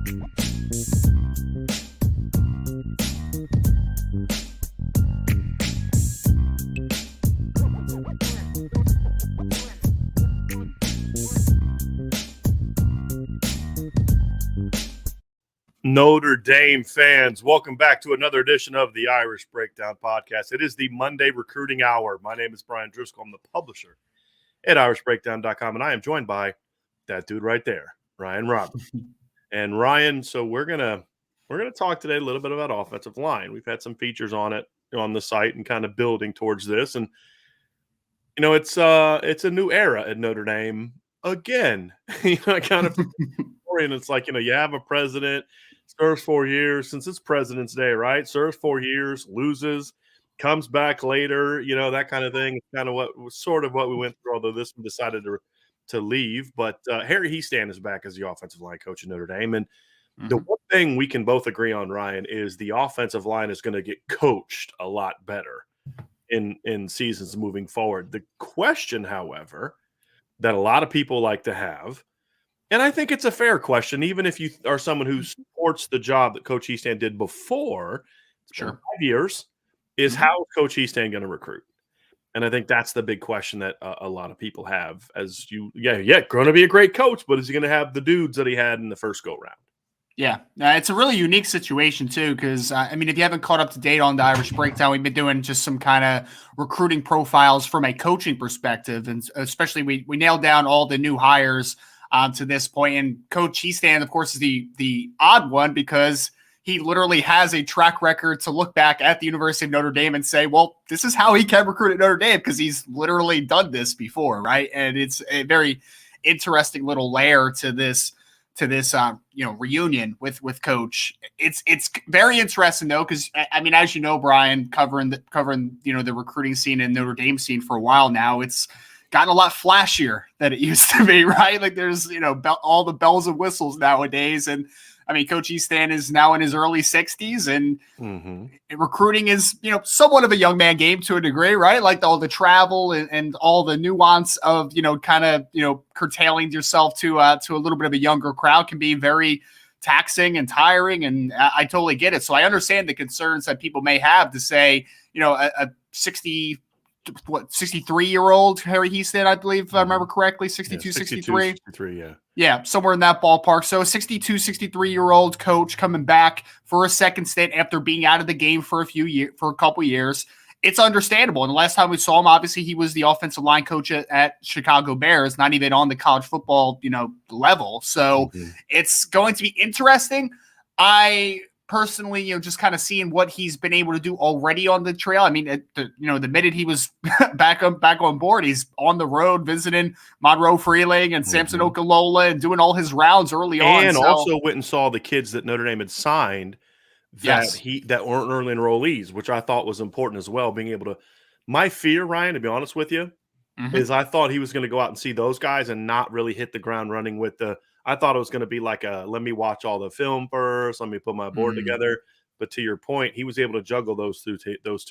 Notre Dame fans, welcome back to another edition of the Irish Breakdown Podcast. It is the Monday Recruiting Hour. My name is Brian Driscoll. I'm the publisher at irishbreakdown.com, and I am joined by that dude right there, Ryan Roberts. And Ryan, so we're gonna talk today a little bit about offensive line. We've had some features on it on the site and kind of building towards this, and you know it's a new era at Notre Dame again. Kind of story, and it's like you have a president. Serves 4 years since it's President's Day, right? Serves 4 years, loses, comes back later, that kind of thing. It's kind of what we went through, although this one decided to leave. But Harry Hiestand is back as the offensive line coach at Notre Dame. And the one thing we can both agree on, Ryan, is the offensive line is going to get coached a lot better in seasons moving forward. The question, however, that a lot of people like to have, and I think it's a fair question, even if you are someone who supports the job that Coach Hiestand did before, 5 years, is how is Coach Hiestand going to recruit? And I think that's the big question that a lot of people have. Going to be a great coach, but is he going to have the dudes that he had in the first go-round? Yeah, it's a really unique situation, too, because, if you haven't caught up to date on the Irish Breakdown, we've been doing just some kind of recruiting profiles from a coaching perspective, and especially we nailed down all the new hires to this point. And Coach Hiestand, of course, is the odd one because he literally has a track record to look back at the University of Notre Dame and say, well, this is how he can recruit at Notre Dame because he's literally done this before, right? And it's a very interesting little layer to this reunion with Coach. It's very interesting though, because as you know, Brian, covering the recruiting scene and Notre Dame scene for a while now, it's gotten a lot flashier than it used to be, right? Like there's, all the bells and whistles nowadays. And Coach Hiestand is now in his early 60s and recruiting is, somewhat of a young man game to a degree, right? Like all the travel and all the nuance of, curtailing yourself to a little bit of a younger crowd can be very taxing and tiring. And I totally get it. So I understand the concerns that people may have to say, a 63-year-old Harry Hiestand, I believe, if I remember correctly, 62, 63. 63, yeah. Yeah, somewhere in that ballpark. So a 62, 63-year-old coach coming back for a second stint after being out of the game for a couple years. It's understandable. And the last time we saw him, obviously, he was the offensive line coach at Chicago Bears, not even on the college football, level. So it's going to be interesting. I personally, just kind of seeing what he's been able to do already on the trail. The minute he was back on board, he's on the road visiting Monroe Freeling and Samson Okalola and doing all his rounds early on. And also went and saw the kids that Notre Dame had signed that weren't early enrollees, which I thought was important as well. Being able to, my fear, Ryan, to be honest with you, is I thought he was going to go out and see those guys and not really hit the ground running with I thought it was going to be like let me watch all the film first, let me put my board together. But to your point, he was able to juggle those two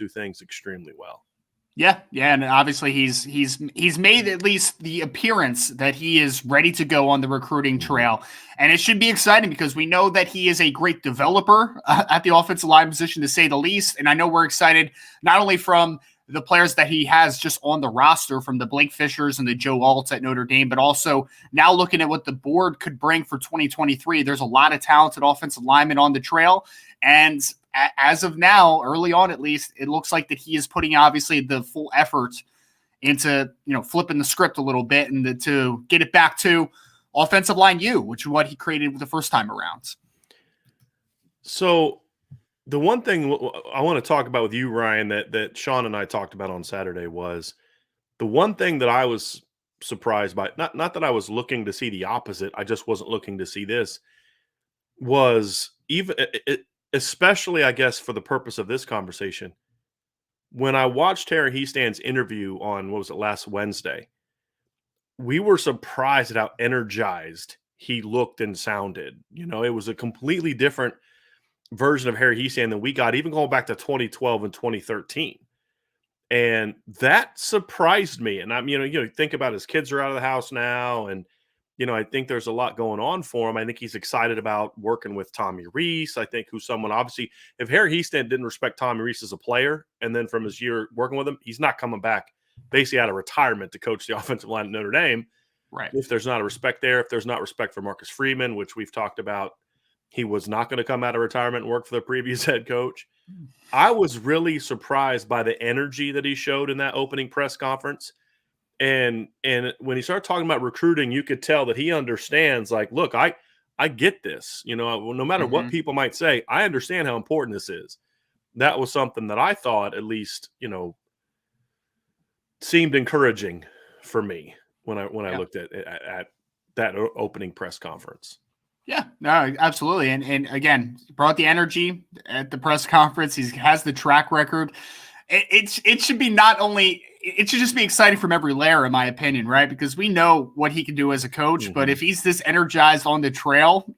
things extremely well. Yeah, and obviously he's made at least the appearance that he is ready to go on the recruiting trail, and it should be exciting because we know that he is a great developer at the offensive line position, to say the least. And I know we're excited not only from the players that he has just on the roster, from the Blake Fishers and the Joe Alts at Notre Dame, but also now looking at what the board could bring for 2023. There's a lot of talented offensive linemen on the trail. And as of now, early on at least, it looks like that he is putting obviously the full effort into, flipping the script a little bit and to get it back to offensive line U, which is what he created the first time around. So the one thing I want to talk about with you, Ryan, that Sean and I talked about on Saturday was the one thing that I was surprised by, not that I was looking to see the opposite, I just wasn't looking to see this, was especially, I guess, for the purpose of this conversation, when I watched Harry Hiestand's interview on, last Wednesday, we were surprised at how energized he looked and sounded. It was a completely different version of Harry Hiestand than we got, even going back to 2012 and 2013. And that surprised me. And I'm, think about his kids are out of the house now, and I think there's a lot going on for him. I think he's excited about working with Tommy Rees. I think who's someone, obviously, if Harry Hiestand didn't respect Tommy Rees as a player, and then from his year working with him, he's not coming back basically out of retirement to coach the offensive line at Notre Dame. Right. If there's not a respect there, if there's not respect for Marcus Freeman, which we've talked about, he was not going to come out of retirement and work for the previous head coach. I was really surprised by the energy that he showed in that opening press conference. And when he started talking about recruiting, you could tell that he understands, like, look, I get this. No matter what people might say, I understand how important this is. That was something that I thought, at least, seemed encouraging for me when I looked at that opening press conference. Yeah, no, absolutely. And again, brought the energy at the press conference. He has the track record. It should be it should just be exciting from every layer, in my opinion, right? Because we know what he can do as a coach, but if he's this energized on the trail,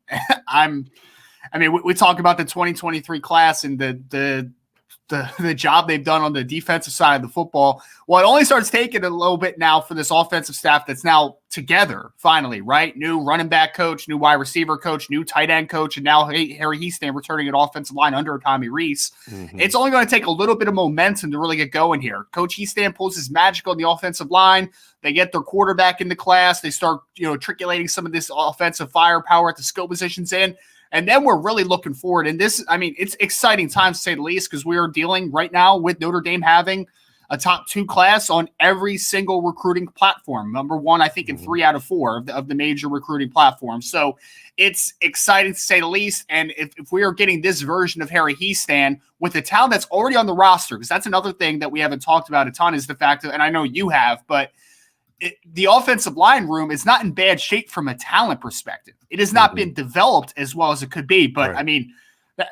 we talk about the 2023 class and the job they've done on the defensive side of the football. Well, it only starts taking a little bit now for this offensive staff that's now together, finally, right? New running back coach, new wide receiver coach, new tight end coach, and now Harry Hiestand returning an offensive line under Tommy Rees. It's only going to take a little bit of momentum to really get going here. Coach Hiestand pulls his magic on the offensive line. They get their quarterback in the class. They start, trickulating some of this offensive firepower at the skill positions in. And then we're really looking forward. And it's exciting times to say the least, because we are dealing right now with Notre Dame having a top 2 class on every single recruiting platform. Number 1, I think, in 3 out of 4 of the major recruiting platforms. So it's exciting to say the least. And if we are getting this version of Harry Hiestand with the talent that's already on the roster, because that's another thing that we haven't talked about a ton, is the fact that, and I know you have, but the offensive line room is not in bad shape from a talent perspective. It has not been developed as well as it could be. But right.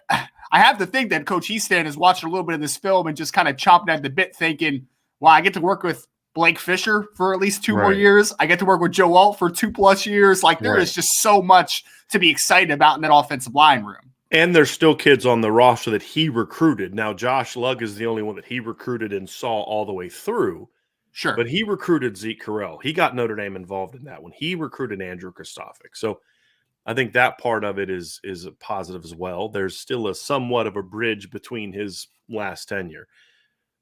I have to think that Coach Hiestand is watching a little bit of this film and just kind of chomping at the bit thinking, wow, I get to work with Blake Fisher for at least 2 more years. I get to work with Joe Alt for 2+ years. Like, there is just so much to be excited about in that offensive line room. And there's still kids on the roster that he recruited. Now, Josh Lugg is the only one that he recruited and saw all the way through. Sure. But he recruited Zeke Correll. He got Notre Dame involved in that one. He recruited Andrew Kristofic. So I think that part of it is a positive as well. There's still a somewhat of a bridge between his last tenure.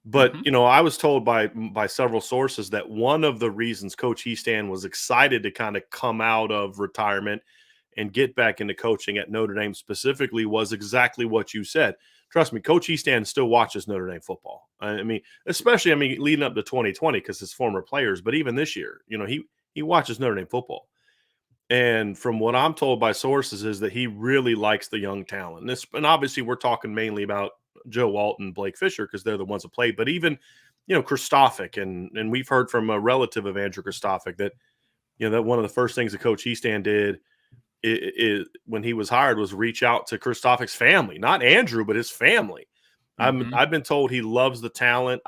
But, I was told by several sources that one of the reasons Coach Hiestand was excited to kind of come out of retirement and get back into coaching at Notre Dame specifically was exactly what you said. Trust me, Coach Hiestand still watches Notre Dame football. Especially leading up to 2020 because his former players, but even this year, he watches Notre Dame football. And from what I'm told by sources is that he really likes the young talent. And obviously we're talking mainly about Joe Alt and Blake Fisher because they're the ones that played. But even, Kristofic, and we've heard from a relative of Andrew Kristofic that, that one of the first things that Coach Hiestand did is when he was hired was reach out to Kristofic's family, not Andrew, but his family. I've been told he loves the talent.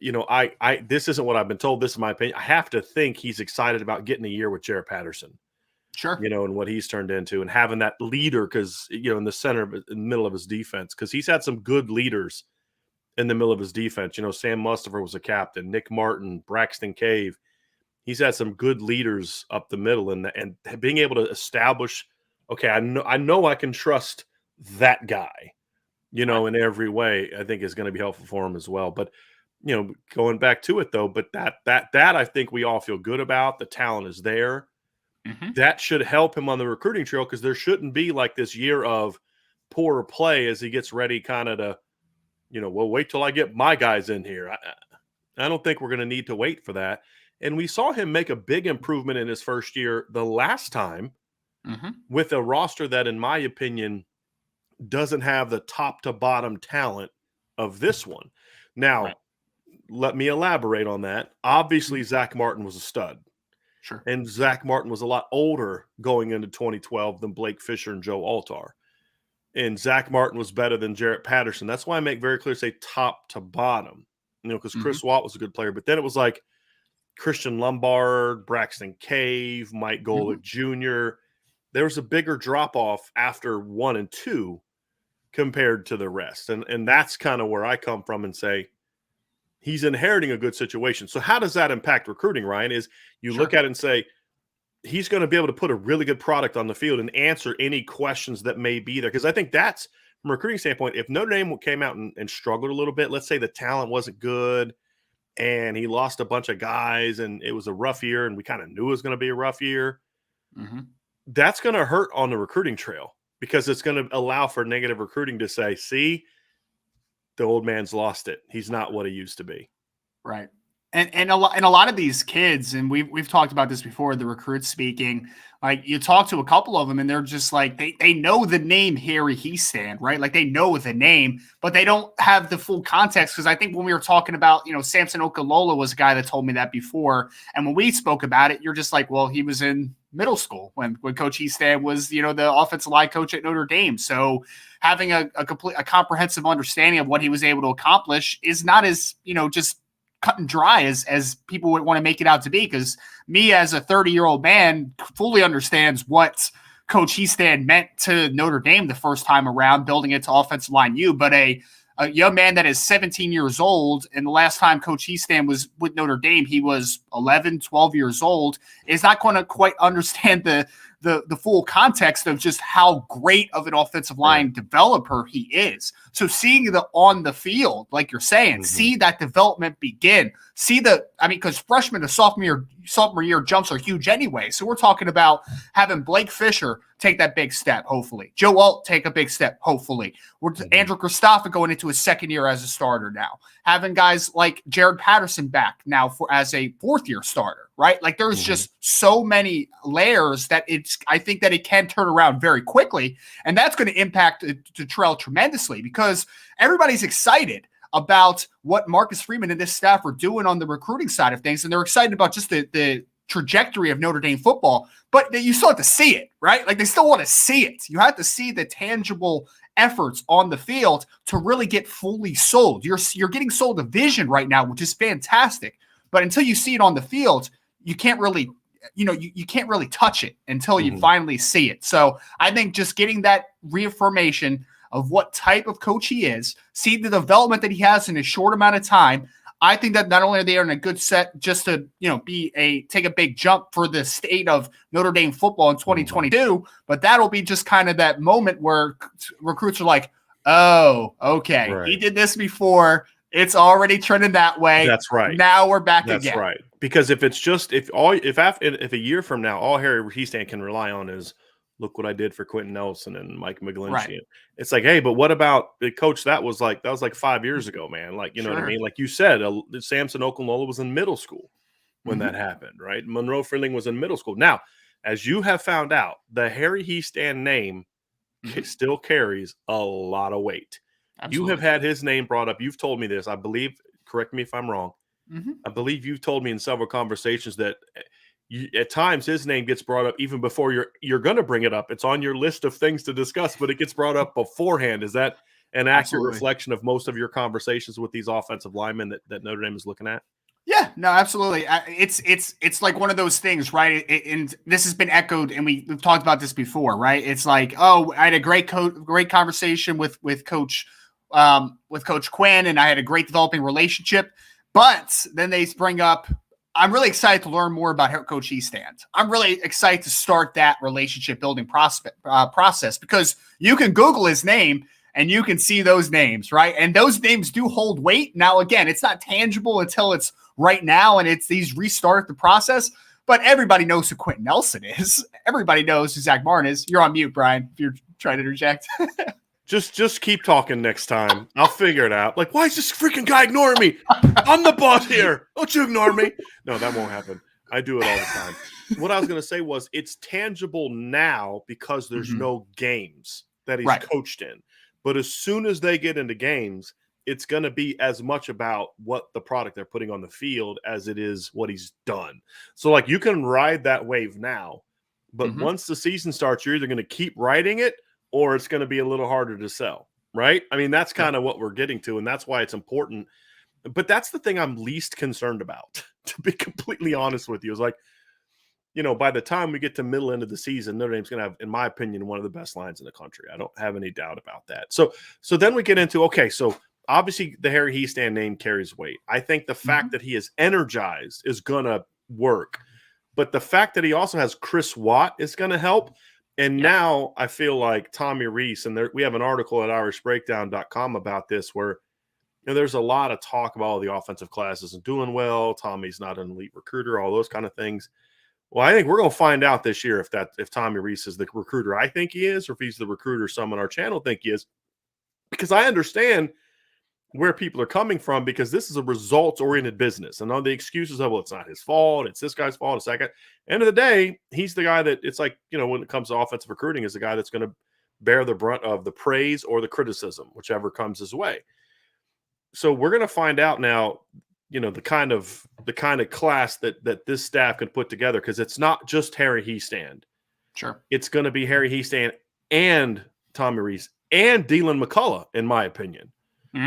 This isn't what I've been told. This is my opinion. I have to think he's excited about getting a year with Jarrett Patterson. Sure. And what he's turned into and having that leader because, in the middle of his defense, because he's had some good leaders in the middle of his defense. Sam Mustafer was a captain, Nick Martin, Braxton Cave. He's had some good leaders up the middle and being able to establish, okay, I know I can trust that guy, in every way, I think is going to be helpful for him as well. But, going back to it though, but that I think we all feel good about. The talent is there. That should help him on the recruiting trail because there shouldn't be like this year of poor play as he gets ready kind of to, wait till I get my guys in here. I don't think we're going to need to wait for that. And we saw him make a big improvement in his first year the last time with a roster that, in my opinion, doesn't have the top to bottom talent of this one. Now, let me elaborate on that. Obviously, Zack Martin was a stud. Sure. And Zack Martin was a lot older going into 2012 than Blake Fisher and Joe Alt are. And Zack Martin was better than Jarrett Patterson. That's why I make very clear say top to bottom, because Chris Watt was a good player. But then it was like Christian Lombard, Braxton Cave, Mike Golick Jr. There was a bigger drop-off after 1 and 2 compared to the rest. And that's kind of where I come from and say he's inheriting a good situation. So how does that impact recruiting, Ryan, is you look at it and say, he's going to be able to put a really good product on the field and answer any questions that may be there. Because I think that's, from a recruiting standpoint, if Notre Dame came out and struggled a little bit, let's say the talent wasn't good and he lost a bunch of guys and it was a rough year and we kind of knew it was going to be a rough year, that's going to hurt on the recruiting trail because it's going to allow for negative recruiting to say, see, the old man's lost it. He's not what he used to be. Right. And a lot of these kids, and we've talked about this before, the recruits speaking, like you talk to a couple of them and they're just like, they know the name Harry Heastand, right? Like they know the name, but they don't have the full context. Because I think when we were talking about, Samson Okalola was a guy that told me that before. And when we spoke about it, you're just like, well, he was in middle school when Coach Heastand was, the offensive line coach at Notre Dame. So having a comprehensive understanding of what he was able to accomplish is not as, just cut and dry as people would want to make it out to be, because me as a 30-year-old man fully understands what Coach Heastand meant to Notre Dame the first time around, building it to offensive line U. But a young man that is 17 years old, and the last time Coach Heastand was with Notre Dame, he was 11, 12 years old, is not going to quite understand the full context of just how great of an offensive line developer he is. So seeing the on the field, like you're saying, see that development begin. Because freshman to sophomore year jumps are huge anyway. So we're talking about having Blake Fisher take that big step, hopefully. Joe Alt take a big step, hopefully. Andrew Christopher going into his second year as a starter now. Having guys like Jared Patterson back now as a fourth-year starter, right? Like there's just so many layers that I think that it can turn around very quickly. And that's going to impact the trail tremendously because everybody's excited about what Marcus Freeman and this staff are doing on the recruiting side of things. And they're excited about just the trajectory of Notre Dame football, but you still have to see it, right? Like they still want to see it. You have to see the tangible efforts on the field to really get fully sold. You're getting sold a vision right now, which is fantastic. But until you see it on the field, you can't really, you can't really touch it until you finally see it. So I think just getting that reaffirmation of what type of coach he is, see the development that he has in a short amount of time. I think that not only are they in a good set just to, take a big jump for the state of Notre Dame football in 2022, but that'll be just kind of that moment where recruits are like, oh, okay, he did this before. It's already trending that way. That's right. Now we're back again. That's right. Because if it's just if a year from now all Harry Heastand can rely on is look what I did for Quentin Nelson and Mike McGlinchey. Right. It's like, hey, but what about the coach? That was like 5 years ago, man. Like, you know what I mean? Like you said, Samson Okalola was in middle school when that happened, right? Monroe Freeling was in middle school. Now, as you have found out, the Harry Heastand name still carries a lot of weight. Absolutely. You have had his name brought up. You've told me this, I believe. Correct me if I'm wrong. I believe you've told me in several conversations that at times his name gets brought up even before you're going to bring it up. It's on your list of things to discuss, but it gets brought up beforehand. Is that an accurate reflection of most of your conversations with these offensive linemen that Notre Dame is looking at? Yeah, no, absolutely. It's like one of those things, right? And this has been echoed, and we've talked about this before, right? It's like, oh, I had a great conversation with Coach Quinn, and I had a great developing relationship. But then they bring up, I'm really excited to learn more about Coach Heastand. I'm really excited to start that relationship building process because you can Google his name and you can see those names, right? And those names do hold weight. Now, again, it's not tangible until it's right now and it's these restart the process. But everybody knows who Quentin Nelson is. Everybody knows who Zack Martin is. You're on mute, Brian, if you're trying to interject. Just keep talking next time. I'll figure it out. Like, why is this freaking guy ignoring me? I'm the boss here. Don't you ignore me. No, that won't happen. I do it all the time. What I was going to say was it's tangible now because there's no games that he's coached in. But as soon as they get into games, it's going to be as much about what the product they're putting on the field as it is what he's done. So, like, you can ride that wave now. But once the season starts, you're either going to keep riding it or it's going to be a little harder to sell, right? I mean, that's kind of what we're getting to, and that's why it's important. But that's the thing I'm least concerned about, to be completely honest with you. Is like, by the time we get to middle end of the season, Notre Dame's going to have, in my opinion, one of the best lines in the country. I don't have any doubt about that. So then we get into, okay, so obviously the Harry Heastand name carries weight. I think the fact that he is energized is going to work. But the fact that he also has Chris Watt is going to help. And now I feel like Tommy Rees, and we have an article at irishbreakdown.com about this where there's a lot of talk about all the offensive class isn't doing well. Tommy's not an elite recruiter, all those kind of things. Well, I think we're going to find out this year if Tommy Rees is the recruiter I think he is, or if he's the recruiter some on our channel think he is. Because I understand where people are coming from, because this is a results-oriented business. And all the excuses of, well, it's not his fault, it's this guy's fault, it's that guy. End of the day, he's the guy that it's like, when it comes to offensive recruiting, is the guy that's going to bear the brunt of the praise or the criticism, whichever comes his way. So we're going to find out now, the kind of class that this staff can put together, because it's not just Harry Hiestand. Sure. It's going to be Harry Hiestand and Tommy Rees and Dylan McCullough, in my opinion.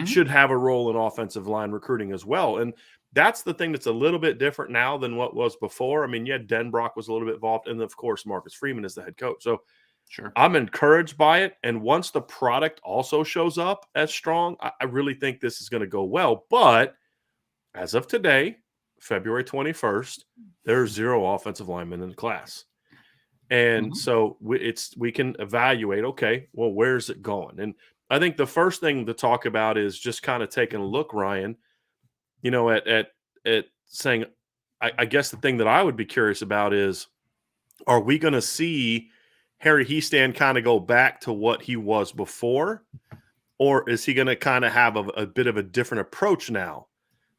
Should have a role in offensive line recruiting as well. And that's the thing that's a little bit different now than what was before. I mean, Denbrock was a little bit involved, and of course, Marcus Freeman is the head coach. So sure, I'm encouraged by it. And once the product also shows up as strong, I really think this is going to go well. But as of today, February 21st, there's 0 offensive linemen in the class. And so we can evaluate, okay, well, where's it going? And I think the first thing to talk about is just kind of taking a look, Ryan, at saying, I guess the thing that I would be curious about is, are we going to see Harry Hiestand kind of go back to what he was before, or is he going to kind of have a bit of a different approach now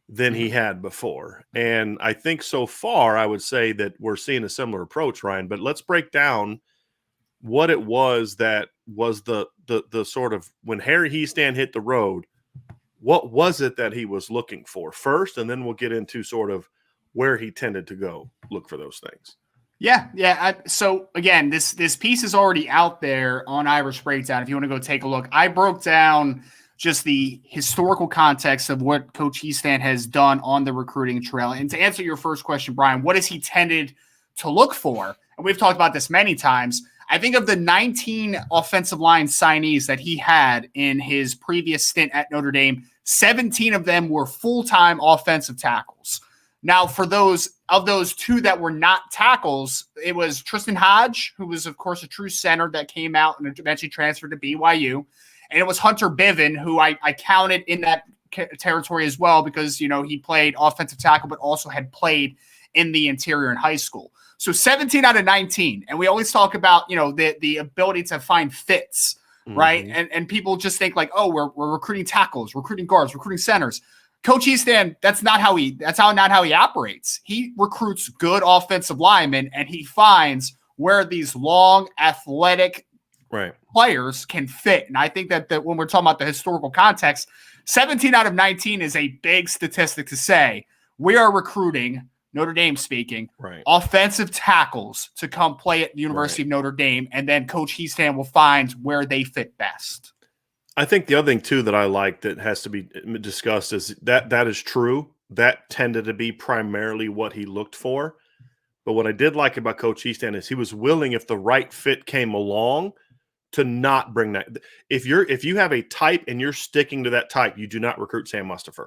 than he had before? And I think so far, I would say that we're seeing a similar approach, Ryan, but let's break down what it was that was the sort of, when Harry Hiestand hit the road, what was it that he was looking for first? And then we'll get into sort of where he tended to go look for those things. Yeah. So again, this piece is already out there on Irish Breakdown. If you want to go take a look, I broke down just the historical context of what Coach Hiestand has done on the recruiting trail. And to answer your first question, Brian, what has he tended to look for? And we've talked about this many times. I think of the 19 offensive line signees that he had in his previous stint at Notre Dame, 17 of them were full-time offensive tackles. Now, for those 2 that were not tackles, it was Tristan Hodge, who was, of course, a true center that came out and eventually transferred to BYU. And it was Hunter Biven, who I counted in that territory as well, because, he played offensive tackle, but also had played in the interior in high school. So 17 out of 19. And we always talk about, the ability to find fits, right? And people just think like, oh, we're recruiting tackles, recruiting guards, recruiting centers. Coach Hiestand, that's not how he operates. He recruits good offensive linemen, and he finds where these long, athletic players can fit. And I think that when we're talking about the historical context, 17 out of 19 is a big statistic to say we are recruiting, Notre Dame speaking, offensive tackles to come play at the University of Notre Dame, and then Coach Hiestand will find where they fit best. I think the other thing, too, that I like that has to be discussed is that is true. That tended to be primarily what he looked for. But what I did like about Coach Hiestand is he was willing, if the right fit came along, to not bring that. If you have a type and you're sticking to that type, you do not recruit Sam Mustafer.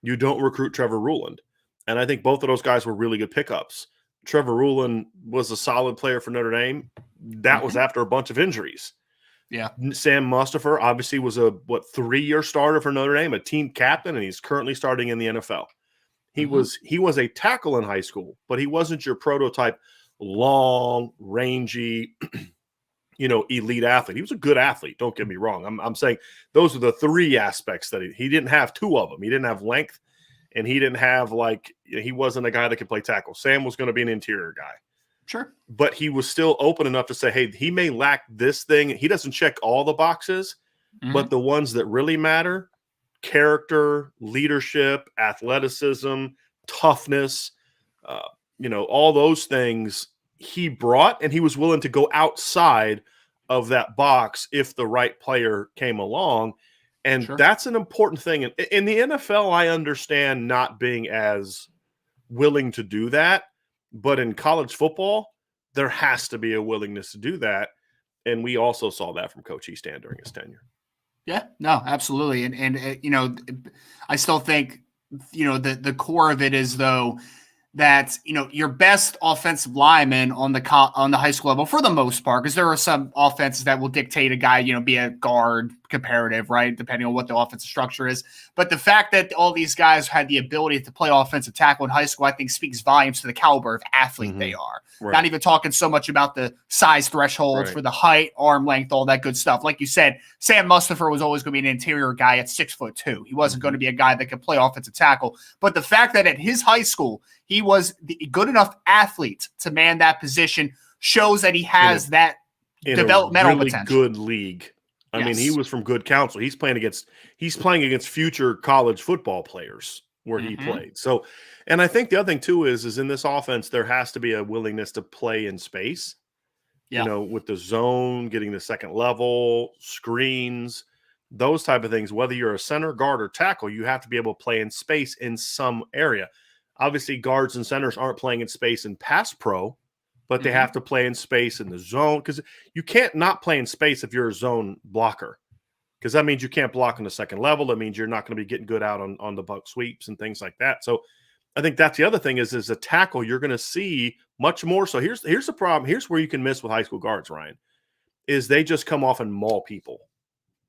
You don't recruit Trevor Ruland. And I think both of those guys were really good pickups. Trevor Ruland was a solid player for Notre Dame. That was after a bunch of injuries. Yeah. Sam Mustafer obviously was a 3-year starter for Notre Dame, a team captain, and he's currently starting in the NFL. He was a tackle in high school, but he wasn't your prototype long, rangy, elite athlete. He was a good athlete. Don't get me wrong. I'm saying those are the 3 aspects that he didn't have 2 of them. He didn't have length, and he didn't have he wasn't a guy that could play tackle. Sam was going to be an interior guy. Sure. But he was still open enough to say, hey, he may lack this thing. He doesn't check all the boxes, but the ones that really matter, character, leadership, athleticism, toughness, all those things he brought, and he was willing to go outside of that box if the right player came along. And that's an important thing. In the NFL, I understand not being as willing to do that. But in college football, there has to be a willingness to do that. And we also saw that from Coach Hiestand during his tenure. Yeah, no, absolutely. And I still think, the core of it is, though, that, your best offensive lineman on the high school level for the most part, because there are some offenses that will dictate a guy, be a guard comparative, right? Depending on what the offensive structure is. But the fact that all these guys had the ability to play offensive tackle in high school, I think speaks volumes to the caliber of athlete they are. Right. Not even talking so much about the size thresholds for the height, arm length, all that good stuff. Like you said, Sam Mustafer was always going to be an interior guy at 6'2". He wasn't going to be a guy that could play offensive tackle. But the fact that at his high school, he was the good enough athlete to man that position shows that he has that developmental potential. Good league. I mean, he was from good counsel. He's playing against future college football players where he played. So, and I think the other thing too is in this offense, there has to be a willingness to play in space, with the zone, getting the second level, screens, those type of things. Whether you're a center, guard, or tackle, you have to be able to play in space in some area. Obviously, guards and centers aren't playing in space in pass pro, but they have to play in space in the zone, because you can't not play in space if you're a zone blocker, because that means you can't block on the second level. That means you're not going to be getting good out on the buck sweeps and things like that. So I think that's the other thing is a tackle, you're going to see much more. So here's the problem. Here's where you can miss with high school guards, Ryan, is they just come off and maul people,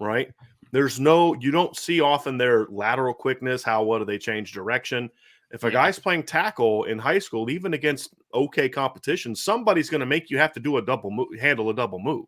right? You don't see often their lateral quickness. What do they change direction? If a guy's playing tackle in high school, even against okay competition, somebody's going to make you have to do handle a double move.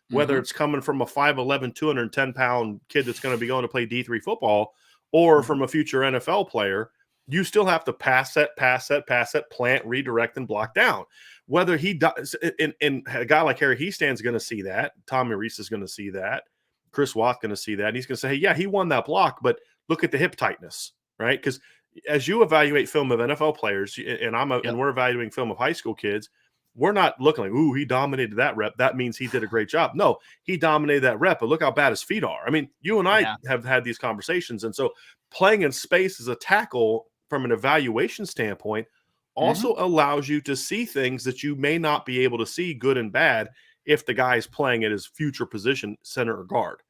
Whether it's coming from a 5'11", 210-pound kid that's going to be going to play D3 football, or from a future NFL player, you still have to pass set, plant, redirect, and block down. Whether he does, and a guy like Harry Heastan's going to see that. Tommy Reese is going to see that. Chris Watt's going to see that. And he's going to say, hey, yeah, he won that block, but look at the hip tightness, right? Because as you evaluate film of NFL players, and we're evaluating film of high school kids, we're not looking like, ooh, he dominated that rep. That means he did a great job. No, he dominated that rep, but look how bad his feet are. I mean, you and I have had these conversations. And so playing in space as a tackle from an evaluation standpoint also allows you to see things that you may not be able to see, good and bad, if the guy is playing at his future position, center or guard.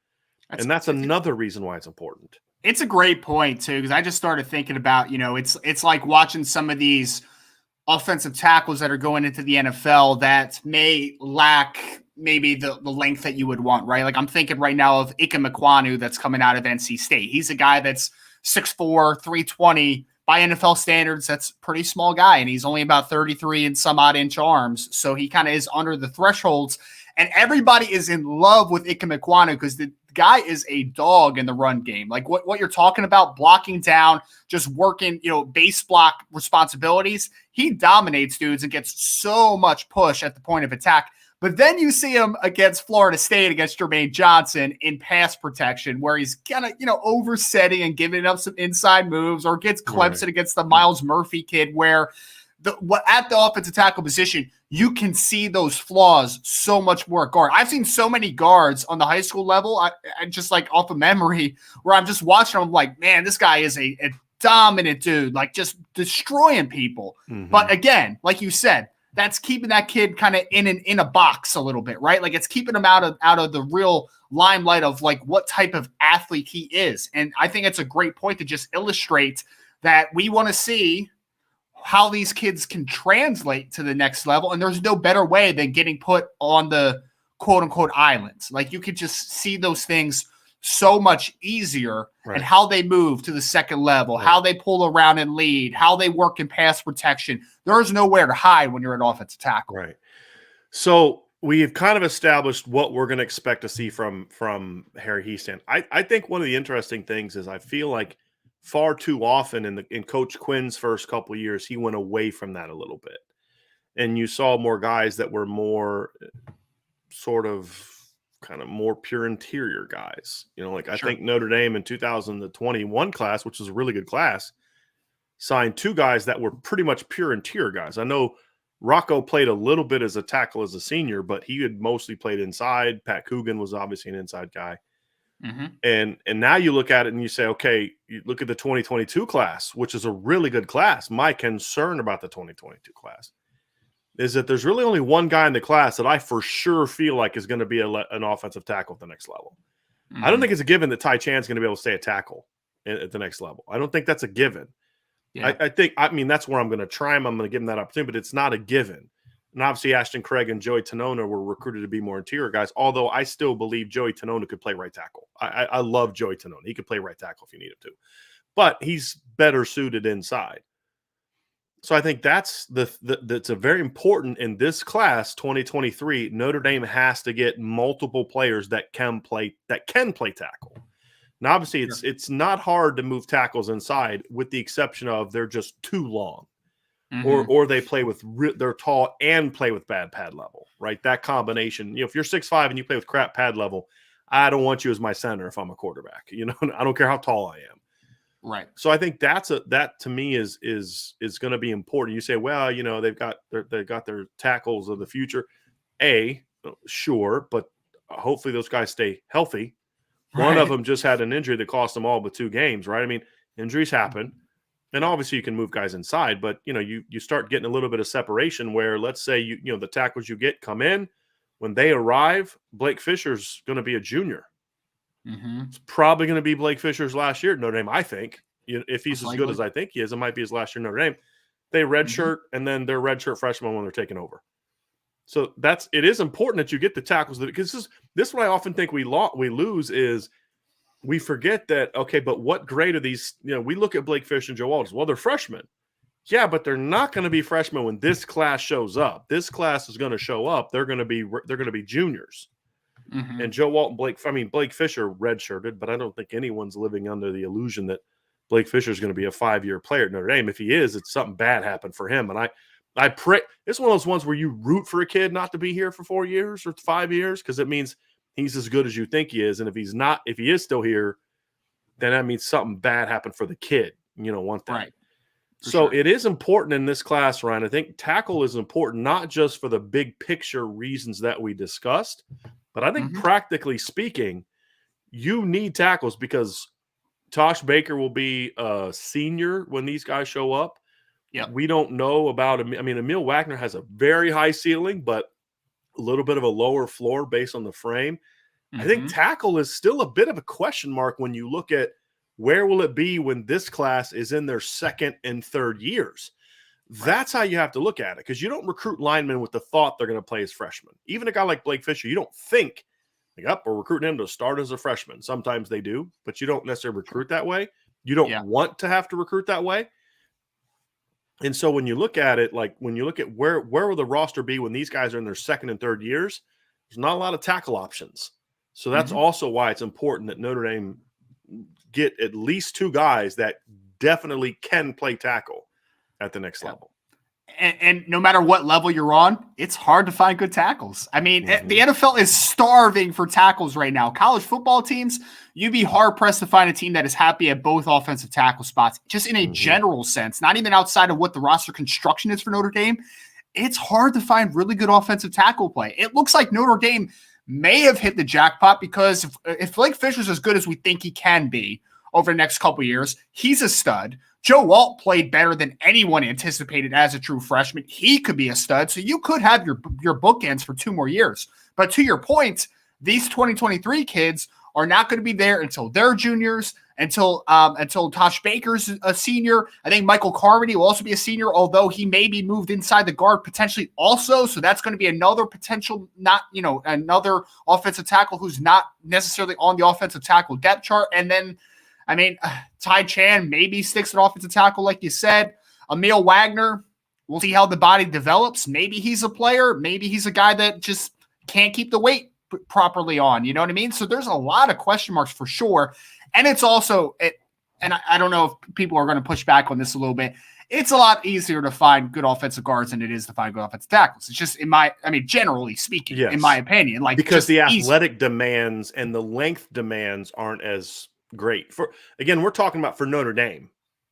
That's another reason why it's important. It's a great point too, because I just started thinking about, it's like watching some of these offensive tackles that are going into the NFL that may lack maybe the length that you would want, right? Like I'm thinking right now of Eichenberg that's coming out of NC State. He's a guy that's 6'4", 320. By NFL standards, that's a pretty small guy, and he's only about 33 and some odd inch arms. So he kind of is under the thresholds. And everybody is in love with Eichenberg because the guy is a dog in the run game. Like what you're talking about, blocking down, just working, base block responsibilities. He dominates dudes and gets so much push at the point of attack. But then you see him against Florida State, against Jermaine Johnson in pass protection, where he's kind of, oversetting and giving up some inside moves, or gets Clemson against the Miles Murphy kid, where at the offensive tackle position, you can see those flaws so much more at guard. I've seen so many guards on the high school level, I just like off of memory, where I'm just watching them like, man, this guy is a dominant dude, like just destroying people. But again, like you said, that's keeping that kid kind of in a box a little bit, right? Like it's keeping him out of the real limelight of like what type of athlete he is. And I think it's a great point to just illustrate that we want to see how these kids can translate to the next level. And there's no better way than getting put on the quote unquote islands. Like you could just see those things so much easier, and how they move to the second level, how they pull around and lead, how they work in pass protection. There's nowhere to hide when you're an offensive tackle. Right. So we have kind of established what we're going to expect to see from Harry Heastan. I think one of the interesting things is I feel like far too often in Coach Quinn's first couple of years, he went away from that a little bit. And you saw more guys that were more sort of kind of more pure interior guys. I think Notre Dame in 2021 class, which was a really good class, signed two guys that were pretty much pure interior guys. I know Rocco played a little bit as a tackle as a senior, but he had mostly played inside. Pat Coogan was obviously an inside guy. And now you look at it and you say, okay, you look at the 2022 class, which is a really good class. My concern about the 2022 class is that there's really only one guy in the class that I for sure feel like is going to be an offensive tackle at the next level. I don't think it's a given that Ty Chan's going to be able to stay a tackle at the next level. I don't think that's a given. Yeah. I mean, that's where I'm going to try him. I'm going to give him that opportunity, but it's not a given. And obviously, Ashton Craig and Joey Tonona were recruited to be more interior guys, although I still believe Joey Tonona could play right tackle. I love Joey Tonona. He could play right tackle if you need him to. But he's better suited inside. So I think that's that's a very important in this class, 2023. Notre Dame has to get multiple players that can play tackle. Now, obviously, it's not hard to move tackles inside, with the exception of they're just too long. Or they play with they're tall and play with bad pad level, right? That combination. If you're 6'5" and you play with crap pad level, I don't want you as my center if I'm a quarterback. I don't care how tall I am. Right. So I think that to me is going to be important. You say, well, they've got their tackles of the future. Sure, but hopefully those guys stay healthy. Right. One of them just had an injury that cost them all but 2 games, right? I mean, injuries happen. And obviously you can move guys inside, but you start getting a little bit of separation where, let's say the tackles you get come in. When they arrive, Blake Fisher's going to be a junior. It's probably going to be Blake Fisher's last year at Notre Dame, I think. If he's as good as I think he is, it might be his last year at Notre Dame. They redshirt, and then they're redshirt freshmen when they're taking over. So it is important that you get the tackles, because this is what I often think we lose is we forget that, okay, but what grade are these? We look at Blake Fisher and Joe Walters. Well, they're freshmen. Yeah, but they're not going to be freshmen when this class shows up. This class is going to show up. They're going to be juniors. And Joe Walton, Blake Fisher redshirted, but I don't think anyone's living under the illusion that Blake Fisher is going to be a 5-year player at Notre Dame. If he is, it's something bad happened for him. And I pray it's one of those ones where you root for a kid not to be here for 4 years or 5 years, because it means he's as good as you think he is. And if he is still here, then that means something bad happened for the kid. You don't want that. Right. So it is important in this class, Ryan. I think tackle is important, not just for the big picture reasons that we discussed, but I think practically speaking, you need tackles because Tosh Baker will be a senior when these guys show up. Yeah, we don't know about him. I mean, Emile Wagner has a very high ceiling, but a little bit of a lower floor based on the frame. I think tackle is still a bit of a question mark when you look at where will it be when this class is in their 2nd and 3rd years. That's how you have to look at it, because you don't recruit linemen with the thought they're going to play as freshmen. Even a guy like Blake Fisher, you don't think, we're recruiting him to start as a freshman. Sometimes they do, but you don't necessarily recruit that way. You don't want to have to recruit that way. And so when you look at it, when you look at where will the roster be when these guys are in their 2nd and 3rd years, there's not a lot of tackle options. So that's also why it's important that Notre Dame get at least 2 guys that definitely can play tackle at the next level. And no matter what level you're on, it's hard to find good tackles. I mean, the NFL is starving for tackles right now. College football teams, you'd be hard-pressed to find a team that is happy at both offensive tackle spots, just in a general sense, not even outside of what the roster construction is for Notre Dame. It's hard to find really good offensive tackle play. It looks like Notre Dame may have hit the jackpot, because if Blake Fisher's as good as we think he can be over the next couple of years, he's a stud. Joe Walt played better than anyone anticipated as a true freshman. He could be a stud. So you could have your bookends for 2 more years. But to your point, these 2023 kids are not going to be there until they're juniors, until Tosh Baker's a senior. I think Michael Carmody will also be a senior, although he may be moved inside the guard potentially also. So that's going to be another potential, another offensive tackle who's not necessarily on the offensive tackle depth chart. And then, Ty Chan maybe sticks at offensive tackle, like you said. Emile Wagner, we'll see how the body develops. Maybe he's a player. Maybe he's a guy that just can't keep the weight properly on. You know what I mean? So there's a lot of question marks for sure. And it's also, and I don't know if people are going to push back on this a little bit, it's a lot easier to find good offensive guards than it is to find good offensive tackles. It's just generally speaking, in my opinion, because the athletic demands and the length demands aren't as great. We're talking about for Notre Dame,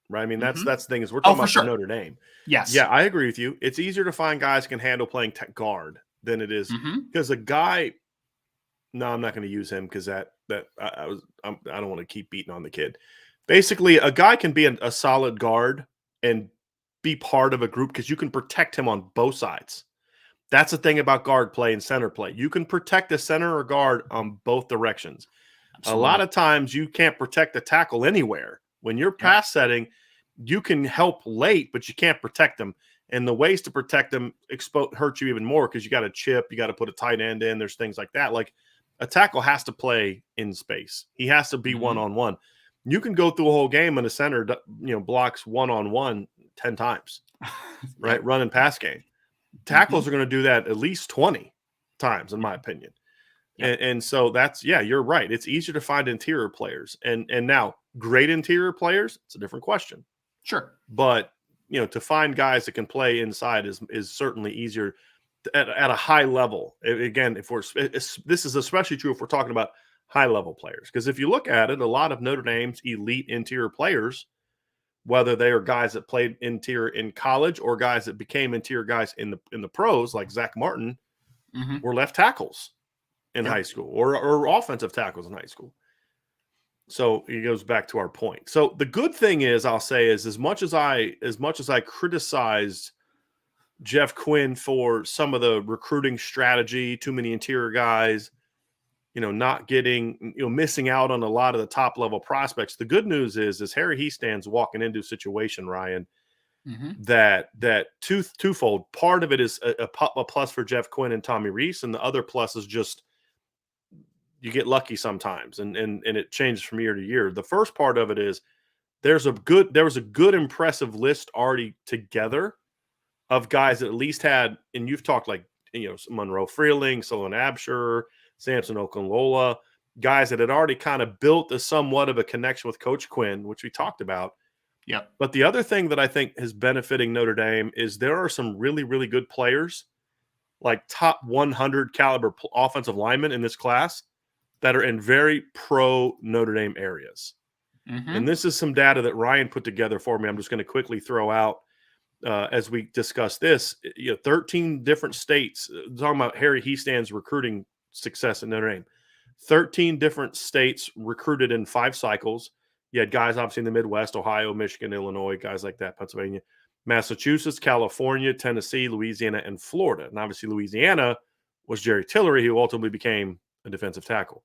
right? I mean, that's the thing, is we're talking about for Notre Dame. Yes. Yeah, I agree with you. It's easier to find guys who can handle playing guard than it is because a guy. No, I'm not going to use him because I don't want to keep beating on the kid. Basically, a guy can be a solid guard and be part of a group because you can protect him on both sides. That's the thing about guard play and center play. You can protect a center or guard on both directions. Absolutely. A lot of times you can't protect the tackle anywhere. When you're pass setting, you can help late, but you can't protect them. And the ways to protect them hurt you even more because you got to chip, you got to put a tight end in. There's things like that. Like a tackle has to play in space. He has to be one-on-one. You can go through a whole game and the center, blocks one-on-one 10 times, right? Run and pass game. Tackles are going to do that at least 20 times, in my opinion. And so that's, you're right. It's easier to find interior players. And now great interior players, it's a different question. Sure. But, to find guys that can play inside is certainly easier at a high level. Again, this is especially true if we're talking about high level players. Because if you look at it, a lot of Notre Dame's elite interior players, whether they are guys that played interior in college or guys that became interior guys in the pros, like Zack Martin, were left tackles in high school or offensive tackles in high school. So it goes back to our point. So the good thing is, I'll say, is as much as I criticized Jeff Quinn for some of the recruiting strategy, too many interior guys, not getting, missing out on a lot of the top level prospects. The good news is Harry Hiestan's walking into a situation, Ryan, that twofold. Part of it is a plus for Jeff Quinn and Tommy Rees, and the other plus is just you get lucky sometimes, and it changes from year to year. The first part of it is there was a good impressive list already together of guys that at least had, and you've talked like Monroe Freeling, Sullivan Hamster, Samson Okalola, guys that had already kind of built a somewhat of a connection with Coach Quinn, which we talked about. Yeah. But the other thing that I think is benefiting Notre Dame is there are some really, really good players, like top 100 caliber offensive linemen in this class that are in very pro Notre Dame areas. And this is some data that Ryan put together for me. I'm just going to quickly throw out as we discuss this. 13 different states, talking about Harry Hiestan's recruiting success in Notre Dame. 13 different states recruited in 5 cycles. You had guys obviously in the Midwest, Ohio, Michigan, Illinois, guys like that, Pennsylvania, Massachusetts, California, Tennessee, Louisiana, and Florida. And obviously Louisiana was Jerry Tillery, who ultimately became a defensive tackle.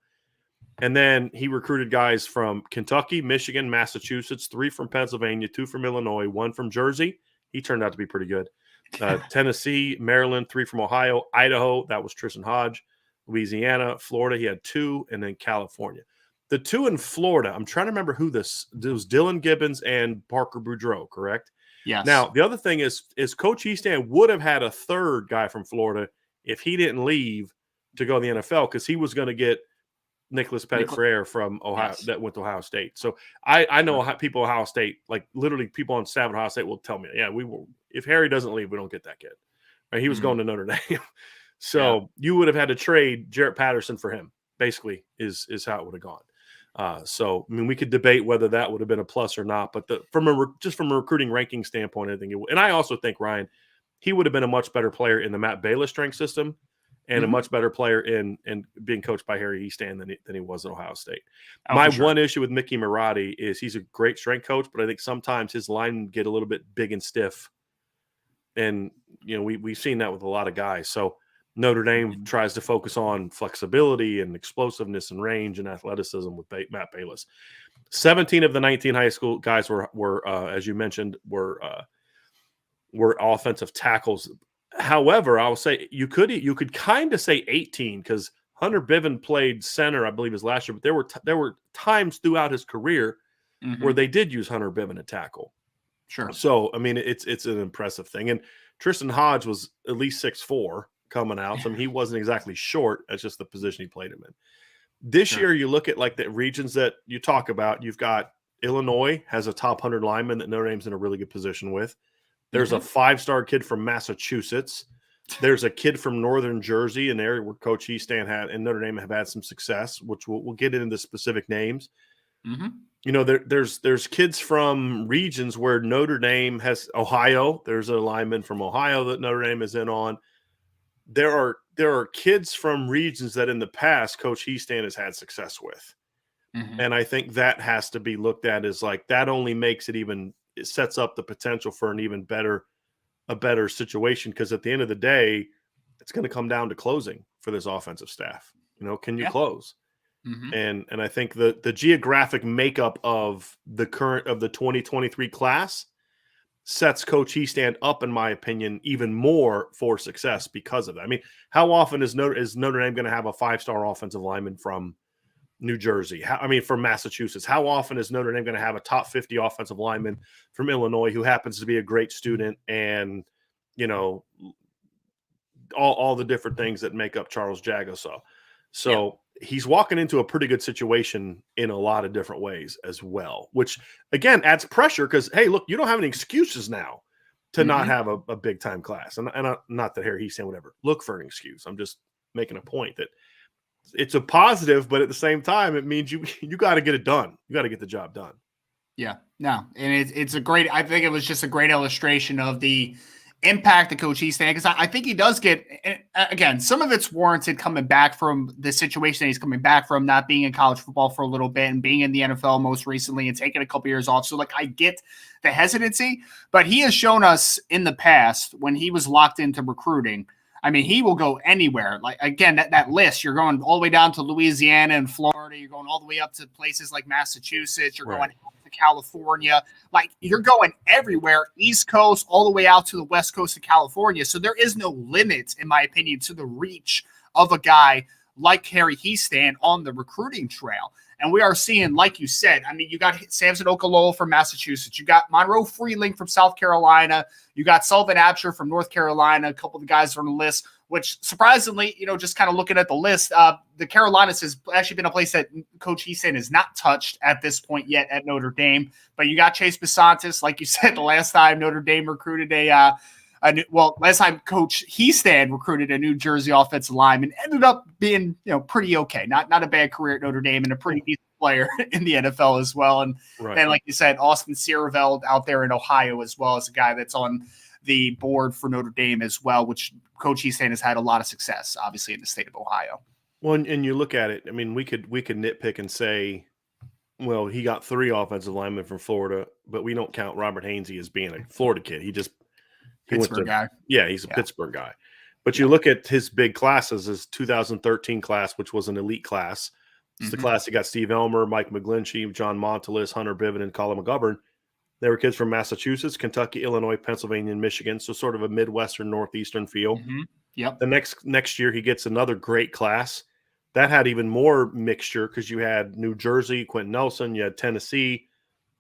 And then he recruited guys from Kentucky, Michigan, Massachusetts, 3 from Pennsylvania, 2 from Illinois, 1 from Jersey. He turned out to be pretty good. Tennessee, Maryland, 3 from Ohio, Idaho, that was Tristan Hodge, Louisiana, Florida, he had 2, and then California. The 2 in Florida, I'm trying to remember who this was. Dylan Gibbons and Parker Boudreaux, correct? Yes. Now, the other thing is Coach Hiestan would have had a third guy from Florida if he didn't leave to go to the NFL, because he was going to get Nicholas Pettit-Frere from Ohio that went to Ohio State. So I know people at Ohio State, like literally people on staff at Ohio State will tell me, we will, if Harry doesn't leave, we don't get that kid. Right? He was going to Notre Dame. So you would have had to trade Jarrett Patterson for him, basically, is how it would have gone. So, I mean, we could debate whether that would have been a plus or not, but from a recruiting ranking standpoint, I think it would. And I also think, Ryan, he would have been a much better player in the Matt Bayless strength system and a much better player in being coached by Harry Hiestand than he was at Ohio State. My one issue with Mickey Marotti is he's a great strength coach, but I think sometimes his linemen get a little bit big and stiff. And, we've seen that with a lot of guys. So Notre Dame tries to focus on flexibility and explosiveness and range and athleticism with Matt Bayless. 17 of the 19 high school guys were as you mentioned, were offensive tackles. However, I'll say you could kind of say 18 because Hunter Bivin played center, I believe, his last year. But there were times throughout his career where they did use Hunter Bivin at tackle. Sure. So I mean, it's an impressive thing. And Tristan Hodge was at least 6'4" coming out. So I mean, he wasn't exactly short. That's just the position he played him in. This year, you look at like the regions that you talk about. You've got Illinois has a top 100 lineman that Notre Dame's in a really good position with. There's a 5-star kid from Massachusetts. There's a kid from Northern Jersey, an area where Coach Hiestand had and Notre Dame have had some success, which we'll get into the specific names. There's kids from regions where Notre Dame has Ohio. There's a lineman from Ohio that Notre Dame is in on. There are kids from regions that in the past Coach Hiestand has had success with. And I think that has to be looked at as like that only makes it sets up the potential for an even better situation, because at the end of the day, it's going to come down to closing for this offensive staff. Can you close? And I think the geographic makeup of the 2023 class sets Coach Hiestand up, in my opinion, even more for success because of that. I mean, how often is Notre Dame going to have a 5-star offensive lineman from New Jersey? From Massachusetts? How often is Notre Dame going to have a top 50 offensive lineman from Illinois who happens to be a great student and, all the different things that make up Charles Jaggers? So he's walking into a pretty good situation in a lot of different ways as well, which again adds pressure because, hey, look, you don't have any excuses now to not have a big time class. And not that Harry Hiestand would ever look for an excuse. I'm just making a point that it's a positive, but at the same time, it means you got to get it done. You got to get the job done. Yeah, no, and it's a great. I think it was just a great illustration of the impact that Coach Hiestand, because I think he does get, again, some of it's warranted coming back from the situation that he's coming back from, not being in college football for a little bit and being in the NFL most recently and taking a couple years off. So, like, I get the hesitancy, but he has shown us in the past when he was locked into recruiting, I mean, he will go anywhere. Like, again, that list, you're going all the way down to Louisiana and Florida. You're going all the way up to places like Massachusetts. You're going to California. Like, you're going everywhere, East Coast, all the way out to the West Coast of California. So there is no limit, in my opinion, to the reach of a guy like Harry Hiestand on the recruiting trail. And we are seeing, like you said, I mean, you got Samson Okalola from Massachusetts. You got Monroe Freeling from South Carolina. You got Sullivan Hamster from North Carolina. A couple of the guys are on the list, which surprisingly, just kind of looking at the list, the Carolinas has actually been a place that Coach Hiestand has not touched at this point yet at Notre Dame. But you got Chase Besantis, like you said, the last time Notre Dame recruited last time Coach Hiestand recruited a New Jersey offensive lineman, ended up being, pretty okay. Not a bad career at Notre Dame and a pretty decent player in the NFL as well. And then, like you said, Austin Saraveld out there in Ohio as well as a guy that's on the board for Notre Dame as well, which Coach Hiestand has had a lot of success, obviously, in the state of Ohio. Well, and you look at it, I mean, we could nitpick and say, well, he got 3 offensive linemen from Florida, but we don't count Robert Hainsey as being a Florida kid. Pittsburgh guy. Yeah, he's a Pittsburgh guy. But you look at his big classes, his 2013 class, which was an elite class. It's the class that got Steve Elmer, Mike McGlinchey, John Montelis, Hunter Biven, and Colin McGovern. They were kids from Massachusetts, Kentucky, Illinois, Pennsylvania, and Michigan, so sort of a Midwestern, Northeastern feel. Yep. The next year, he gets another great class. That had even more mixture because you had New Jersey, Quentin Nelson, you had Tennessee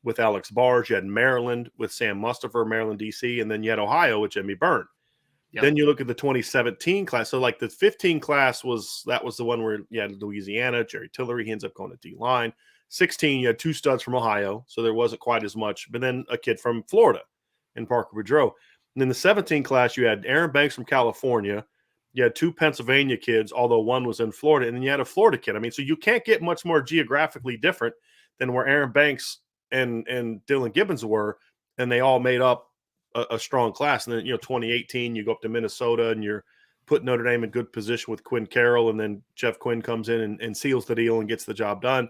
with Alex Barge, you had Maryland with Sam Mustafer, Maryland, D.C., and then you had Ohio with Jimmy Byrne. Yep. Then you look at the 2017 class. So, like, the 15 class was the one where you had Louisiana, Jerry Tillery, he ends up going to D-line. 16, you had 2 studs from Ohio, so there wasn't quite as much. But then a kid from Florida in Parker Boudreaux. And in the 17 class, you had Aaron Banks from California. You had 2 Pennsylvania kids, although one was in Florida. And then you had a Florida kid. I mean, so you can't get much more geographically different than where Aaron Banks and Dylan Gibbons were, and they all made up a strong class. And then, 2018, you go up to Minnesota, and you're putting Notre Dame in good position with Quinn Carroll, and then Jeff Quinn comes in and seals the deal and gets the job done.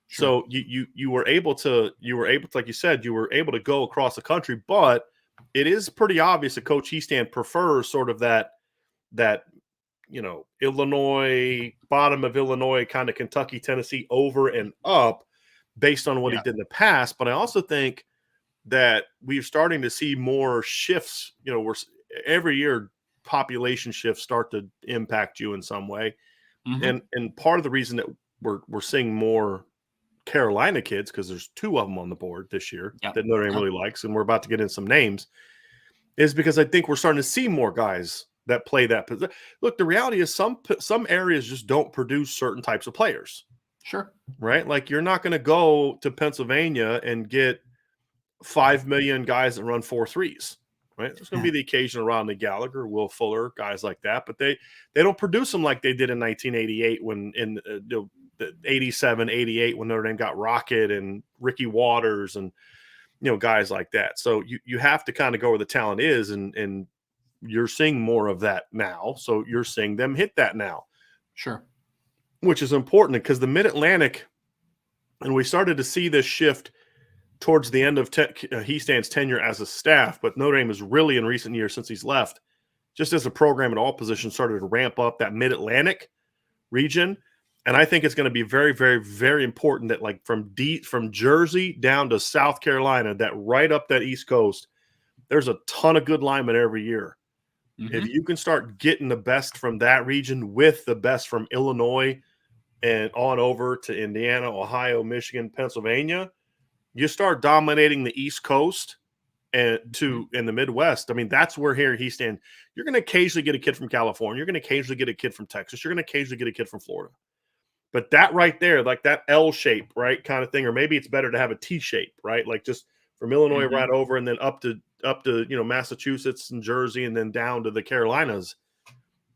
Sure. So you were able to, like you said, you were able to go across the country, but it is pretty obvious that Coach Hiestand prefers sort of that Illinois, bottom of Illinois, kind of Kentucky, Tennessee, over and up based on what he did in the past. But I also think that we're starting to see more shifts. We're every year population shifts start to impact you in some way. And part of the reason that we're seeing more Carolina kids, because there's 2 of them on the board this year that Notre Dame really likes, and we're about to get in some names, is because I think we're starting to see more guys that play that position. Look, the reality is some areas just don't produce certain types of players. Sure. Right? Like, you're not going to go to Pennsylvania and get 5 million guys that run 4.3s. Right? There's going to be the occasional Rodney Gallagher, Will Fuller, guys like that, but they don't produce them like they did in 1988 when in the 87, 88 when Notre Dame got Rocket and Ricky Waters and guys like that. So you have to kind of go where the talent is, and you're seeing more of that now. So you're seeing them hit that now. Sure. Which is important because the Mid-Atlantic, and we started to see this shift towards the end of Hiestand's tenure as a staff, but Notre Dame is really in recent years since he's left, just as a program at all positions started to ramp up that Mid-Atlantic region. And I think it's going to be very, very, very important that like from Jersey down to South Carolina, that right up that East Coast, there's a ton of good linemen every year. If you can start getting the best from that region with the best from Illinois and on over to Indiana, Ohio, Michigan, Pennsylvania, you start dominating the East Coast and in the Midwest. I mean, that's where here he stands. You're going to occasionally get a kid from California. You're going to occasionally get a kid from Texas. You're going to occasionally get a kid from Florida. But that right there, like that L shape, right, kind of thing, or maybe it's better to have a T shape, right? Like just from Illinois right over and then up to Massachusetts and Jersey and then down to the Carolinas.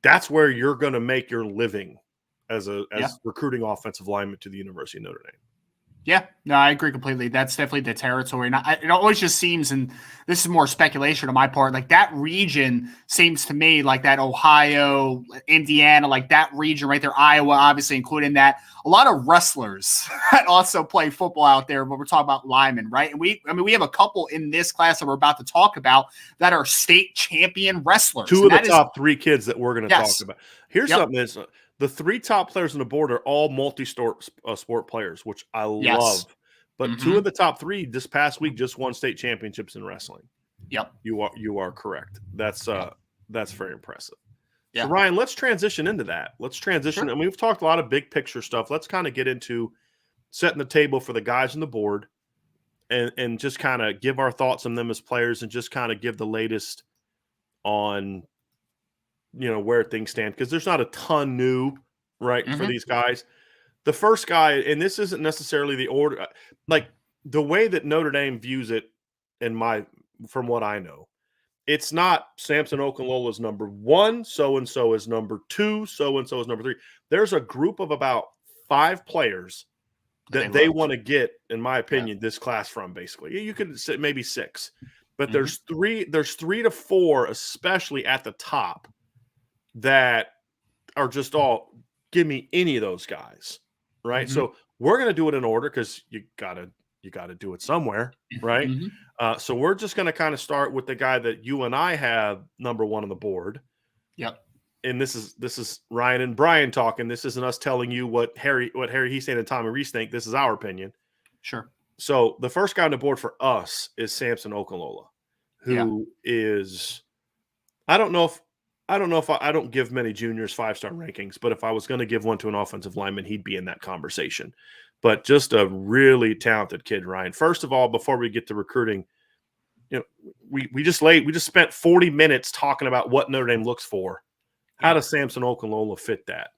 That's where you're going to make your living as recruiting offensive lineman to the University of Notre Dame. Yeah, no, I agree completely. That's definitely the territory. And it always just seems, and this is more speculation on my part, like that region seems to me like that Ohio, Indiana, like that region right there, Iowa, obviously including that. A lot of wrestlers that also play football out there, but we're talking about linemen, right? And we have a couple in this class that we're about to talk about that are state champion wrestlers. Two of the top three kids that we're going to talk about. Here's something that's the three top players on the board are all multi-sport players, which I love. But two of the top three this past week just won state championships in wrestling. Yep, you are correct. That's very impressive. Yeah. So Ryan, let's transition into that. Let's transition. Sure. I mean, we've talked a lot of big picture stuff. Let's kind of get into setting the table for the guys on the board, and just kind of give our thoughts on them as players, and just kind of give the latest on where things stand, because there's not a ton new for these guys. The first guy, and this isn't necessarily the order, like the way that Notre Dame views it from what I know, it's not Samson Okalola is number one, so-and-so is number two, so-and-so is number three. There's a group of about 5 players that they want to get, in my opinion, this class from, basically. You could say maybe 6, but there's 3 to 4, especially at the top, that are just all, give me any of those guys, right? So we're going to do it in order, because you gotta do it somewhere, right? So we're just going to kind of start with the guy that you and I have number 1 on the board. Yep. And this is Ryan and Brian talking. This isn't us telling you what Harry Hiestand and Tommy Reese think. This is our opinion. Sure. So the first guy on the board for us is Samson Okalola, who is, I don't give many juniors 5-star rankings, but if I was going to give one to an offensive lineman, he'd be in that conversation. But just a really talented kid, Ryan. First of all, before we get to recruiting, we just spent 40 minutes talking about what Notre Dame looks for. How does Samson Okalola fit that?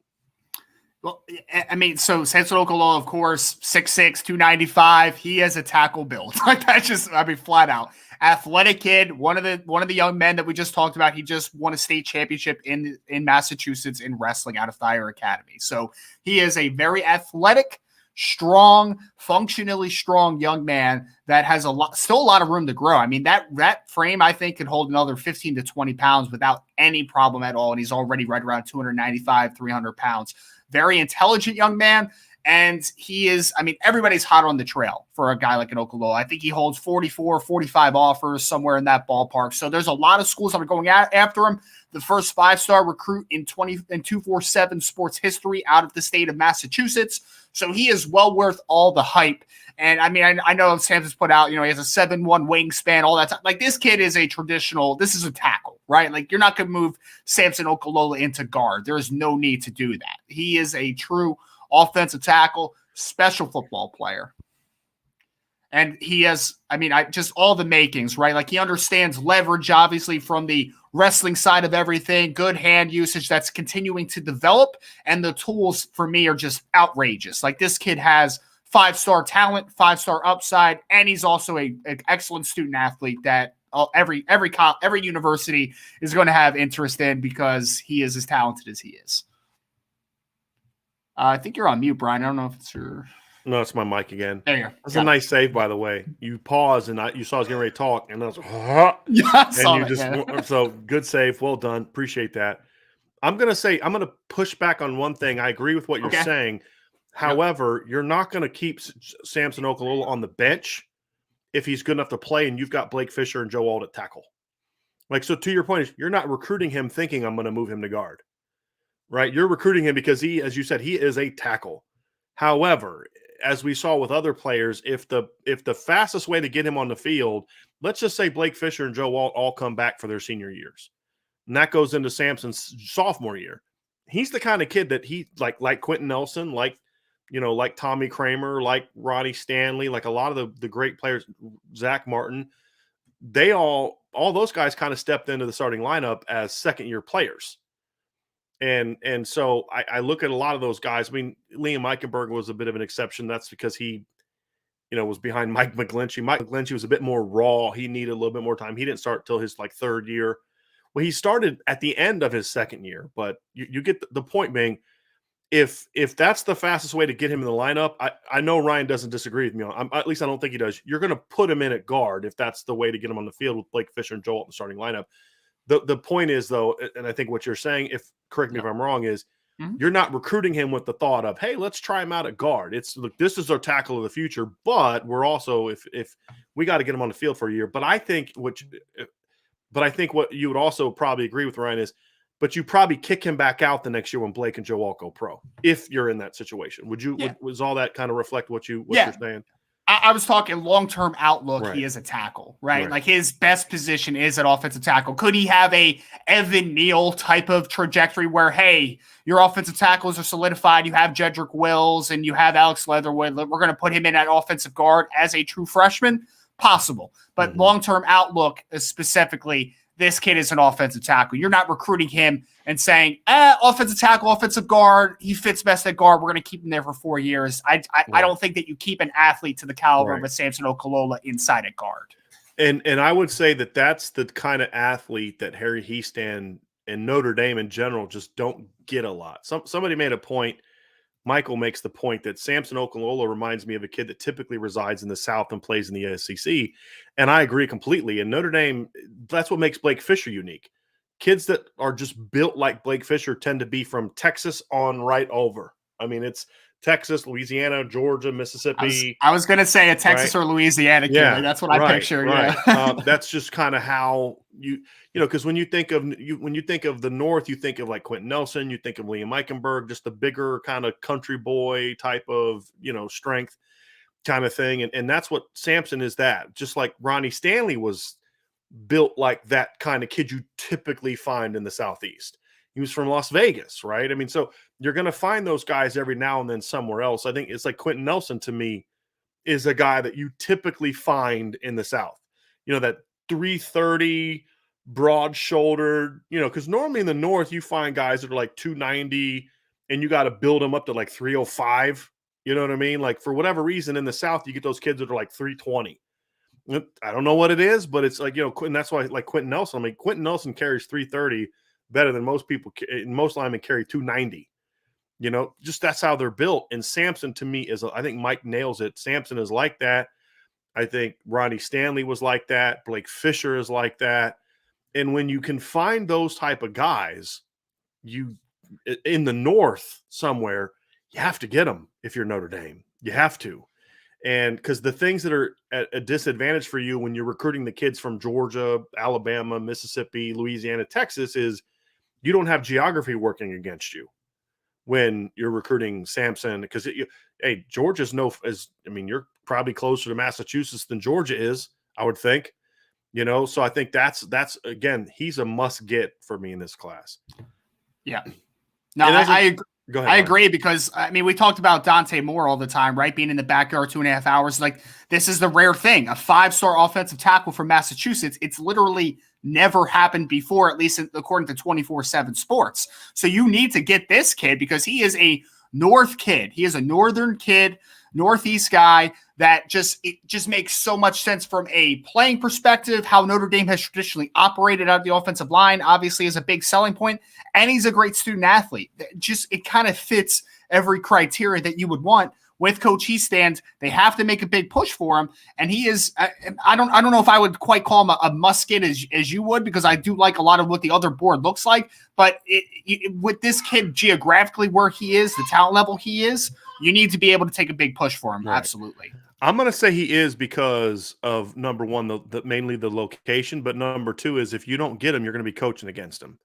Well, I mean, so Samson Okalola, of course, 6'6", 295. He has a tackle build. Like that's just, flat out. Athletic kid, one of the young men that we just talked about. He just won a state championship in Massachusetts in wrestling out of Thayer Academy. So he is a very athletic, strong, functionally strong young man that has still a lot of room to grow. I mean, that frame, I think, could hold another 15 to 20 pounds without any problem at all. And he's already right around 295, 300 pounds. Very intelligent young man. And he is, everybody's hot on the trail for a guy like an Okalola. I think he holds 44, 45 offers, somewhere in that ballpark. So there's a lot of schools that are going after him. The first 5-star recruit in 247 sports history out of the state of Massachusetts. So he is well worth all the hype. And I know Samson's put out, he has a 7'1" wingspan, all that time. Like this kid is this is a tackle, right? Like you're not going to move Samson Okalola into guard. There is no need to do that. He is a true offensive tackle, special football player. And he has, just all the makings, right? Like he understands leverage, obviously, from the wrestling side of everything, good hand usage that's continuing to develop. And the tools for me are just outrageous. Like this kid has 5-star talent, 5-star upside, and he's also an excellent student athlete that every university is going to have interest in because he is as talented as he is. I think you're on mute, Brian. I don't know if it's your... No, it's my mic again. There you go. That's a nice save, by the way. You paused, and you saw I was getting ready to talk, and I was like, so good save. Well done. Appreciate that. I'm going to push back on one thing. I agree with what you're saying. However, you're not going to keep Samson Okalola on the bench if he's good enough to play, and you've got Blake Fisher and Joe Ald at tackle. Like, so to your point, you're not recruiting him thinking I'm going to move him to guard. right? You're recruiting him because he, as you said, he is a tackle. However, as we saw with other players, if the fastest way to get him on the field, let's just say Blake Fisher and Joe Walt all come back for their senior years, and that goes into Sampson's sophomore year. He's the kind of kid that he like Quentin Nelson, like Tommy Kramer, like Ronnie Stanley, like a lot of the great players, Zack Martin. They all those guys kind of stepped into the starting lineup as second-year players. And so I look at a lot of those guys. I mean, Liam Eichenberg was a bit of an exception. That's because he, was behind Mike McGlinchey. Mike McGlinchey was a bit more raw. He needed a little bit more time. He didn't start till his third year. Well, he started at the end of his second year, but you get the point being, if that's the fastest way to get him in the lineup, I know Ryan doesn't disagree with me on. At least I don't think he does. You're going to put him in at guard if that's the way to get him on the field with Blake Fisher and Joel in the starting lineup. The point is, though, and I think what you're saying, correct me if I'm wrong, is you're not recruiting him with the thought of, hey, let's try him out at guard. It's, look, this is our tackle of the future, but we're also, if we got to get him on the field for a year. But I think what you would also probably agree with, Ryan, is, but you probably kick him back out the next year when Blake and Joe all go pro, if you're in that situation. Would you? Yeah. Was all that kind of reflect what you're saying? I was talking long-term outlook. Right. He is a tackle, right? Like his best position is an offensive tackle. Could he have a Evan Neal type of trajectory where, hey, your offensive tackles are solidified. You have Jedrick Wills and you have Alex Leatherwood. We're going to put him in at offensive guard as a true freshman. Possible. But long-term outlook is specifically, this kid is an offensive tackle. You're not recruiting him and saying, offensive tackle, offensive guard, he fits best at guard. We're going to keep him there for 4 years. I don't think that you keep an athlete to the caliber of a Samson Okalola inside at guard. And I would say that that's the kind of athlete that Harry Hiestand and Notre Dame in general just don't get a lot. Somebody made a point. Michael makes the point that Samson Okalola reminds me of a kid that typically resides in the South and plays in the SEC. And I agree completely. And Notre Dame, that's what makes Blake Fisher unique. Kids that are just built like Blake Fisher tend to be from Texas on right over. I mean, it's Texas, Louisiana, Georgia, Mississippi. I was going to say a Texas or Louisiana kid. Yeah, that's what I picture. Right. Yeah. That's just kind of how because when you think of the North, you think of like Quentin Nelson, you think of Liam Eichenberg, just the bigger kind of country boy type of strength kind of thing, and that's what Sampson is. That just like Ronnie Stanley was built like that kind of kid you typically find in the Southeast. He was from Las Vegas, right? I mean, so you're going to find those guys every now and then somewhere else. I think it's like Quentin Nelson to me is a guy that you typically find in the South. That 330, broad-shouldered, because normally in the North you find guys that are like 290 and you got to build them up to like 305. You know what I mean? Like for whatever reason in the South, you get those kids that are like 320. I don't know what it is, but it's like, and that's why like Quentin Nelson. I mean, Quentin Nelson carries 330 better than most people. Most linemen carry 290. Just that's how they're built. And Sampson to me I think Mike nails it. Sampson is like that. I think Ronnie Stanley was like that. Blake Fisher is like that. And when you can find those type of guys, you in the North somewhere, you have to get them if you're Notre Dame. You have to. And because the things that are at a disadvantage for you when you're recruiting the kids from Georgia, Alabama, Mississippi, Louisiana, Texas is you don't have geography working against you when you're recruiting Sampson. Because, Georgia's you're probably closer to Massachusetts than Georgia is, I would think. So I think that's again, he's a must get for me in this class. Yeah. No, I agree. Go ahead, I agree because, we talked about Dante Moore all the time, right? Being in the backyard 2.5 hours. Like, this is the rare thing. A 5-star offensive tackle from Massachusetts. It's literally never happened before, at least according to 24/7 Sports. So you need to get this kid because he is a North kid. He is a Northern kid, Northeast guy that just makes so much sense from a playing perspective, how Notre Dame has traditionally operated out of the offensive line, obviously is a big selling point. And he's a great student athlete. It kind of fits every criteria that you would want with Coach Hiestand. They have to make a big push for him. And he is, I don't know if I would quite call him a must get as you would, because I do like a lot of what the other board looks like. But with this kid geographically where he is, the talent level he is, you need to be able to take a big push for him. Right. Absolutely. I'm going to say he is because of, number one, mainly the location. But number two is if you don't get him, you're going to be coaching against him.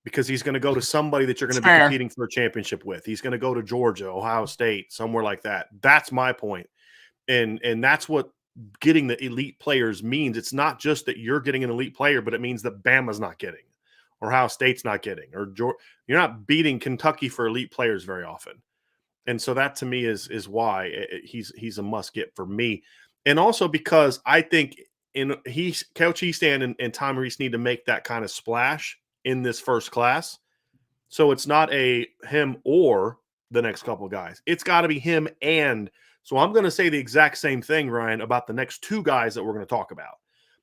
because he's going to go to somebody that you're going to be competing for a championship with. He's going to go to Georgia, Ohio State, somewhere like that. That's my point. And that's what getting the elite players means. It's not just that you're getting an elite player, but it means that Bama's not getting, or Ohio State's not getting, or Georgia. You're not beating Kentucky for elite players very often. And so that to me is why he's a must get for me. And also because I think Coach Easton and Tom Reese need to make that kind of splash in this first class. So it's not a him or the next couple of guys. It's got to be him and. So I'm going to say the exact same thing, Ryan, about the next two guys that we're going to talk about,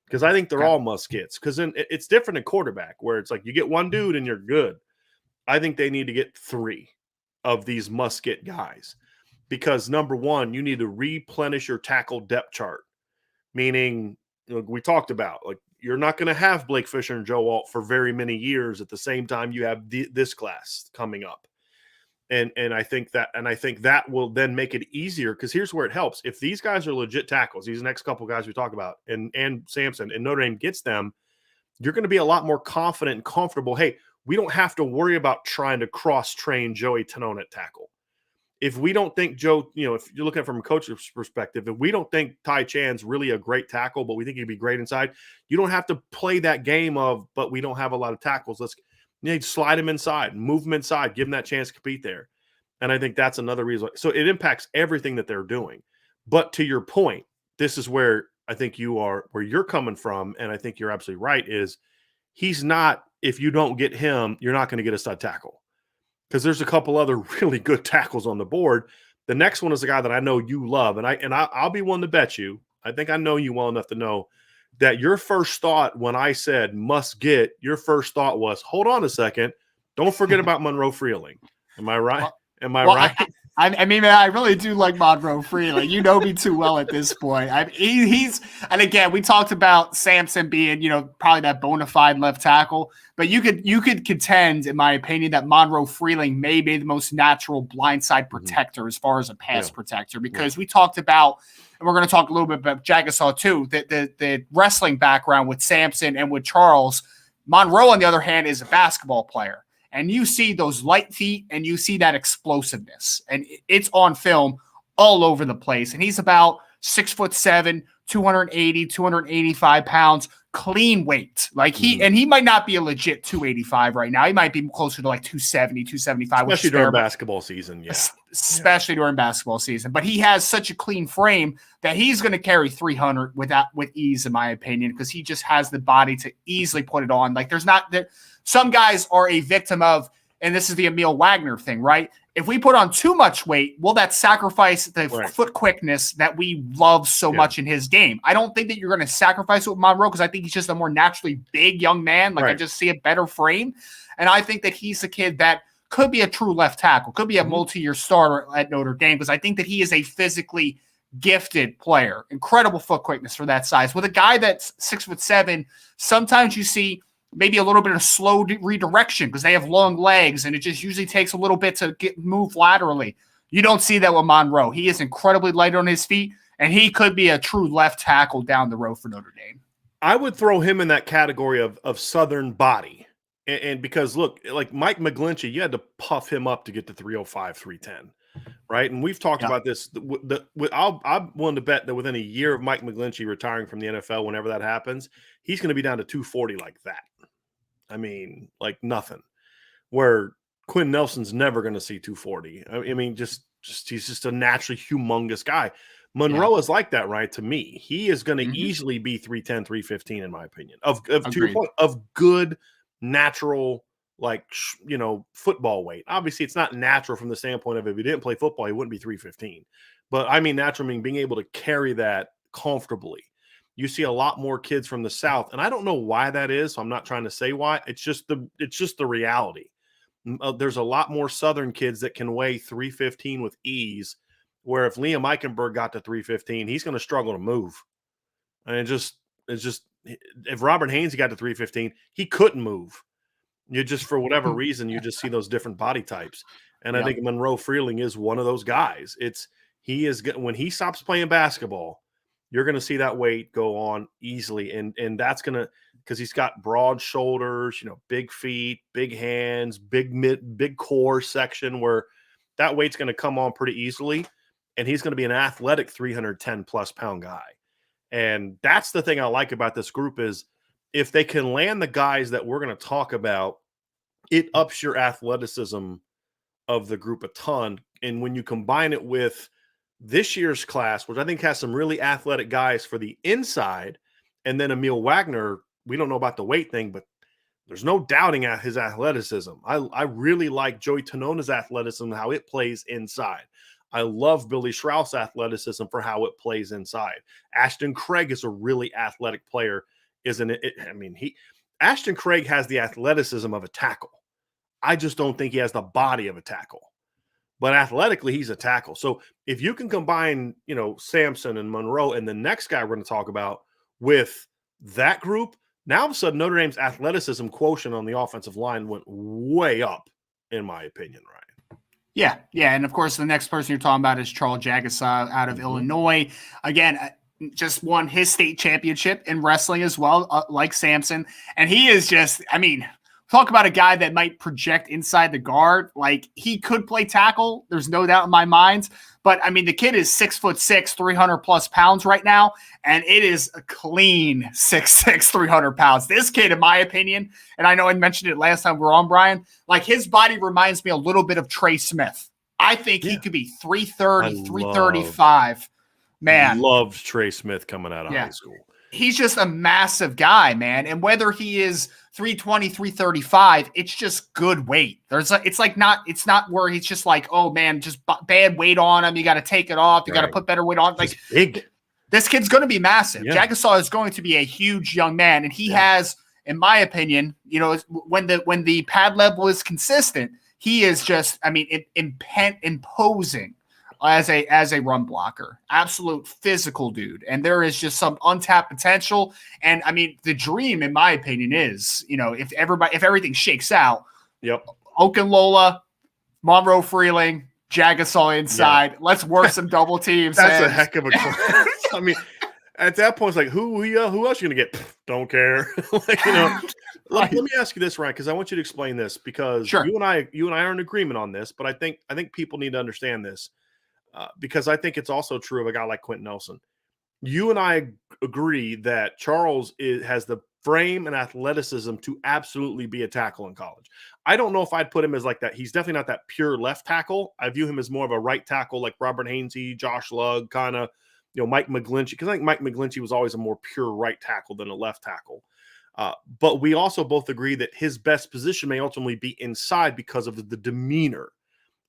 because I think they're all must gets. Because then it's different in quarterback, where it's like you get one dude and you're good. I think they need to get three of these must get guys, because number one, you need to replenish your tackle depth chart, meaning we talked about, like, you're not going to have Blake Fisher and Joe Alt for very many years at the same time you have this class coming up. And I think that will then make it easier, because here's where it helps. If these guys are legit tackles, these next couple guys we talk about, and Sampson, and Notre Dame gets them, you're going to be a lot more confident and comfortable. Hey, we don't have to worry about trying to cross-train Joey Tenone at tackle. If we don't think Joe, if you're looking at it from a coach's perspective, if we don't think Ty Chan's really a great tackle, but we think he'd be great inside, you don't have to play that game of, but we don't have a lot of tackles. Let's slide him inside, move him inside, give him that chance to compete there. And I think that's another reason. So it impacts everything that they're doing. But to your point, this is where I think where you're coming from, and I think you're absolutely right, is he's not, if you don't get him, you're not going to get a stud tackle. Because there's a couple other really good tackles on the board. The next one is a guy that I know you love, and I'll be willing to bet you, I think I know you well enough to know that your first thought when I said must get, your first thought was, hold on a second, don't forget about Monroe Freeling. Am I right? Right? I mean, man, I really do like Monroe Freeling. You know me too well at this point. He's, and again, we talked about Sampson being, probably that bona fide left tackle, but you could contend, in my opinion, that Monroe Freeling may be the most natural blindside protector as far as a pass protector, because we talked about, and we're going to talk a little bit about Jaggers too, the wrestling background with Sampson and with Charles. Monroe, on the other hand, is a basketball player. And you see those light feet and you see that explosiveness. And it's on film all over the place. And he's about 6'7", 280, 285 pounds, clean weight. Like he might not be a legit 285 right now. He might be closer to like 270, 275. Especially during basketball season, Especially during basketball season. But he has such a clean frame that he's going to carry 300 with ease, in my opinion, because he just has the body to easily put it on. Like some guys are a victim of, and this is the Emile Wagner thing, right? If we put on too much weight, will that sacrifice the foot quickness that we love so much in his game? I don't think that you're going to sacrifice it with Monroe, because I think he's just a more naturally big young man. Like I just see a better frame. And I think that he's a kid that could be a true left tackle, could be a multi-year starter at Notre Dame, because I think that he is a physically gifted player. Incredible foot quickness for that size. With a guy that's 6'7", sometimes you see maybe a little bit of slow redirection because they have long legs, and it just usually takes a little bit to move laterally. You don't see that with Monroe. He is incredibly light on his feet, and he could be a true left tackle down the road for Notre Dame. I would throw him in that category of Southern body. And because, look, like Mike McGlinchey, you had to puff him up to get to 305, 310, right? And we've talked about this. I'm willing to bet that within a year of Mike McGlinchey retiring from the NFL, whenever that happens, he's going to be down to 240 like that. I mean, like nothing. Where Quentin Nelson's never going to see 240. I mean, just he's just a naturally humongous guy. Monroe is like that, right? To me, he is going to easily be 310, 315, in my opinion. To your point, of good, natural, football weight. Obviously, it's not natural from the standpoint of if he didn't play football, he wouldn't be 315. But I mean, natural meaning being able to carry that comfortably. You see a lot more kids from the South, and I don't know why that is. So I'm not trying to say why. It's just the reality. There's a lot more Southern kids that can weigh 315 with ease, where if Liam Eichenberg got to 315, he's going to struggle to move. And it's just if Robert Hainsey got to 315, he couldn't move. You just, for whatever reason, you just see those different body types. And I think Monroe Freeling is one of those guys. When he stops playing basketball, you're going to see that weight go on easily. And that's going to, because he's got broad shoulders, big feet, big hands, big core section where that weight's going to come on pretty easily. And he's going to be an athletic 310 plus pound guy. And that's the thing I like about this group is if they can land the guys that we're going to talk about, it ups your athleticism of the group a ton. And when you combine it with this year's class, which I think has some really athletic guys for the inside, and then Emile Wagner, we don't know about the weight thing, but there's no doubting at his athleticism. I really like Joey Tonona's athleticism, how it plays inside. I love Billy Strauss' athleticism for how it plays inside. Ashton Craig is a really athletic player, isn't it? Ashton Craig has the athleticism of a tackle. I just don't think he has the body of a tackle. But athletically, he's a tackle. So if you can combine, Sampson and Monroe and the next guy we're going to talk about with that group, now all of a sudden Notre Dame's athleticism quotient on the offensive line went way up, in my opinion, Ryan. Yeah. And of course, the next person you're talking about is Charles Jaggers out of Illinois. Again, just won his state championship in wrestling as well, like Sampson. And he is just, talk about a guy that might project inside the guard. Like, he could play tackle. There's no doubt in my mind. But, the kid is 6'6", 300 plus pounds right now. And it is a clean 6'6", 300 pounds. This kid, in my opinion, and I know I mentioned it last time we were on, Brian, like, his body reminds me a little bit of Trey Smith. I think he could be 330, 335. Man. Loved Trey Smith coming out of high school. He's just a massive guy, man. And whether he is 320, 335, it's just good weight. It's not where he's just like, oh man, just bad weight on him. You got to take it off. You got to put better weight on. He's big. This kid's going to be massive. Yeah. Jaggers is going to be a huge young man. And he has, in my opinion, when the pad level is consistent, he is just, imposing as a run blocker, absolute physical dude. And there is just some untapped potential. And the dream, in my opinion, is, if everything shakes out, Okalola, Monroe Freeling, Jaggers inside. Yeah. Let's work some double teams. That's a heck of a class. At that point, it's like, who else are you going to get? Don't care. Let me ask you this, Ryan, because I want you to explain this, because you and I are in agreement on this, but I think people need to understand this. Because I think it's also true of a guy like Quentin Nelson. You and I agree that Charles has the frame and athleticism to absolutely be a tackle in college. I don't know if I'd put him as like that. He's definitely not that pure left tackle. I view him as more of a right tackle, like Robert Hainsey, Josh Lugg, kind of, Mike McGlinchey. Because I think Mike McGlinchey was always a more pure right tackle than a left tackle. But we also both agree that his best position may ultimately be inside because of the demeanor.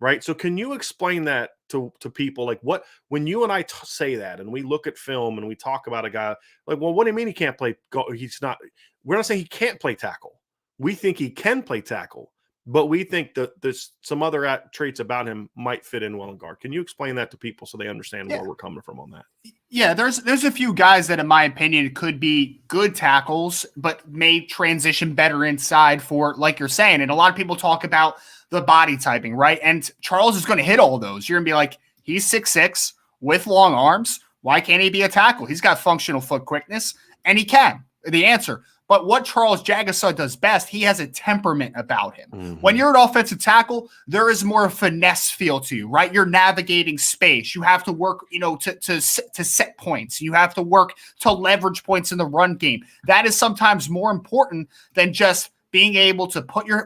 Right. So can you explain that to people? Like, when you and I say that and we look at film and we talk about a guy, like, well, what do you mean he can't play? We're not saying he can't play tackle. We think he can play tackle, but we think that there's some other traits about him might fit in well in guard. Can you explain that to people so they understand where we're coming from on that? Yeah, there's a few guys that, in my opinion, could be good tackles, but may transition better inside for, like you're saying. And a lot of people talk about the body typing, right? And Charles is going to hit all those. You're going to be like, he's 6'6" with long arms. Why can't he be a tackle? He's got functional foot quickness, and he can. The answer. But what Charles Jaggers does best, he has a temperament about him. Mm-hmm. When you're an offensive tackle, there is more finesse feel to you, right? You're navigating space. You have to work, to set points. You have to work to leverage points in the run game. That is sometimes more important than just being able to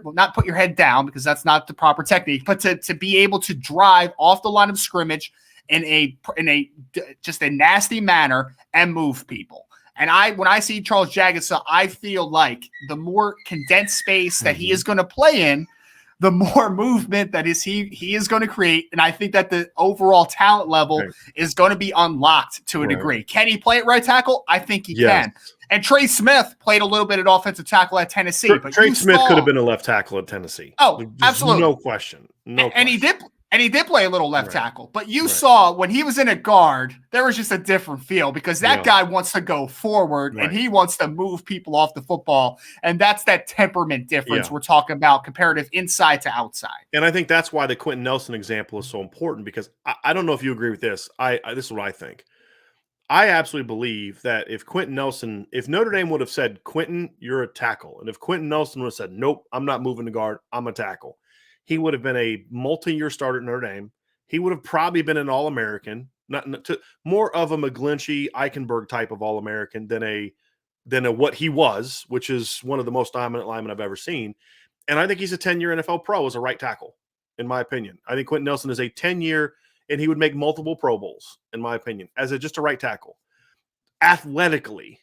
not put your head down, because that's not the proper technique, but to be able to drive off the line of scrimmage in a just a nasty manner and move people. And when I see Charles Jaggers, I feel like the more condensed space that he is going to play in, the more movement that he is going to create. And I think that the overall talent level is going to be unlocked to a degree. Can he play at right tackle? I think he can. And Trey Smith played a little bit at offensive tackle at Tennessee. But Trey Smith could have been a left tackle at Tennessee. Oh, absolutely. No question. And he did play a little left tackle. But you saw when he was in a guard, there was just a different feel, because that guy wants to go forward and he wants to move people off the football. And that's that temperament difference we're talking about, comparative inside to outside. And I think that's why the Quentin Nelson example is so important, because I don't know if you agree with this. This is what I think. I absolutely believe that if Notre Dame would have said, Quentin, you're a tackle, and if Quentin Nelson would have said, nope, I'm not moving to guard, I'm a tackle, he would have been a multi-year starter at Notre Dame. He would have probably been an All-American, more of a McGlinchey, Eichenberg type of All-American than a what he was, which is one of the most dominant linemen I've ever seen. And I think he's a 10-year NFL pro as a right tackle, in my opinion. I think Quentin Nelson is a 10-year, and he would make multiple Pro Bowls, in my opinion, as just a right tackle. Athletically,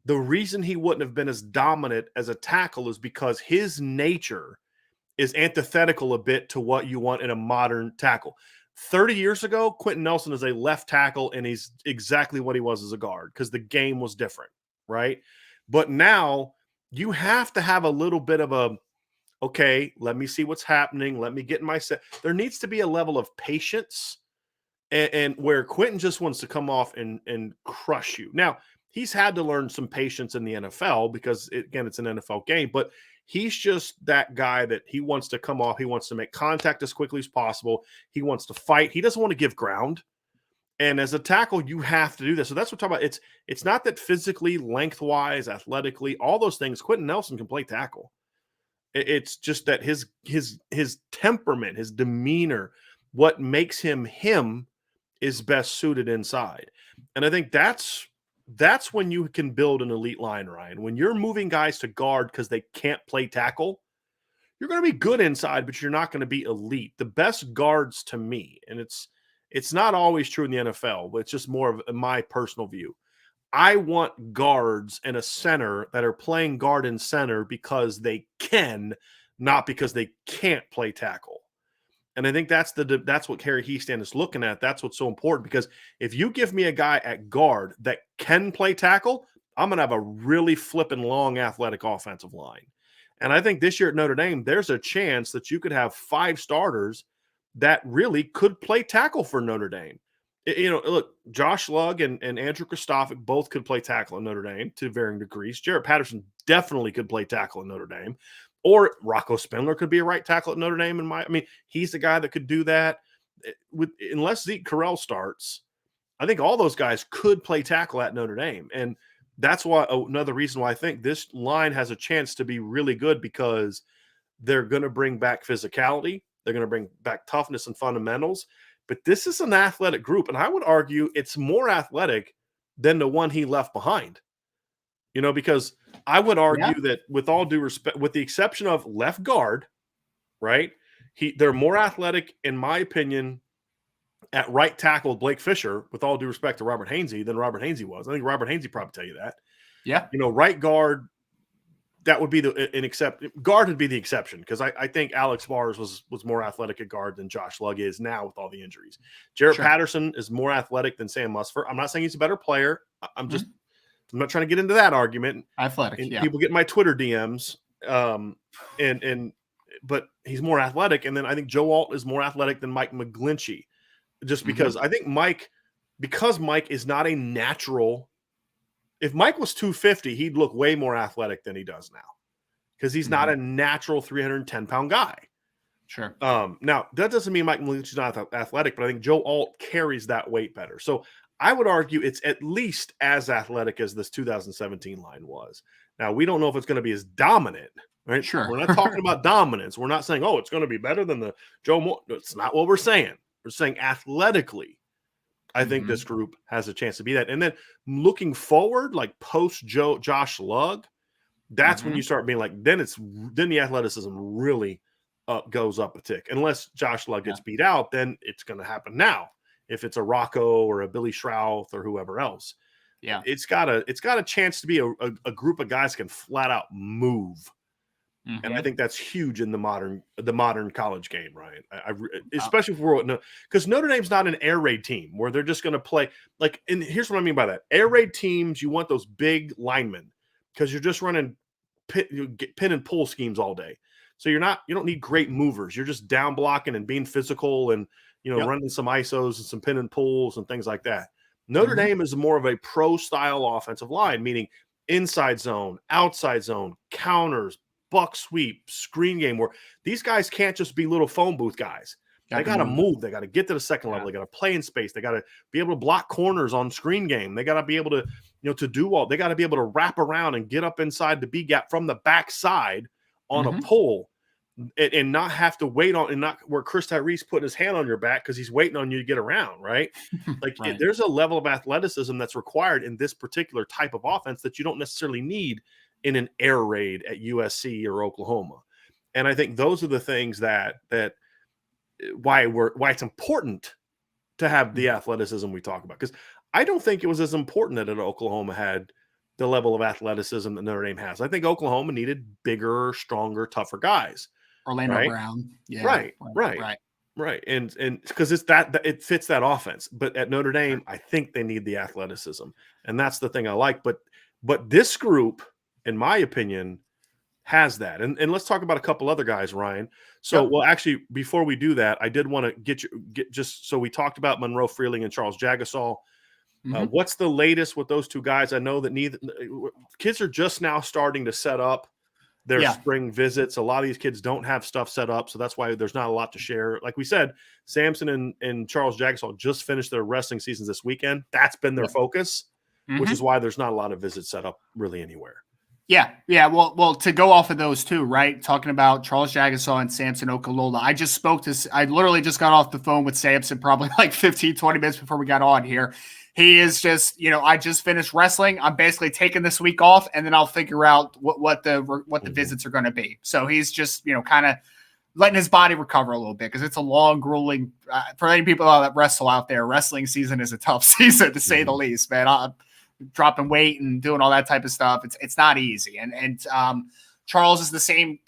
the reason he wouldn't have been as dominant as a tackle is because his nature is antithetical a bit to what you want in a modern tackle. 30 years ago, Quentin Nelson is a left tackle, and he's exactly what he was as a guard because the game was different, right? But now you have to have a little bit of a, okay, let me see what's happening. Let me get in my set. There needs to be a level of patience and where Quentin just wants to come off and crush you. Now, he's had to learn some patience in the NFL because, again, it's an NFL game, but he's just that guy that he wants to come off. He wants to make contact as quickly as possible. He wants to fight. He doesn't want to give ground. And as a tackle, you have to do this. So that's what I'm talking about. It's not that physically, lengthwise, athletically, all those things, Quentin Nelson can play tackle. It's just that his temperament, his demeanor, what makes him is best suited inside. And I think that's when you can build an elite line, Ryan. When you're moving guys to guard because they can't play tackle, you're going to be good inside, but you're not going to be elite. The best guards to me, and it's not always true in the NFL, but it's just more of my personal view. I want guards and a center that are playing guard and center because they can, not because they can't play tackle. And I think that's what Harry Hiestand is looking at. That's what's so important, because if you give me a guy at guard that can play tackle, I'm going to have a really flippin' long athletic offensive line. And I think this year at Notre Dame, there's a chance that you could have 5 starters that really could play tackle for Notre Dame. Look, Josh Lugg and Andrew Kristofic both could play tackle at Notre Dame to varying degrees. Jarrett Patterson definitely could play tackle at Notre Dame. Or Rocco Spindler could be a right tackle at Notre Dame. He's the guy that could do that. Unless Zeke Correll starts, I think all those guys could play tackle at Notre Dame. And that's why another reason why I think this line has a chance to be really good, because they're going to bring back physicality. They're going to bring back toughness and fundamentals. But this is an athletic group, and I would argue it's more athletic than the one he left behind. Because I would argue that, with all due respect, with the exception of left guard, right, they're more athletic, in my opinion, at right tackle, Blake Fisher, with all due respect to Robert Hainsey, than Robert Hainsey was. I think Robert Hainsey probably tell you that. Yeah. Right guard, that would be guard would be the exception, because I think Alex Bars was more athletic at guard than Josh Lugg is now with all the injuries. Jarrett Patterson is more athletic than Sam Mustafer. I'm not saying he's a better player. I'm not trying to get into that argument. Athletic, and people get my Twitter DMs, but he's more athletic. And then I think Joe Alt is more athletic than Mike McGlinchey, just because I think Mike is not a natural. If Mike was 250, he'd look way more athletic than he does now, because he's not a natural 310-pound guy. Sure. Now, that doesn't mean Mike McGlinchey's not athletic, but I think Joe Alt carries that weight better. So I would argue it's at least as athletic as this 2017 line was. Now, we don't know if it's going to be as dominant, right? Sure. We're not talking about dominance. We're not saying, it's going to be better than the Joe Moore. It's not what we're saying. We're saying athletically, I think this group has a chance to be that. And then looking forward, like post Josh Lugg, that's when you start being like, then the athleticism really goes up a tick. Unless Josh Lugg gets beat out, then it's going to happen now. If it's a Rocco or a Billy Schrouth or whoever else, it's got a chance to be a group of guys can flat out move. And I think that's huge in the modern college game, Ryan. Especially because Notre Dame's not an air raid team where they're just going to play like. And here's what I mean by that: air raid teams, you want those big linemen because you're just running pin and pull schemes all day. So you don't need great movers. You're just down blocking and being physical and running some ISOs and some pin and pulls and things like that. Notre Dame is more of a pro style offensive line, meaning inside zone, outside zone, counters, buck sweep, screen game, where these guys can't just be little phone booth guys. They got to move. They got to get to the second level. They got to play in space. They got to be able to block corners on screen game. They got to be able to, to do all. They got to be able to wrap around and get up inside the B gap from the backside on a pull, and not have to wait on, and not where Chris Tyrese putting his hand on your back because he's waiting on you to get around, right? Like there's a level of athleticism that's required in this particular type of offense that you don't necessarily need in an air raid at USC or Oklahoma. And I think those are the things that why it's important to have the athleticism we talk about, because I don't think it was as important that Oklahoma had the level of athleticism that Notre Dame has. I think Oklahoma needed bigger, stronger, tougher guys. Orlando Brown, right, and because it fits that offense. But at Notre Dame, I think they need the athleticism, and that's the thing I like. But this group, in my opinion, has that. And let's talk about a couple other guys, Ryan. So, well, actually, before we do that, I did want to get just so we talked about Monroe Freeling and Charles Jagasaw. What's the latest with those two guys? I know that neither kids are just now starting to set up their spring visits. A lot of these kids don't have stuff set up, so that's why there's not a lot to share. Like we said, Sampson and Charles Jagasaw just finished their wrestling seasons this weekend. That's been their focus, which is why there's not a lot of visits set up really anywhere. Yeah. Well, to go off of those two, right? Talking about Charles Jagasaw and Samson Okalola. I literally just got off the phone with Sampson probably like 15, 20 minutes before we got on here. He is just, I just finished wrestling. I'm basically taking this week off, and then I'll figure out what the visits are going to be. So he's just, kind of letting his body recover a little bit, because it's a long, grueling, for any people that wrestle out there, wrestling season is a tough season to say the least, man. I'm dropping weight and doing all that type of stuff. It's not easy. And Charles is the same.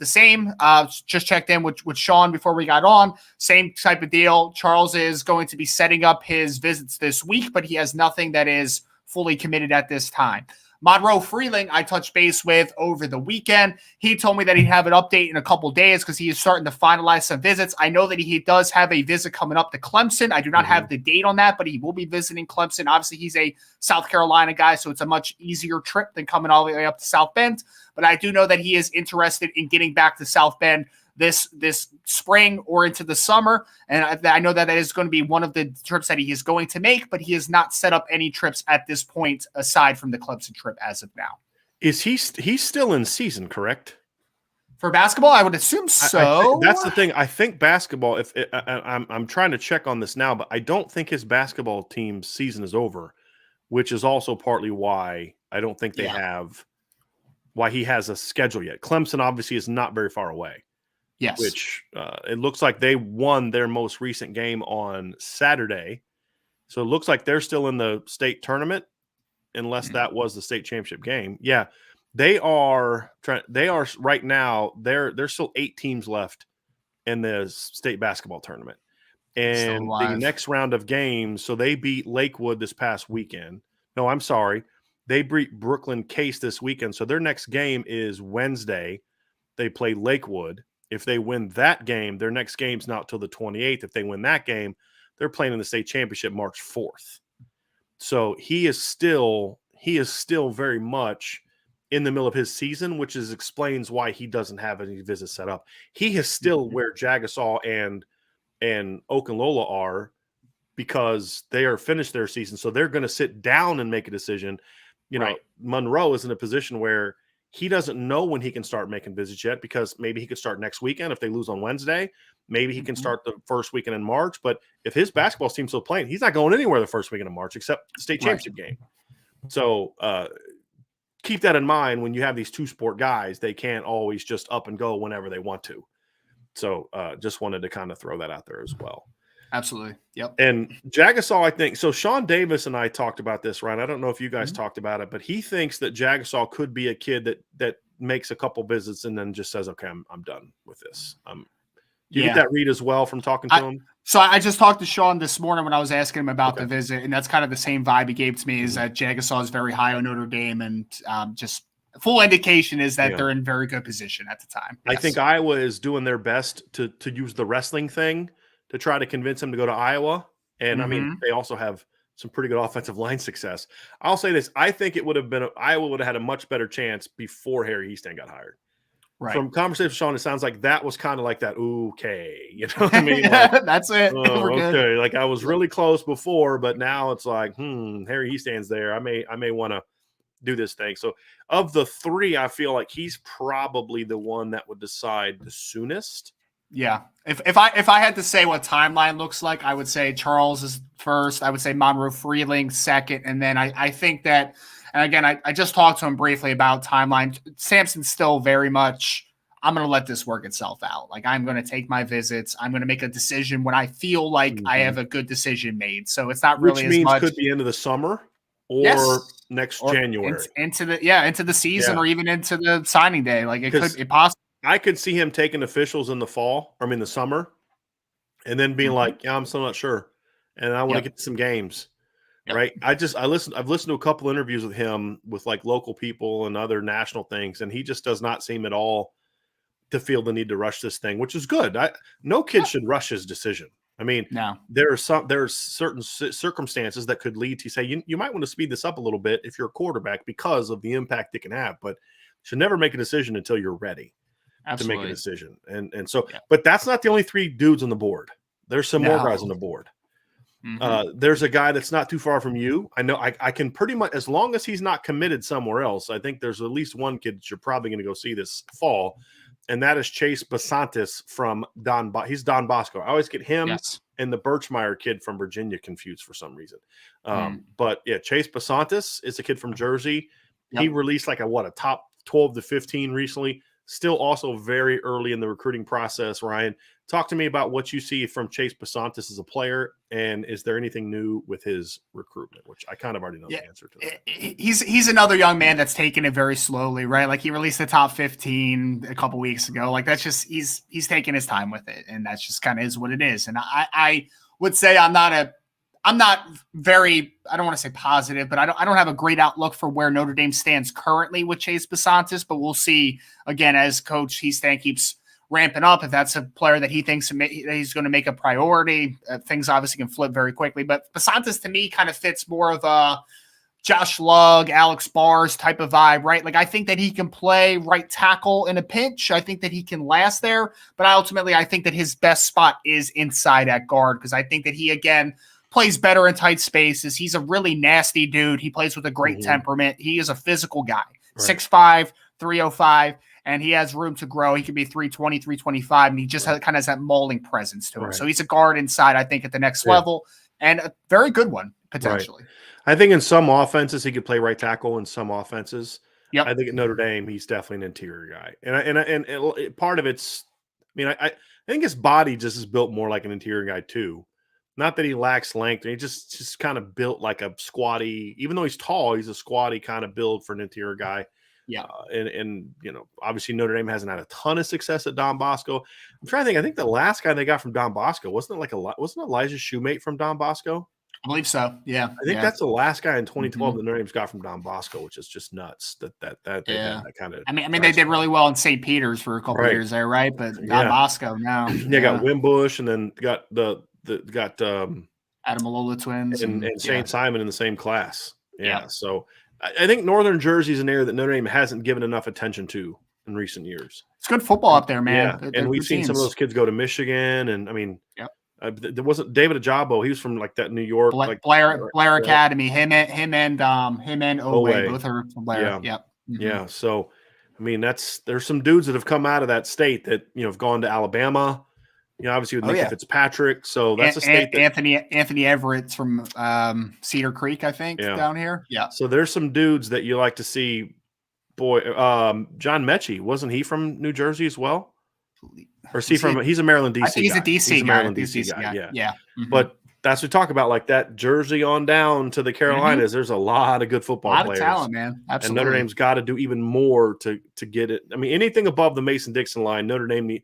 Just checked in with Sean before we got on. Same type of deal. Charles is going to be setting up his visits this week, but he has nothing that is fully committed at this time. Monroe Freeling, I touched base with over the weekend. He told me that he'd have an update in a couple days because he is starting to finalize some visits. I know that he does have a visit coming up to Clemson. I do not have the date on that, but he will be visiting Clemson. Obviously, he's a South Carolina guy, so it's a much easier trip than coming all the way up to South Bend. But I do know that he is interested in getting back to South Bend this spring or into the summer. And I know that is going to be one of the trips that he is going to make, but he has not set up any trips at this point aside from the Clemson trip as of now. Is he's still in season, correct? For basketball, I would assume so. That's the thing. I think basketball, I'm trying to check on this now, but I don't think his basketball team's season is over, which is also partly why I don't think they have why he has a schedule yet. Clemson obviously is not very far away. Yes. Which it looks like they won their most recent game on Saturday. So it looks like they're still in the state tournament, unless that was the state championship game. Yeah, they are right now. There's still 8 teams left in the state basketball tournament. And the next round of games, so they beat Lakewood this past weekend. No, I'm sorry. They beat Brooklyn Case this weekend. So their next game is Wednesday. They play Lakewood. If they win that game, their next game's not till the 28th. If they win that game, they're playing in the state championship March 4th. So he is still very much in the middle of his season, which explains why he doesn't have any visits set up. He is still where Jagasaw and Okalola are, because they are finished their season. So they're going to sit down and make a decision. Monroe is in a position where he doesn't know when he can start making visits yet, because maybe he could start next weekend if they lose on Wednesday. Maybe he can start the first weekend in March. But if his basketball team's still playing, he's not going anywhere the first weekend of March except the state championship game. So keep that in mind when you have these two-sport guys. They can't always just up and go whenever they want to. So just wanted to kind of throw that out there as well. Absolutely. Yep. And Jagasaw, I think, so Sean Davis and I talked about this, Ryan. I don't know if you guys talked about it, but he thinks that Jagasaw could be a kid that makes a couple visits and then just says, okay, I'm done with this. Do you get that read as well from talking to him? So I just talked to Sean this morning when I was asking him about the visit, and that's kind of the same vibe he gave to me, is that Jagasaw is very high on Notre Dame, and just full indication is that they're in very good position at the time. Yes. I think Iowa is doing their best to use the wrestling thing to try to convince him to go to Iowa. And I mean, they also have some pretty good offensive line success. I'll say this. I think Iowa would have had a much better chance before Harry Easton got hired. Right. from conversation with Sean, it sounds like that was kind of like that. Okay, you know what I mean? Like, that's it. oh, We're good. okay. Like I was really close before, but now it's like, Harry, he stands there. I may want to do this thing. So of the three, I feel like he's probably the one that would decide the soonest. Yeah. If I had to say what timeline looks like, I would say Charles is first. I would say Monroe Freeling second. And then I think that, and again, I just talked to him briefly about timeline. Sampson's still very much, I'm going to let this work itself out. Like, I'm going to take my visits. I'm going to make a decision when I feel like I have a good decision made. So it's not really Which as much. could be into the summer or next January. Into the season or even into the signing day. Like, it possibly. I could see him taking officials in the fall, the summer, and then being like, yeah, I'm still not sure. And I want to get to some games. Right. I've listened to a couple interviews with him with like local people and other national things, and he just does not seem at all to feel the need to rush this thing, which is good. No kid should rush his decision. I mean, there are certain circumstances that could lead to say you might want to speed this up a little bit if you're a quarterback because of the impact it can have, but you should never make a decision until you're ready to make a decision. And so, but that's not the only three dudes on the board. There's some more guys on the board. There's a guy that's not too far from you. I know I can pretty much, as long as he's not committed somewhere else, I think there's at least one kid that you're probably going to go see this fall, and that is Chase Besantis from he's Don Bosco. I always get him and the Birchmeyer kid from Virginia confused for some reason. But yeah, Chase Besantis is a kid from Jersey. He released like a top 12 to 15 recently. Still also very early in the recruiting process. Ryan, talk to me about what you see from Chase Besantis as a player, and is there anything new with his recruitment, which I kind of already know the answer to that. He's another young man that's taking it very slowly, right? Like he released the top 15 a couple weeks ago. Like that's just he's taking his time with it, and that's just kind of is what it is. And I would say I'm not very, I don't want to say positive, but I don't have a great outlook for where Notre Dame stands currently with Chase Besantis, but we'll see again as Coach Heastan keeps ramping up. If that's a player that he thinks he's going to make a priority, things obviously can flip very quickly. But Besantis to me kind of fits more of a Josh Lugg, Alex Bars type of vibe, right? Like I think that he can play right tackle in a pinch. I think that he can last there, but I think that his best spot is inside at guard because I think that he again plays better in tight spaces. He's a really nasty dude. He plays with a great temperament. He is a physical guy, 6'5", 305, and he has room to grow. He could be 320, 325, and he just kind of has that mauling presence to him. So he's a guard inside, I think, at the next level, and a very good one, potentially. I think in some offenses, he could play right tackle in some offenses. I think at Notre Dame, he's definitely an interior guy. And part of it's, I think his body just is built more like an interior guy, too. Not that he lacks length. He just kind of built like a squatty. Even though he's tall, he's a squatty kind of build for an interior guy. And obviously Notre Dame hasn't had a ton of success at Don Bosco. I'm trying to think. I think the last guy they got from Don Bosco wasn't Elijah Shoemate from Don Bosco? I believe so. Yeah, I think that's the last guy in 2012 that Notre Dame's got from Don Bosco, which is just nuts. That kind of. I mean, they did really well in St. Peter's for a couple of years there, right? But Don Bosco, no. They got Wimbush, and then got got Adamalola twins and St. Simon in the same class. So I think Northern Jersey is an area that Notre Dame hasn't given enough attention to in recent years. It's good football up there, man. And we've seen some of those kids go to Michigan, and there wasn't David Ajabo. He was from like that New York, Blair Academy. Him and Owe both are from Blair. Yeah. So there's some dudes that have come out of that state that have gone to Alabama. Obviously with Nick Fitzpatrick. So that's a state that Anthony Everett's from Cedar Creek, I think, down here. Yeah. So there's some dudes that you like to see. Boy, John Mechie, wasn't he from New Jersey as well? Or is he from? He's a Maryland DC. I think he's guy. a DC he's guy. Maryland DC guy. Yeah. But that's what we talk about, like that Jersey on down to the Carolinas. There's a lot of good football players. A lot of talent, man. Absolutely. And Notre Dame's got to do even more to get it. Anything above the Mason-Dixon line, Notre Dame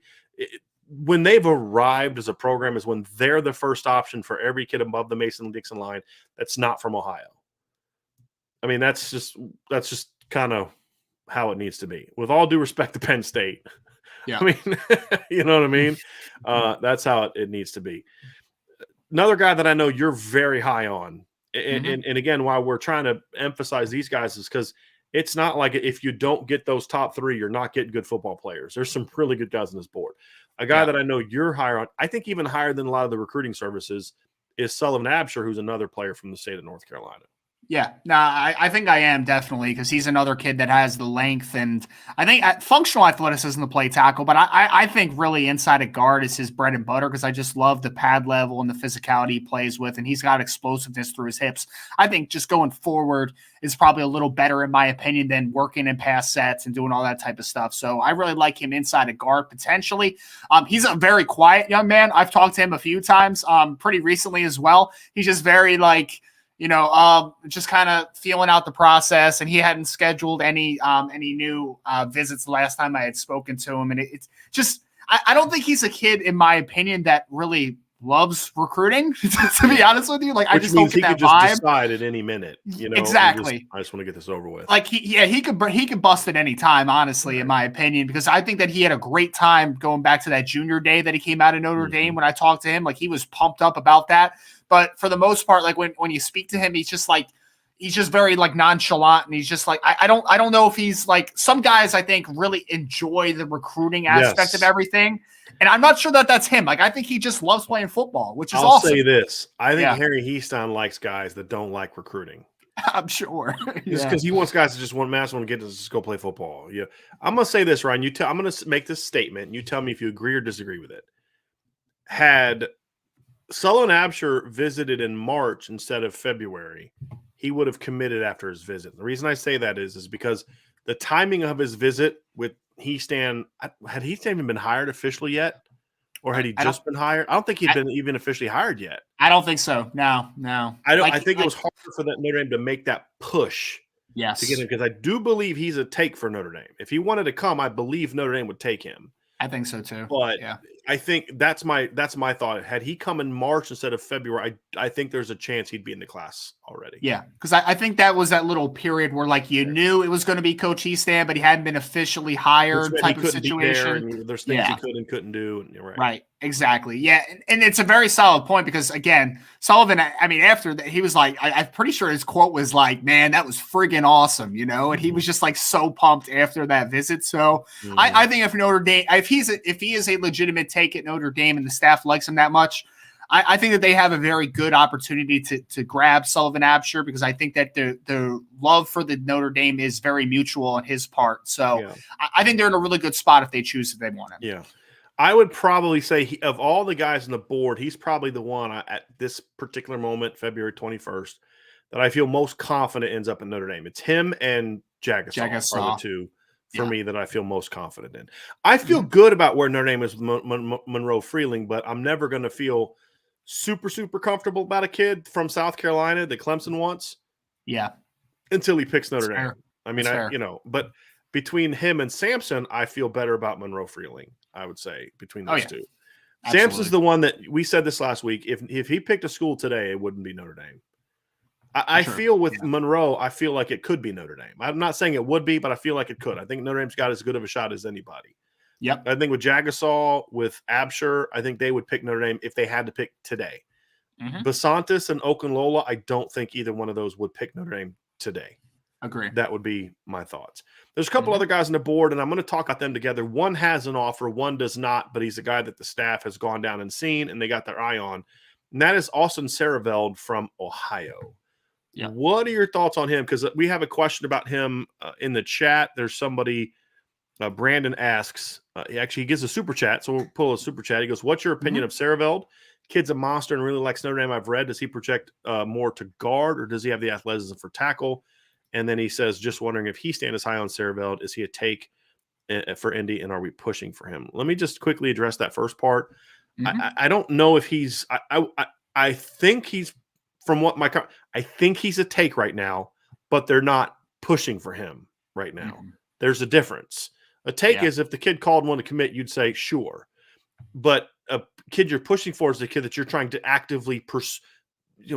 when they've arrived as a program is when they're the first option for every kid above the Mason-Dixon line that's not from Ohio. That's just kind of how it needs to be. With all due respect to Penn State. Yeah. You know what I mean? That's how it needs to be. Another guy that I know you're very high on, and again, why we're trying to emphasize these guys is because it's not like if you don't get those top 3, you're not getting good football players. There's some really good guys on this board. A guy that I know you're higher on, I think even higher than a lot of the recruiting services, is Sullivan Hamster, who's another player from the state of North Carolina. Yeah, no, I think I am definitely, because he's another kid that has the length, and I think functional athleticism to play tackle, but I think really inside of guard is his bread and butter, because I just love the pad level and the physicality he plays with, and he's got explosiveness through his hips. I think just going forward is probably a little better, in my opinion, than working in pass sets and doing all that type of stuff. So I really like him inside of guard potentially. He's a very quiet young man. I've talked to him a few times, pretty recently as well. He's just very just kind of feeling out the process, and he hadn't scheduled any new visits the last time I had spoken to him. And it's just, I don't think he's a kid, in my opinion, that really loves recruiting, to be honest with you. Like, I just don't get that vibe. He could just decide at any minute, exactly. I just want to get this over with. Like, he could bust at any time, honestly, right, in my opinion, because I think that he had a great time going back to that junior day that he came out of Notre Dame. When I talked to him, like, he was pumped up about that. But for the most part, like, when you speak to him, he's just very like nonchalant, and he's just like, I don't know if he's like, some guys I think really enjoy the recruiting aspect of everything. And I'm not sure that that's him. Like, I think he just loves playing football, which is awesome. I'll say this. I think Harry Heastown likes guys that don't like recruiting. I'm sure. Just because he wants guys to just want to get to just go play football. Yeah. I'm going to say this, Ryan. I'm going to make this statement, and you tell me if you agree or disagree with it. Had Sullivan Hamster visited in March instead of February, he would have committed after his visit. The reason I say that is because the timing of his visit with Heastown, had Heastown even been hired officially yet? Or had he just been hired? I don't think he'd been even officially hired yet. I don't think so. No. I think it was harder for that Notre Dame to make that push to get him, because I do believe he's a take for Notre Dame. If he wanted to come, I believe Notre Dame would take him. I think so too. But I think that's my thought. Had he come in March instead of February, I think there's a chance he'd be in the class already. Yeah, because I think that was that little period where, like, you knew it was going to be Coach Heastown, but he hadn't been officially hired type of situation. There's things he could and couldn't do. And you're right. Right. Exactly. Yeah. And it's a very solid point, because, again, Sullivan, I mean, after that, he was like, I'm pretty sure his quote was like, "Man, that was friggin' awesome," and he was just like so pumped after that visit. So I think if Notre Dame, if he is a legitimate take at Notre Dame and the staff likes him that much, I think that they have a very good opportunity to grab Sullivan Hamster, because I think that the love for the Notre Dame is very mutual on his part. So I think they're in a really good spot if they choose, if they want him. Yeah. I would probably say of all the guys on the board, he's probably the one at this particular moment, February 21st, that I feel most confident ends up in Notre Dame. It's him and Jaggers are the two for me that I feel most confident in. I feel good about where Notre Dame is with Monroe Freeling, but I'm never going to feel super, super comfortable about a kid from South Carolina that Clemson wants. Yeah. Until he picks Notre Dame. Fair. I mean, but between him and Sampson, I feel better about Monroe Freeling, I would say, between those two. Absolutely. Sampson's the one that we said this last week. If he picked a school today, it wouldn't be Notre Dame. I feel with Monroe, I feel like it could be Notre Dame. I'm not saying it would be, but I feel like it could. I think Notre Dame's got as good of a shot as anybody. Yep. I think with Jaggers, with Absher, I think they would pick Notre Dame if they had to pick today. Besantis and Okalola, I don't think either one of those would pick Notre Dame today. Agree. That would be my thoughts. There's a couple other guys on the board, and I'm going to talk about them together. One has an offer, one does not, but he's a guy that the staff has gone down and seen, and they got their eye on. And that is Austin Saraveld from Ohio. Yeah. What are your thoughts on him? Because we have a question about him in the chat. There's somebody, Brandon asks, he gives a super chat, so we'll pull a super chat. He goes, "What's your opinion of Saraveld? Kid's a monster and really likes Notre Dame. I've read. Does he project more to guard, or does he have the athleticism for tackle?" And then he says, "Just wondering if Heastown is high on Saraveld. Is he a take for Indy, and are we pushing for him?" Let me just quickly address that first part. I don't know if he's – I think he's – from what I think he's a take right now, but they're not pushing for him right now. There's a difference. A take is if the kid called and wanted to commit, you'd say, sure. But a kid you're pushing for is the kid that you're trying to actively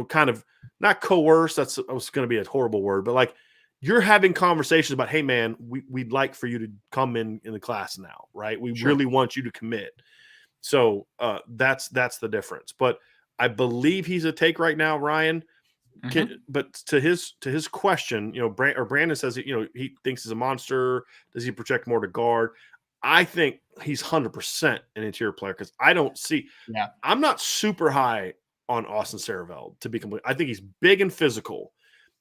kind of not coerce. That's going to be a horrible word, but like you're having conversations about, hey man, we'd like for you to come in the class now. Right. We really want you to commit. So that's the difference, but I believe he's a take right now, Ryan. but to his question, Brandon says he thinks he's a monster. Does he project more to guard? I think he's 100% an interior player because I don't see. Yeah, I'm not super high on Austin Saraveld to be complete. I think he's big and physical.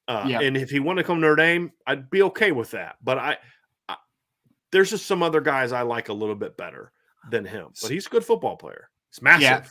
And if he wanted to come to Notre Dame, I'd be okay with that. But I there's just some other guys I like a little bit better than him. But he's a good football player. He's massive. Yeah.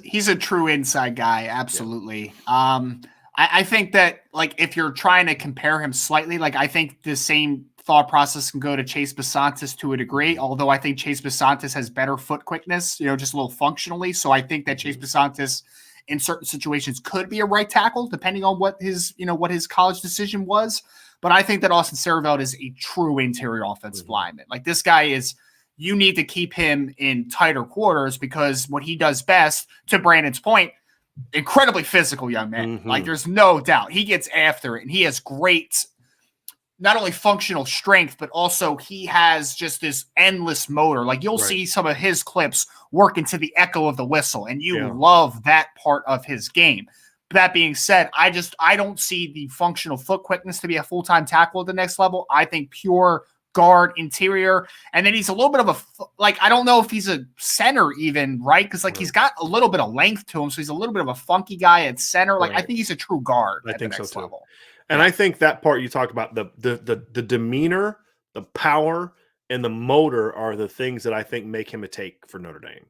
He's a true inside guy, absolutely. Yeah. I think that, like, if you're trying to compare him slightly, like, I think the same thought process can go to Chase Besantis to a degree, although I think Chase Besantis has better foot quickness, just a little functionally. So I think that Chase Besantis in certain situations could be a right tackle, depending on what his college decision was. But I think that Austin Saravelt is a true interior offensive lineman. Like, this guy is, you need to keep him in tighter quarters because what he does best, to Brandon's point, incredibly physical young man. Like, there's no doubt. He gets after it, and he has great, not only functional strength, but also he has just this endless motor. Like, you'll see some of his clips work into the echo of the whistle, and you love that part of his game. That being said, I don't see the functional foot quickness to be a full-time tackle at the next level. I think pure guard interior, and then he's a little bit of I don't know if he's a center even, right? Because he's got a little bit of length to him, so he's a little bit of a funky guy at center. Like, I think he's a true guard. I think so too. Level. And I think that part you talked about, the demeanor, the power, and the motor are the things that I think make him a take for Notre Dame.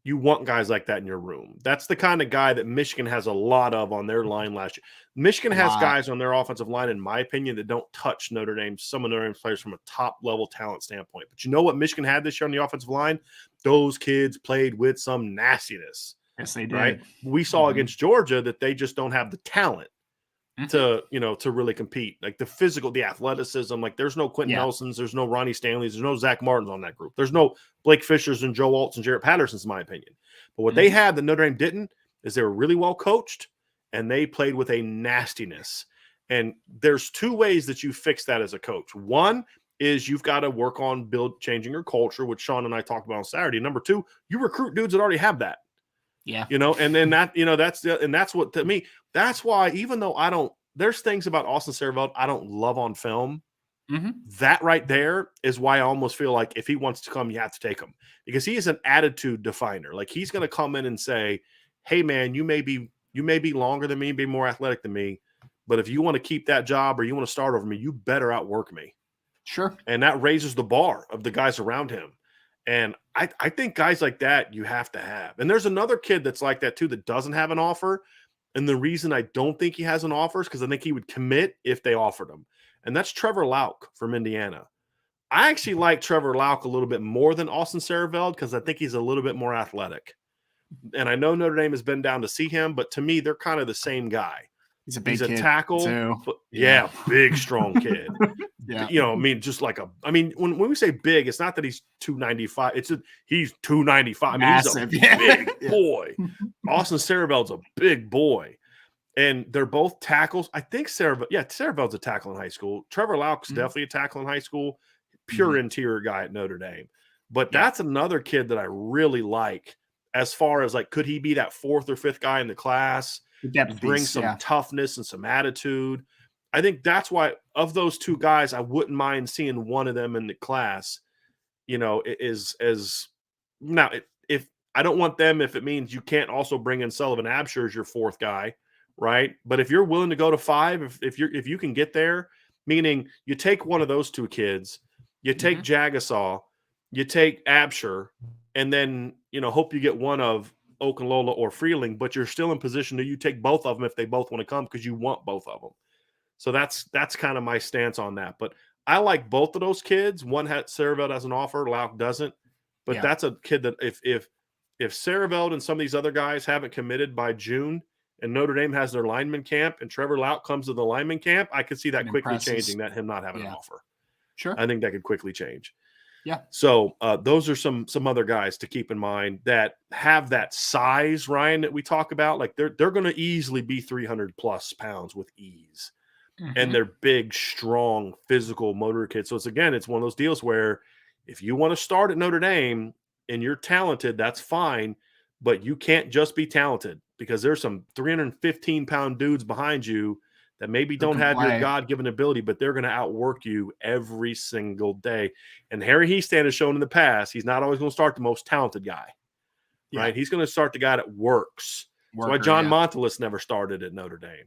You want guys like that in your room. That's the kind of guy that Michigan has a lot of on their line last year. Michigan has guys on their offensive line, in my opinion, that don't touch Notre Dame, some of Notre Dame's players from a top-level talent standpoint. But you know what Michigan had this year on the offensive line? Those kids played with some nastiness. Yes, they did. Right? We saw against Georgia that they just don't have the talent to really compete. Like, the physical, the athleticism, like, there's no Quentin Nelsons, there's no Ronnie Stanleys, there's no Zack Martins on that group. There's no Blake Fishers and Joe Alts and Jarrett Pattersons, in my opinion. But what they had that Notre Dame didn't is they were really well coached and they played with a nastiness. And there's two ways that you fix that as a coach. One is you've got to work on changing your culture, which Sean and I talked about on Saturday. Number two, you recruit dudes that already have that. Yeah. And then that's what, to me, that's why, even though there's things about Austin Saravelt I don't love on film. That right there is why I almost feel like if he wants to come, you have to take him, because he is an attitude definer. Like, he's going to come in and say, hey man, you may be longer than me, be more athletic than me, but if you want to keep that job or you want to start over me, you better outwork me. Sure. And that raises the bar of the guys around him. And I think guys like that you have to have. And there's another kid that's like that too that doesn't have an offer. And the reason I don't think he has an offer is because I think he would commit if they offered him. And that's Trevor Lauk from Indiana. I actually like Trevor Lauk a little bit more than Austin Saraveld because I think he's a little bit more athletic. And I know Notre Dame has been down to see him, but to me, they're kind of the same guy. He's a big kid tackle. Too. But big, strong kid. When we say big, it's not that he's 295. He's 295. Massive. He's a big boy. Austin Saraveld's a big boy. And they're both tackles. I think Saraveld's a tackle in high school. Trevor Lauk's definitely a tackle in high school. Pure interior guy at Notre Dame. But that's another kid that I really like as far as, like, could he be that fourth or fifth guy in the class? Bring some toughness and some attitude. I think that's why, of those two guys, I wouldn't mind seeing one of them in the class. If I don't want them if it means you can't also bring in Sullivan Hamster as your fourth guy, right? But if you're willing to go to five, if you can get there, meaning you take one of those two kids, you take Jagasaw, you take Absher, and then hope you get one of Okalola or Freeling, but you're still in position that you take both of them if they both want to come because you want both of them. So that's kind of my stance on that. But I like both of those kids. One had Saraveld as an offer, Lauk doesn't. But that's a kid that if Saraveld and some of these other guys haven't committed by June and Notre Dame has their lineman camp and Trevor Lauk comes to the lineman camp, I could see that quickly changing, that him not having an offer. Sure. I think that could quickly change. Yeah. So those are some other guys to keep in mind that have that size, Ryan, that we talk about. Like, they're going to easily be 300 plus pounds with ease. And they're big, strong, physical motor kids. So it's one of those deals where if you want to start at Notre Dame and you're talented, that's fine, but you can't just be talented. because there's some 315-pound dudes behind you that maybe don't have your God-given ability, but they're going to outwork you every single day. And Harry Hiestand has shown in the past, he's not always going to start the most talented guy, right? He's going to start the guy that works. That's why John Montelis never started at Notre Dame.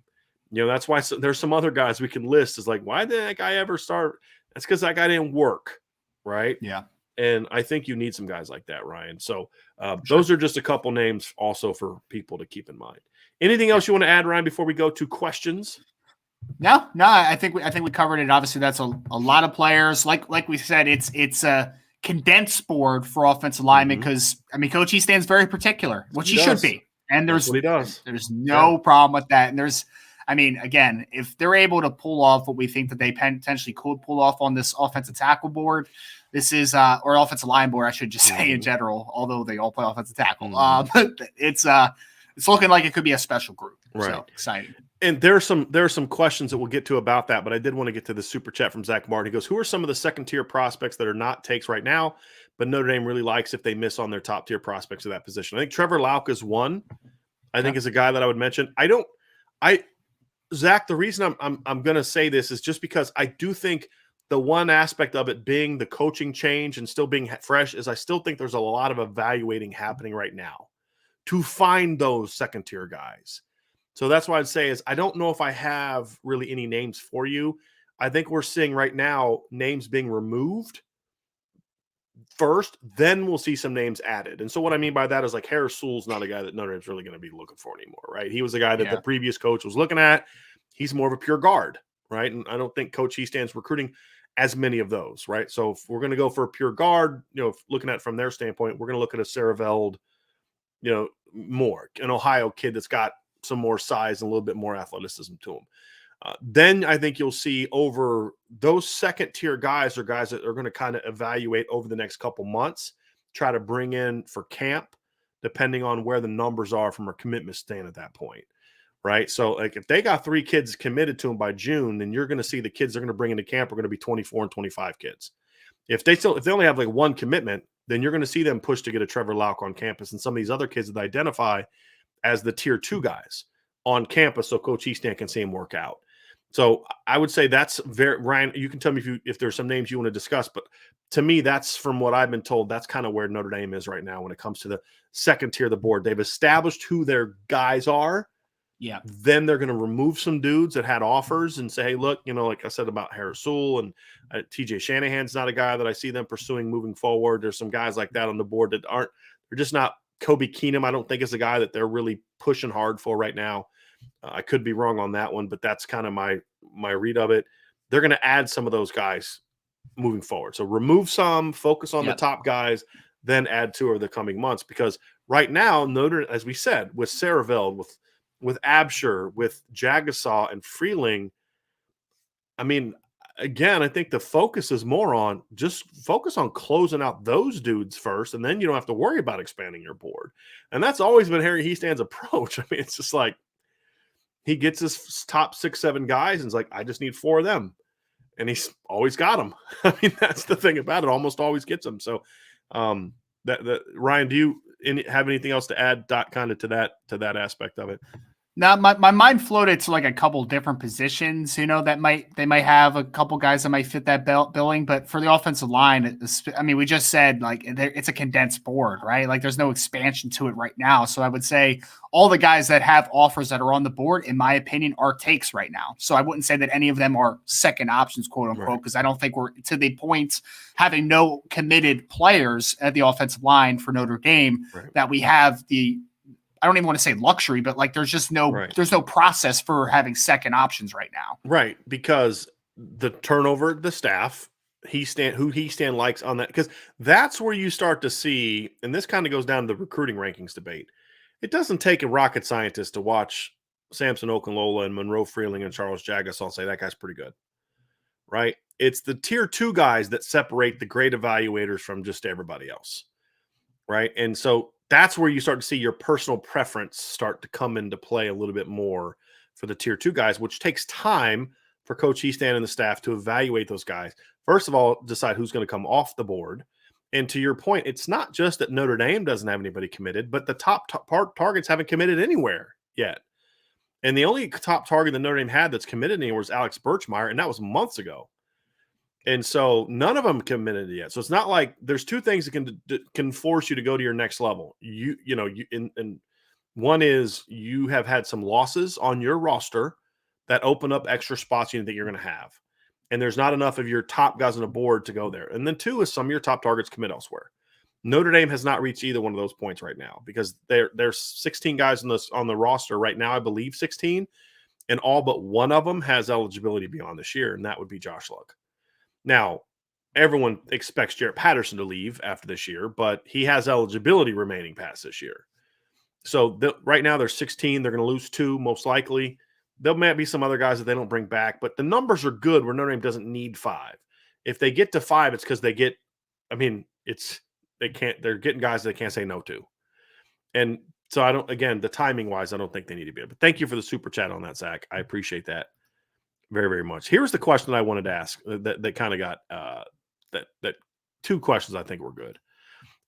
That's why there's some other guys we can list. Is like, why did that guy ever start? That's because that guy didn't work, right? Yeah. And I think you need some guys like that, Ryan. So those are just a couple names also for people to keep in mind. Anything else you want to add, Ryan, before we go to questions? No, I think we covered it. Obviously, that's a lot of players. Like we said, it's a condensed board for offensive linemen because Coach Hiestand's very particular, which he should be. And there's no problem with that. And again, if they're able to pull off what we think that they potentially could pull off on this offensive tackle board, this is or offensive line board, I should just say in general, although they all play offensive tackle. It's looking like it could be a special group. Right. So exciting. And there are some questions that we'll get to about that, but I did want to get to the super chat from Zack Martin. He goes, who are some of the second tier prospects that are not takes right now, but Notre Dame really likes if they miss on their top tier prospects of that position? I think Trevor Lauk is one. I think is a guy that I would mention. Zach, the reason I'm going to say this is just because I do think the one aspect of it being the coaching change and still being fresh is I still think there's a lot of evaluating happening right now to find those second tier guys. So that's what I'd say is I don't know if I have really any names for you. I think we're seeing right now names being removed first, then we'll see some names added. And so what I mean by that is like Harris Sewell's not a guy that Notre Dame's really going to be looking for anymore, right? He was a guy that the previous coach was looking at. He's more of a pure guard, right? And I don't think Coach Hiestand's recruiting as many of those, right? So if we're going to go for a pure guard, looking at it from their standpoint, we're going to look at a Saraveld, more, an Ohio kid that's got some more size and a little bit more athleticism to him. Then I think you'll see over those second tier guys are guys that are going to kind of evaluate over the next couple months, try to bring in for camp, depending on where the numbers are from a commitment stand at that point. Right. So like if they got 3 kids committed to them by June, then you're going to see the kids they're going to bring into camp are going to be 24 and 25 kids. If they only have like 1 commitment, then you're going to see them push to get a Trevor Lauk on campus and some of these other kids that they identify as the tier 2 guys on campus. So Coach Hiestand can see him work out. So I would say that's very, Ryan, you can tell me if there's some names you want to discuss, but to me, that's from what I've been told, that's kind of where Notre Dame is right now when it comes to the second tier of the board. They've established who their guys are. Yeah. Then they're going to remove some dudes that had offers and say, hey, look, like I said about Harris Sewell and TJ Shanahan's not a guy that I see them pursuing moving forward. There's some guys like that on the board that they're just not. Kobe Keenum, I don't think is a guy that they're really pushing hard for right now. I could be wrong on that one, but that's kind of my read of it. They're going to add some of those guys moving forward. So remove some, focus on the top guys, then add to over the coming months. Because right now, Notre, as we said, with Saraveld, with Absher, with Jagasaw and Freeling, again, I think the focus is more on just focus on closing out those dudes first, and then you don't have to worry about expanding your board. And that's always been Harry Hiestand's approach. It's just like he gets his top 6, 7 guys and is like, I just need 4 of them. And he's always got them. That's the thing about it. Almost always gets them. So Ryan, do you have anything else to add kind of to that aspect of it? Now, my mind floated to like a couple different positions, they might have a couple guys that might fit that billing. But for the offensive line, we just said like it's a condensed board, right? Like there's no expansion to it right now. So I would say all the guys that have offers that are on the board, in my opinion, are takes right now. So I wouldn't say that any of them are second options, quote unquote, because I don't think we're to the point having no committed players at the offensive line for Notre Dame that we have I don't even want to say luxury, but like there's just there's no process for having second options right now. Right. Because the turnover, the staff, who Hiestand likes on that, because that's where you start to see, and this kind of goes down to the recruiting rankings debate. It doesn't take a rocket scientist to watch Samson Okalola and Monroe Freeling and Charles Jaggers and say that guy's pretty good. Right. It's the tier 2 guys that separate the great evaluators from just everybody else. Right. And so that's where you start to see your personal preference start to come into play a little bit more for the tier 2 guys, which takes time for Coach Hiestand and the staff to evaluate those guys. First of all, decide who's going to come off the board. And to your point, it's not just that Notre Dame doesn't have anybody committed, but the top targets haven't committed anywhere yet. And the only top target that Notre Dame had that's committed anywhere was Alex Birchmeier, and that was months ago. And so none of them committed yet. So it's not like there's two things that can force you to go to your next level. And one is you have had some losses on your roster that open up extra spots you think you're going to have. And there's not enough of your top guys on the board to go there. And then two is some of your top targets commit elsewhere. Notre Dame has not reached either one of those points right now because there's 16 guys on the roster right now, I believe 16, and all but one of them has eligibility beyond this year, and that would be Josh Luck. Now, everyone expects Jarrett Patterson to leave after this year, but he has eligibility remaining past this year. So right now there's 16. They're going to lose 2 most likely. There might be some other guys that they don't bring back, but the numbers are good where Notre Dame doesn't need 5. If they get to 5, it's because they're getting guys they can't say no to. And so the timing wise, I don't think they need to be. But thank you for the super chat on that, Zach. I appreciate that very, very much. Here's the question I wanted to ask that kind of got that 2 questions I think were good.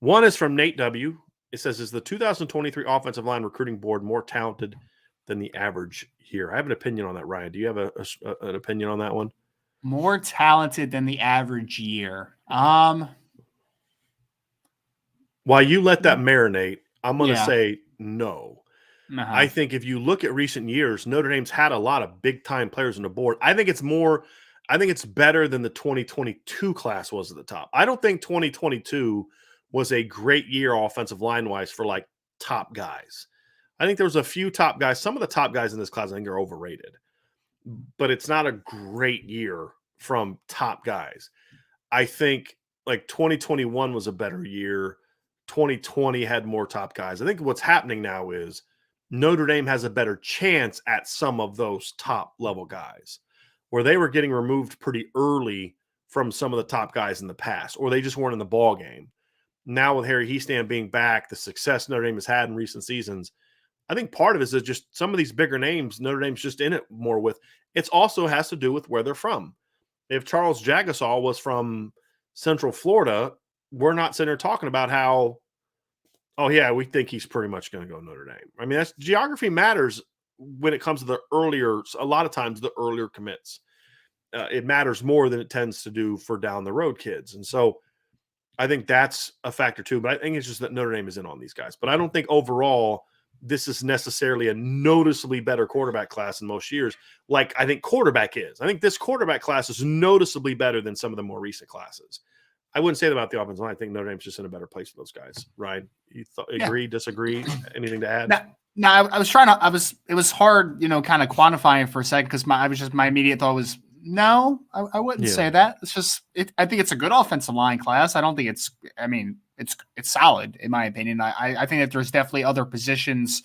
One is from Nate W. It says, is the 2023 offensive line recruiting board more talented than the average year? I have an opinion on that, Ryan. Do you have an opinion on that one? More talented than the average year. While you let that marinate, I'm going to say no. Uh-huh. I think if you look at recent years, Notre Dame's had a lot of big-time players on the board. I think it's better than the 2022 class was at the top. I don't think 2022 was a great year offensive line-wise for, like, top guys. I think there was a few top guys. Some of the top guys in this class I think are overrated. But it's not a great year from top guys. I think, like, 2021 was a better year. 2020 had more top guys. I think what's happening now is Notre Dame has a better chance at some of those top level guys where they were getting removed pretty early from some of the top guys in the past, or they just weren't in the ball game. Now with Harry Hiestand being back, the success Notre Dame has had in recent seasons, I think part of it is just some of these bigger names Notre Dame's just in it more with. It also has to do with where they're from. If Charles Jagasol was from Central Florida, we're not sitting there talking about how, oh, yeah, we think he's pretty much going to go Notre Dame. I mean, geography matters when it comes to a lot of times the earlier commits. It matters more than it tends to do for down the road kids. And so I think that's a factor too. But I think it's just that Notre Dame is in on these guys. But I don't think overall this is necessarily a noticeably better quarterback class in most years, like I think quarterback is. I think this quarterback class is noticeably better than some of the more recent classes. I wouldn't say that about the offensive line. I think Notre Dame's just in a better place for those guys. Ryan, you agree, disagree? Anything to add? No, it was hard, kind of quantifying for a second because my immediate thought was, no, I wouldn't say that. It's just, I think it's a good offensive line class. I don't think it's solid in my opinion. I think that there's definitely other positions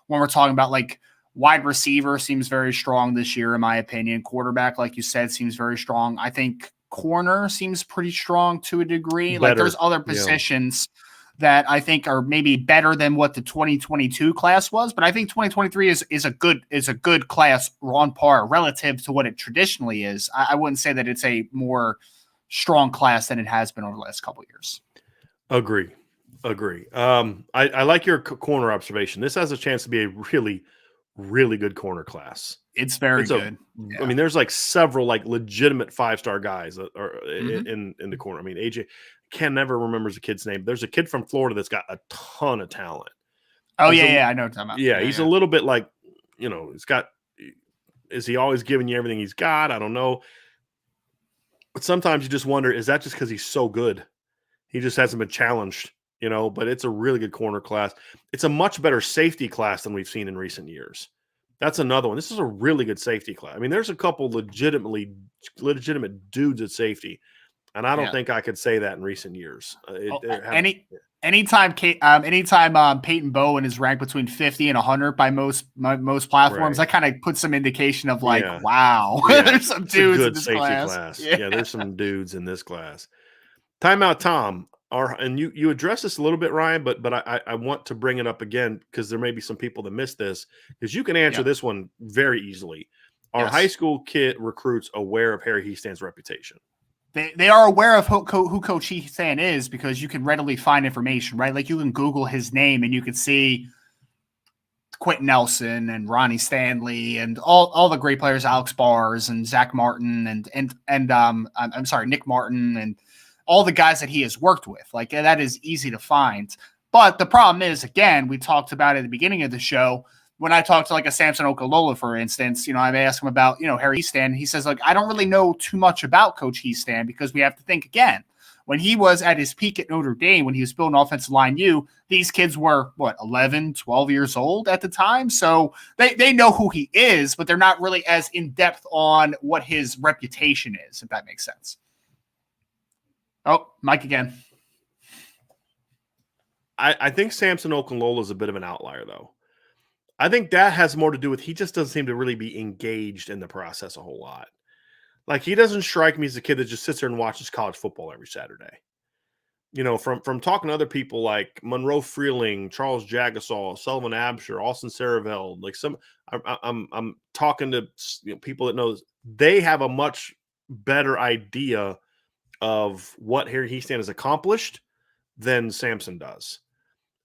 when we're talking about like wide receiver seems very strong this year, in my opinion. Quarterback, like you said, seems very strong. I think corner seems pretty strong to a degree. Like there's other positions that I think are maybe better than what the 2022 class was, but I think 2023 is a good class on par relative to what it traditionally is. I wouldn't say that it's a more strong class than it has been over the last couple of years. Agree. I like your corner observation. This has a chance to be a really, really good corner class. It's very good. I mean, there's like several like legitimate 5-star guys that are in the corner. I mean, AJ can never remembers the kid's name. There's a kid from Florida that's got a ton of talent. Oh, I know what you're talking about. Yeah, he's a little bit like, is he always giving you everything he's got? I don't know. But sometimes you just wonder, is that just because he's so good? He just hasn't been challenged, but it's a really good corner class. It's a much better safety class than we've seen in recent years. That's another one. This is a really good safety class. I mean, there's a couple legitimate dudes at safety, and I don't think I could say that in recent years. Anytime Peyton Bowen is ranked between 50 and 100 by most platforms, that kind of puts some indication of like, wow, there's some dudes in this class. Yeah, there's some dudes in this class. Timeout, Tom. And you addressed this a little bit, Ryan, but I want to bring it up again because there may be some people that missed this because you can answer this one very easily. Are high school kid recruits aware of Harry Hiestand's reputation? They are aware of who Coach Heath-Stan is because you can readily find information, right? Like you can Google his name and you can see Quentin Nelson and Ronnie Stanley and all the great players, Alex Bars and Zack Martin and I'm sorry, Nick Martin and all the guys that he has worked with. Like that is easy to find. But the problem is, again, we talked about at the beginning of the show, when I talked to like a Samson Okalola, for instance, I asked him about, Harry Heath-Stan. He says, like, I don't really know too much about Coach Heath-Stan because we have to think again. When he was at his peak at Notre Dame, when he was building offensive line U, these kids were, 11, 12 years old at the time. So they know who he is, but they're not really as in-depth on what his reputation is, if that makes sense. Oh, Mike again. I think Samson Okalola is a bit of an outlier, though. I think that has more to do with he just doesn't seem to really be engaged in the process a whole lot. Like, he doesn't strike me as a kid that just sits there and watches college football every Saturday. From talking to other people like Monroe Freeling, Charles Jagasaw, Sullivan Hamster, Austin Saraveld, like I'm talking to people that know this, they have a much better idea of what Harry Heath-Stan has accomplished than Sampson does.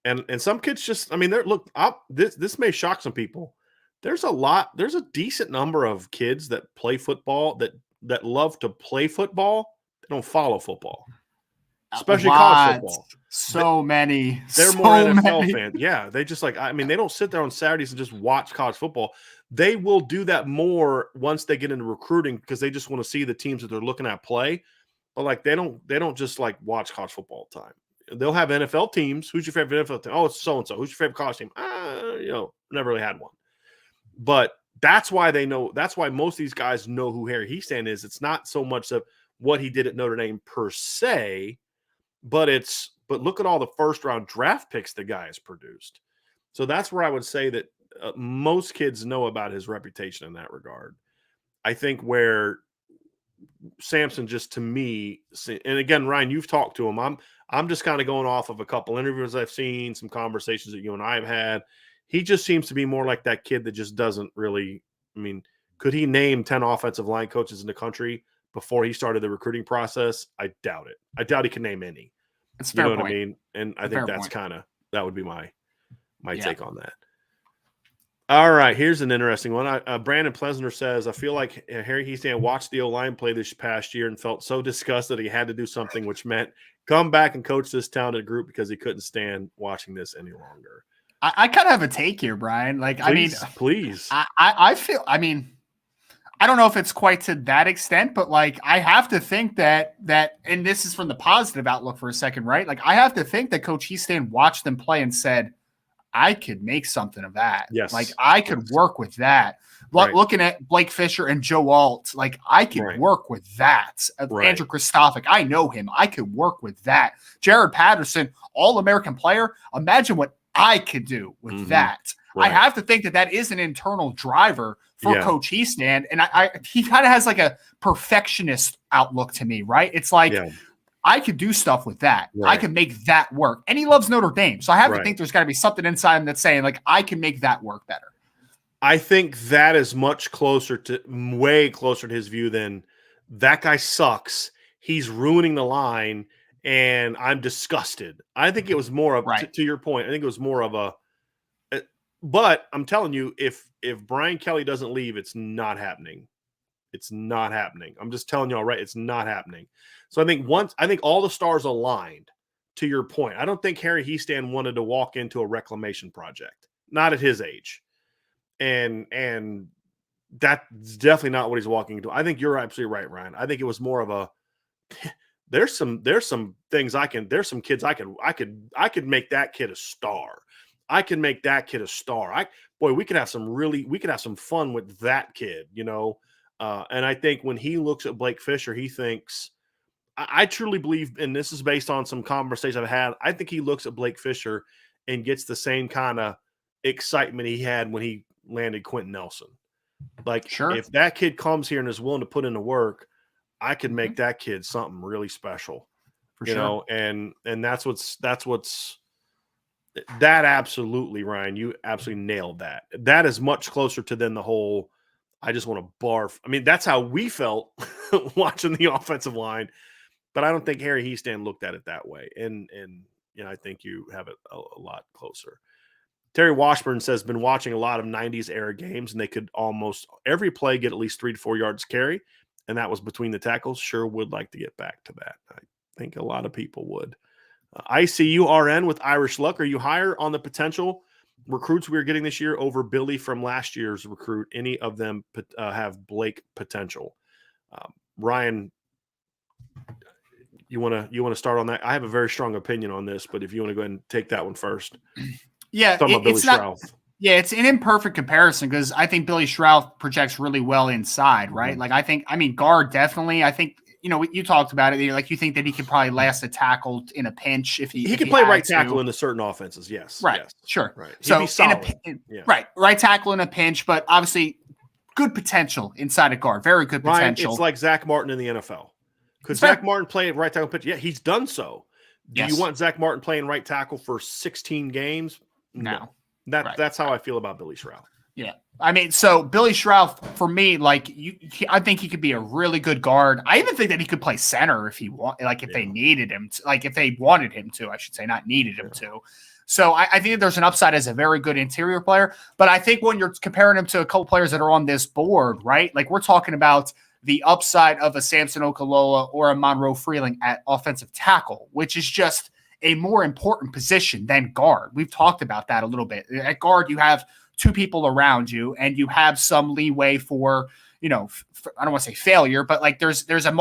And some kids just, this may shock some people. There's a decent number of kids that play football that love to play football. They don't follow football, especially college football. So many. They're more NFL fans. Yeah, they just they don't sit there on Saturdays and just watch college football. They will do that more once they get into recruiting because they just want to see the teams that they're looking at play. But they don't just watch college football all the time. They'll have NFL teams. Who's your favorite NFL team? Oh, it's so-and-so. Who's your favorite college team? Never really had one. But that's why they know. That's why most of these guys know who Harry Heath-Stan is. It's not so much of what he did at Notre Dame per se, but look at all the first-round draft picks the guy has produced. So that's where I would say that most kids know about his reputation in that regard. I think where Sampson just, to me, and again, Ryan, you've talked to him. I'm just kind of going off of a couple interviews I've seen, some conversations that you and I have had. He just seems to be more like that kid that just doesn't really – could he name 10 offensive line coaches in the country before he started the recruiting process? I doubt it. I doubt he can name any. That's fair point. What I mean? And I think that's that would be my take on that. All right, here's an interesting one. Brandon Pleasner says, I feel like Harry Heath-Stan watched the O-line play this past year and felt so disgusted he had to do something, which meant come back and coach this talented group because he couldn't stand watching this any longer. I kind of have a take here, Brian. Please. I feel, I don't know if it's quite to that extent, but I have to think that, and this is from the positive outlook for a second, right? I have to think that Coach Heath-Stan watched them play and said, I could make something of that. Yes. I could work with that. Right. Looking at Blake Fisher and Joe Alt, I could work with that. Right. Andrew Kristofic, I know him. I could work with that. Jared Patterson, All-American player. Imagine what I could do with that. Right. I have to think that is an internal driver for Coach Heath-Stan. And he kind of has a perfectionist outlook to me, right? It's I could do stuff with that. Right. I can make that work. And he loves Notre Dame. So I have to think there's got to be something inside him that's saying, I can make that work better. I think that is way closer to his view than that guy sucks. He's ruining the line, and I'm disgusted. I think it was more of, to your point, I think it was more of but I'm telling you, if Brian Kelly doesn't leave, it's not happening. It's not happening. I'm just telling y'all, right? It's not happening. So I think all the stars aligned, to your point. I don't think Harry Heath-Stan wanted to walk into a reclamation project, not at his age. And that's definitely not what he's walking into. I think you're absolutely right, Ryan. I think it was more of there's some things there's some kids I could make that kid a star. I can make that kid a star. We could have some fun with that kid, and I think when he looks at Blake Fisher, he thinks, I truly believe, and this is based on some conversations I've had, I think he looks at Blake Fisher and gets the same kind of excitement he had when he landed Quentin Nelson. If that kid comes here and is willing to put in the work, I could make that kid something really special. For sure. And that's absolutely, Ryan, you absolutely nailed that. That is much closer to than the whole, I just want to barf. I mean, that's how we felt watching the offensive line, but I don't think Harry Heastan looked at it that way. And I think you have it a lot closer. Terry Washburn says, been watching a lot of 90s era games, and they could almost every play get at least 3 to 4 yards carry, and that was between the tackles. Sure would like to get back to that. I think a lot of people would. ICURN with Irish Luck. Are you higher on the potential recruits we are getting this year over Billy from last year's recruit? Any of them have Blake potential? Ryan, you want to start on that? I have a very strong opinion on this, but if you want to go ahead and take that one first. Yeah, it's not. Yeah, it's an imperfect comparison because I think Billy Schrauth projects really well inside, right? Mm-hmm. Like guard definitely. I think you talked about it. Like you think that he could probably last a tackle in a pinch if he could play right tackle into certain offenses. Yes, right, yes. Sure. Right. So be solid. Right tackle in a pinch, but obviously good potential inside a guard. Very good potential. Ryan, it's like Zack Martin in the NFL. Could Zack Martin play right tackle pitch? Yeah, he's done so. Do you want Zack Martin playing right tackle for 16 games? No. That's how I feel about Billy Schrauth. Yeah. I mean, so Billy Schrauth, for me, I think he could be a really good guard. I even think that he could play center if he they needed him to, if they wanted him to, I should say, not needed him to. So I think that there's an upside as a very good interior player. But I think when you're comparing him to a couple players that are on this board, right? Like we're talking about the upside of a Samson Okalola or a Monroe Freeling at offensive tackle, which is just a more important position than guard. We've talked about that a little bit. At guard, you have 2 people around you, and you have some leeway for, I don't want to say failure, but there's a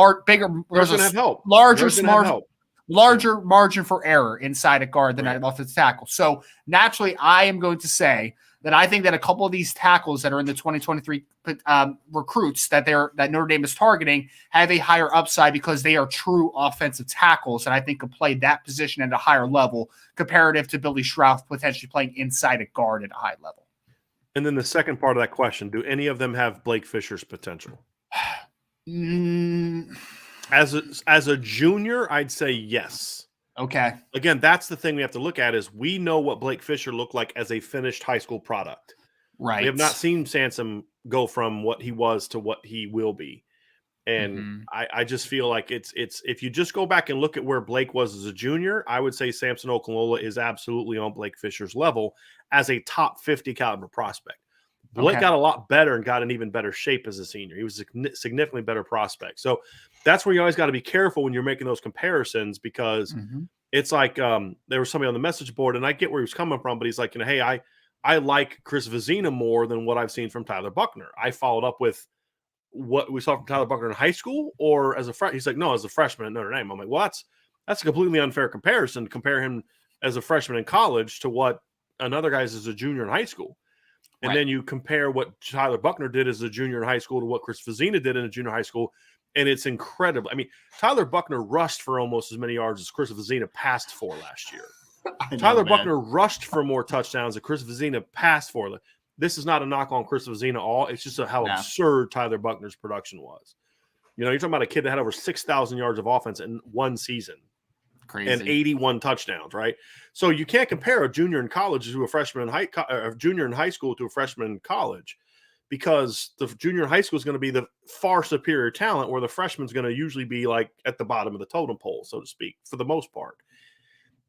larger margin for error inside a guard than an offensive tackle. So naturally, I am going to say that I think that a couple of these tackles that are in the 2023 recruits that Notre Dame is targeting have a higher upside because they are true offensive tackles, and I think could play that position at a higher level comparative to Billy Schrauth potentially playing inside a guard at a high level. And then the second part of that question, do any of them have Blake Fisher's potential? As a junior, I'd say yes. Okay. Again, that's the thing we have to look at is we know what Blake Fisher looked like as a finished high school product. Right. We have not seen Sampson go from what he was to what he will be. And I just feel like it's if you just go back and look at where Blake was as a junior, I would say Samson Okalola is absolutely on Blake Fisher's level as a top 50 caliber prospect. Blake got a lot better and got in even better shape as a senior. He was a significantly better prospect. So that's where you always got to be careful when you're making those comparisons because it's like there was somebody on the message board, and I get where he was coming from, but he's like, hey, I like Chris Vizina more than what I've seen from Tyler Buckner. I followed up with what we saw from Tyler Buckner in high school or as a freshman. He's like, no, as a freshman at Notre Dame. I'm like, well, that's a completely unfair comparison to compare him as a freshman in college to what another guy's as a junior in high school. And then you compare what Tyler Buckner did as a junior in high school to what Chris Vizina did in a junior high school, and it's incredible. I mean, Tyler Buckner rushed for almost as many yards as Chris Vizina passed for last year. Tyler Buckner rushed for more touchdowns than Chris Vizina passed for. This is not a knock on Chris Vizina all. It's just how absurd Tyler Buckner's production was. You're talking about a kid that had over 6,000 yards of offense in one season. Crazy. And 81 touchdowns, right? So you can't compare a junior in college to a freshman junior in high school to a freshman in college because the junior in high school is going to be the far superior talent where the freshman's going to usually be like at the bottom of the totem pole, so to speak, for the most part.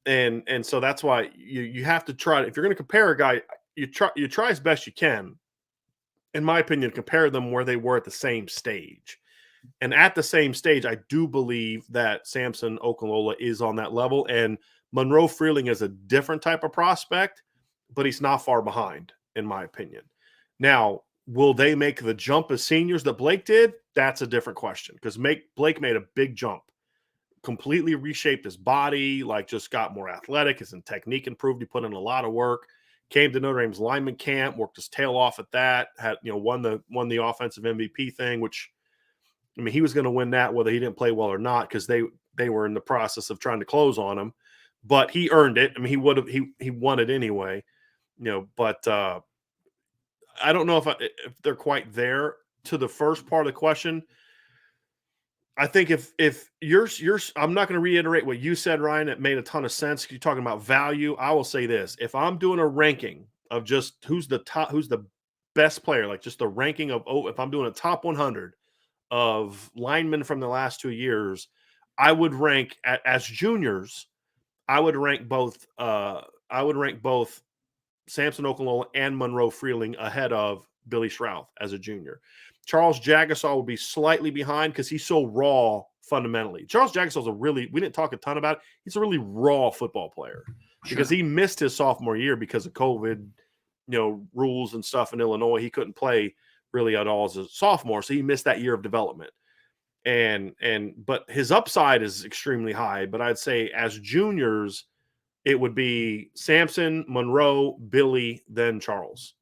And so that's why you have to try. If you're going to compare a guy, you try as best you can, in my opinion, compare them where they were at the same stage. And at the same stage, I do believe that Samson Okalola is on that level. And Monroe Freeling is a different type of prospect, but he's not far behind, in my opinion. Now, will they make the jump as seniors that Blake did? That's a different question because Blake made a big jump, completely reshaped his body, just got more athletic. His technique improved. He put in a lot of work. Came to Notre Dame's lineman camp, worked his tail off at that. Had won the offensive MVP thing, which. I mean, he was going to win that whether he didn't play well or not because they were in the process of trying to close on him. But he earned it. I mean, he won it anyway. But I don't know if they're quite there. To the first part of the question, I think if you're I'm not going to reiterate what you said, Ryan. It made a ton of sense. You're talking about value. I will say this: if I'm doing a ranking of just who's the best player, like just the ranking of, if I'm doing a top 100 of linemen from the last 2 years, I would rank as juniors. I would rank both Samson Okalola and Monroe Freeling ahead of Billy Shrouth as a junior. Charles Jagasaw would be slightly behind because he's so raw fundamentally. Charles Jagasaw we didn't talk a ton about it. He's a really raw football player because he missed his sophomore year because of COVID, rules and stuff in Illinois. He couldn't play really at all as a sophomore, so he missed that year of development. But his upside is extremely high. But I'd say as juniors, it would be Sampson, Monroe, Billy, then Charles.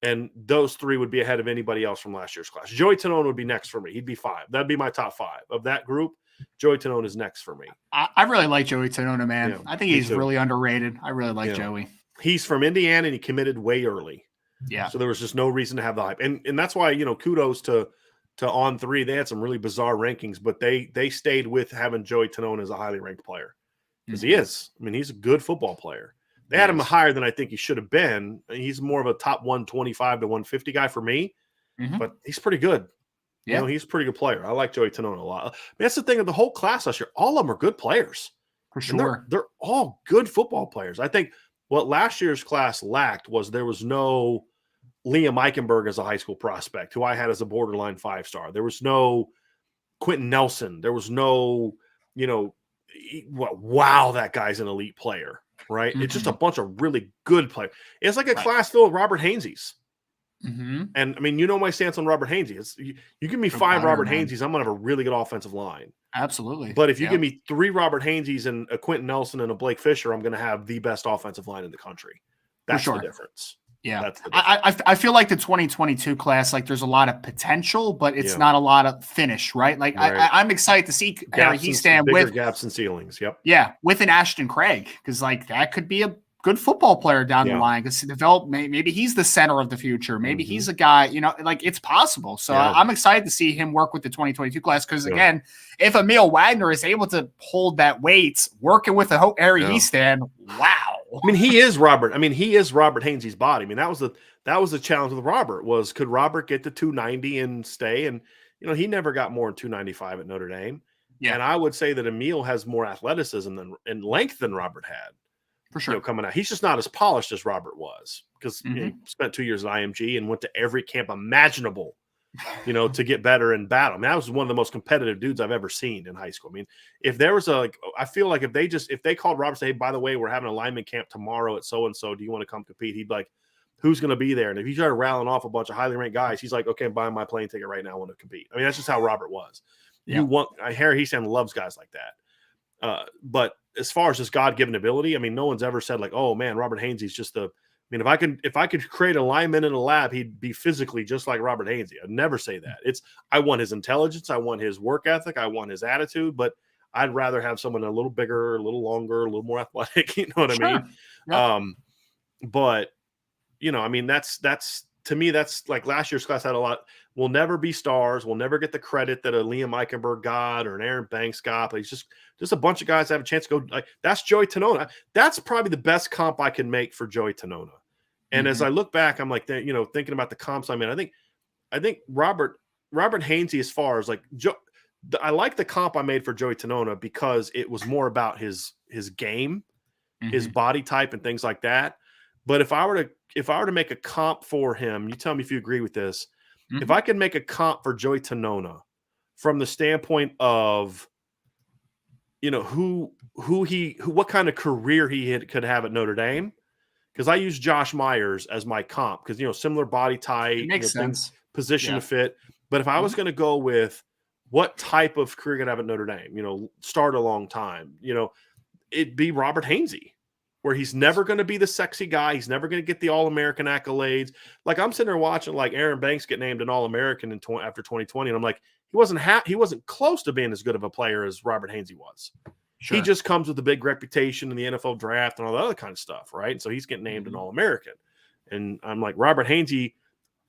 And those three would be ahead of anybody else from last year's class. Joey Tonone would be next for me. He'd be 5. That'd be my top 5. Of that group, Joey Tonone is next for me. I really like Joey Tonone, man. Yeah, I think he's really underrated. I really like Joey. He's from Indiana, and he committed way early. Yeah. So there was just no reason to have the hype. And that's why, kudos to On3. They had some really bizarre rankings, but they stayed with having Joey Tonone as a highly ranked player. Because he is. I mean, he's a good football player. They had him higher than I think he should have been. He's more of a top 125 to 150 guy for me, but he's pretty good. Yeah. He's a pretty good player. I like Joey Tonone a lot. I mean, that's the thing of the whole class last year. All of them are good players. For sure. They're all good football players. I think what last year's class lacked was there was no Liam Eichenberg as a high school prospect, who I had as a borderline 5-star. There was no Quentin Nelson. There was no, wow, that guy's an elite player, right? It's just a bunch of really good players. It's like a class filled with Robert Hainsey's. And I mean, my stance on Robert Hainsey. You give me 5 Robert Hainseys, I'm going to have a really good offensive line. Absolutely. But if you give me 3 Robert Hainsey's and a Quentin Nelson and a Blake Fisher, I'm going to have the best offensive line in the country. That's the difference. Yeah. That's the difference. I feel like the 2022 class, like there's a lot of potential, but it's not a lot of finish, right? Like I'm excited to see Harry Heastan with gaps and ceilings. Yep. Yeah. With an Ashton Craig. Cause like that could be a good football player down the line. Cause maybe he's the center of the future. Maybe he's a guy, like it's possible. So I'm excited to see him work with the 2022 class. Cause again, if Emile Wagner is able to hold that weight working with Harry Heastan, wow. I mean, he is Robert Hainsey's body. I mean, that was the challenge with Robert was, could Robert get to 290 and stay? And, he never got more than 295 at Notre Dame. Yeah. And I would say that Emile has more athleticism and length than Robert had. For sure. Coming out. He's just not as polished as Robert was because he spent 2 years at IMG and went to every camp imaginable, to get better in battle. I mean, that was one of the most competitive dudes I've ever seen in high school. I mean, if there was I feel like if they called Robert, say, hey, by the way, we're having a lineman camp tomorrow at so-and-so, do you want to come compete? He'd be like, who's going to be there? And if he started rattling off a bunch of highly ranked guys, he's like, okay, I'm buying my plane ticket right now. I want to compete. I mean, that's just how Robert was. Yeah. Harry Heastan loves guys like that. But as far as just God-given ability, I mean, no one's ever said like, oh man, Robert Hainsey's just if I could create a lineman in a lab, he'd be physically just like Robert Hainsey. I'd never say that. I want his intelligence, I want his work ethic, I want his attitude, but I'd rather have someone a little bigger, a little longer, a little more athletic. You know what I mean? Yep. But I mean, that's to me, that's like last year's class had a lot. We'll never be stars. We'll never get the credit that a Liam Eichenberg got or an Aaron Banks got. But he's just a bunch of guys that have a chance to go. Like that's Joey Tonone. That's probably the best comp I can make for Joey Tonone. And as I look back, I'm like, thinking about the comps. I mean, I think Robert Hainsey, as far as like I like the comp I made for Joey Tonone because it was more about his game, his body type, and things like that. But if I were to make a comp for him, you tell me if you agree with this. If I could make a comp for Joey Tonone from the standpoint of, what kind of career he could have at Notre Dame, because I use Josh Myers as my comp because, similar body type, it makes sense, position to fit. But if I was going to go with what type of career could have at Notre Dame, start a long time, it'd be Robert Hainsey. Where he's never going to be the sexy guy. He's never going to get the All-American accolades. Like I'm sitting there watching like Aaron Banks get named an All-American after 2020. And I'm like, he wasn't close to being as good of a player as Robert Hainsey was. Sure. He just comes with a big reputation in the NFL draft and all the other kind of stuff. Right. So he's getting named an All-American. And I'm like, Robert Hainsey,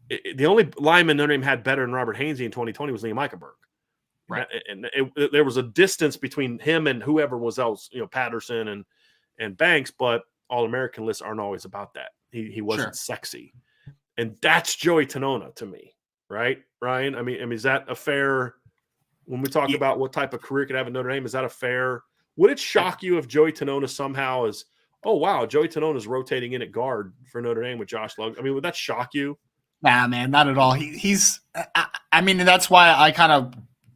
the only lineman Notre Dame had better than Robert Hainsey in 2020 was Liam Eichenberg. Right. And there was a distance between him and whoever was else, Patterson and Banks, but All-American lists aren't always about that. He wasn't sexy. And that's Joey Tonona to me, right, Ryan? I mean, is that a fair – when we talk about what type of career could have at Notre Dame, is that a fair – would it shock you if Joey Tonona somehow is – oh, wow, Joey Tonona is rotating in at guard for Notre Dame with Josh Lugg? I mean, would that shock you? Nah, man, not at all. He's I mean, that's why I kind of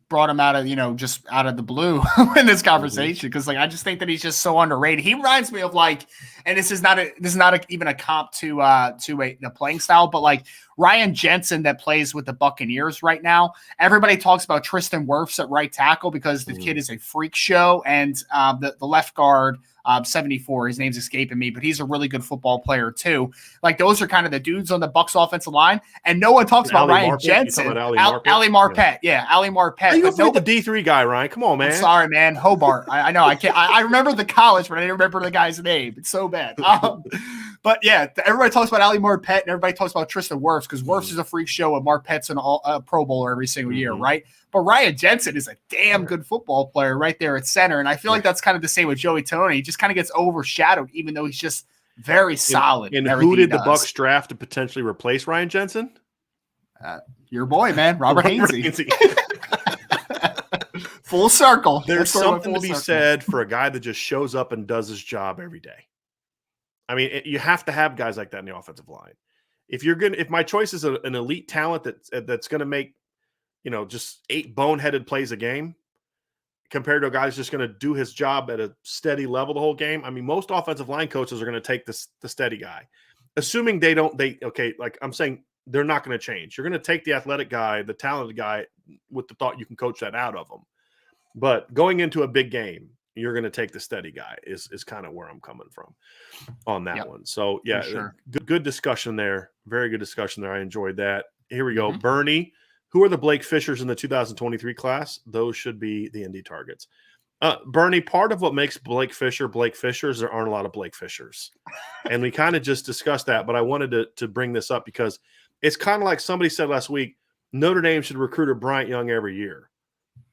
brought him out of, just out of the blue in this conversation. Because I just think that he's just so underrated. He reminds me of and this is not even a comp to the playing style, but Ryan Jensen that plays with the Buccaneers right now. Everybody talks about Tristan Wirfs at right tackle because the kid is a freak show, and the left guard, 74, his name's escaping me, but he's a really good football player too. Those are kind of the dudes on the Bucs offensive line, and no one talks about Ryan Jensen. Ali Marpet, yeah, Ali Marpet. You go the D3 guy, Ryan. Come on, man. I'm sorry, man. Hobart. I know. I can't. I remember the college, but I didn't remember the guy's name. It's so bad. But yeah, everybody talks about Ali Marpet, and everybody talks about Tristan Wirfs because Wirfs is a freak show, and Marpet's a Pro Bowler every single year, right? But Ryan Jensen is a damn good football player right there at center. And I feel like that's kind of the same with Joey Toney. He just kind of gets overshadowed, even though he's just very solid. And who did the Bucs draft to potentially replace Ryan Jensen? Your boy, man, Robert Hainsey. Full circle. There's something to be said for a guy that just shows up and does his job every day. I mean, you have to have guys like that in the offensive line. If my choice is an elite talent that's going to make, just 8 boneheaded plays a game compared to a guy who's just going to do his job at a steady level the whole game. I mean, most offensive line coaches are going to take the steady guy, assuming I'm saying they're not going to change. You're going to take the athletic guy, the talented guy with the thought you can coach that out of them. But going into a big game, you're going to take the steady guy is kind of where I'm coming from on that one. So yeah, sure. Good discussion there. Very good discussion there. I enjoyed that. Here we go. Bernie. Who are the Blake Fishers in the 2023 class? Those should be the Indy targets. Bernie, part of what makes Blake Fisher is there aren't a lot of Blake Fishers. And we kind of just discussed that, but I wanted to bring this up because it's kind of like somebody said last week, Notre Dame should recruit a Bryant Young every year.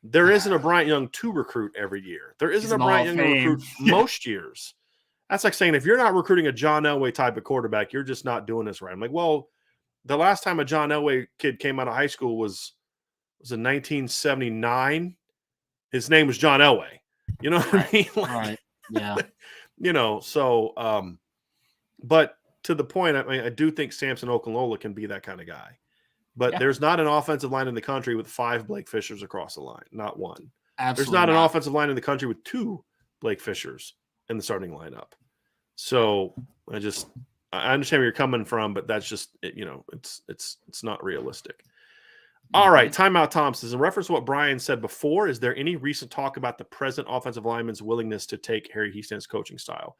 There isn't a Bryant Young to recruit every year. There isn't a Bryant Young to recruit most years. That's like saying if you're not recruiting a John Elway type of quarterback, you're just not doing this right. I'm like, well, the last time a John Elway kid came out of high school was in 1979. His name was John Elway. You know what I mean? Right. Yeah. But to the point, I mean, I do think Samson Okalola can be that kind of guy. But there's not an offensive line in the country with 5 Blake Fishers across the line. Not one. Absolutely. There's not an offensive line in the country with 2 Blake Fishers in the starting lineup. So I understand where you're coming from, but that's just, it's not realistic. All right. Timeout Tom says, in reference to what Brian said before, is there any recent talk about the present offensive lineman's willingness to take Harry Hiestan's coaching style?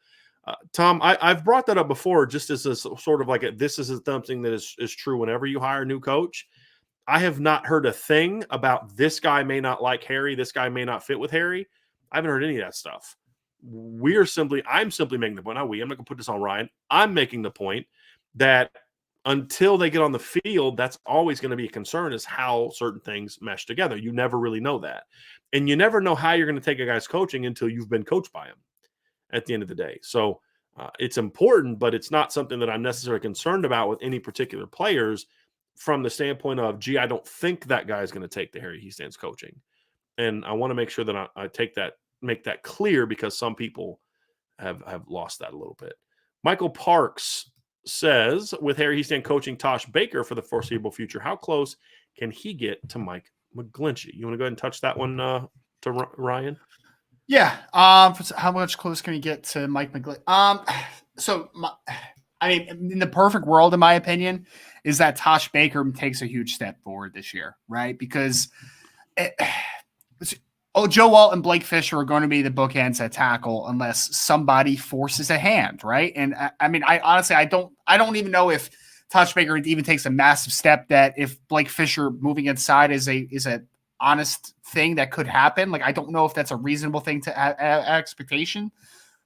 Tom, I've brought that up before, just as a sort of this is something that is true whenever you hire a new coach. I have not heard a thing about this guy may not like Harry, this guy may not fit with Harry. I haven't heard any of that stuff. I'm simply making the point. I'm not going to put this on Ryan. I'm making the point that until they get on the field, that's always going to be a concern, is how certain things mesh together. You never really know that. And you never know how you're going to take a guy's coaching until you've been coached by him at the end of the day. So it's important, but it's not something that I'm necessarily concerned about with any particular players from the standpoint of, I don't think that guy is going to take the Harry Hiestan's coaching. And I want to make sure that I make that clear, because some people have lost that a little bit. Michael Parks says, with Harry Hiestand coaching Tosh Baker for the foreseeable future, how close can he get to Mike McGlinchey? You want to go ahead and touch that one to Ryan? Yeah. How much close can he get to Mike McGlinchey? In the perfect world, in my opinion, is that Tosh Baker takes a huge step forward this year, right? Because Joe Alt and Blake Fisher are going to be the bookends at tackle unless somebody forces a hand, right? And I honestly don't even know if Tosh Baker even takes a massive step, that if Blake Fisher moving inside is a honest thing that could happen. I don't know if that's a reasonable thing to expectation.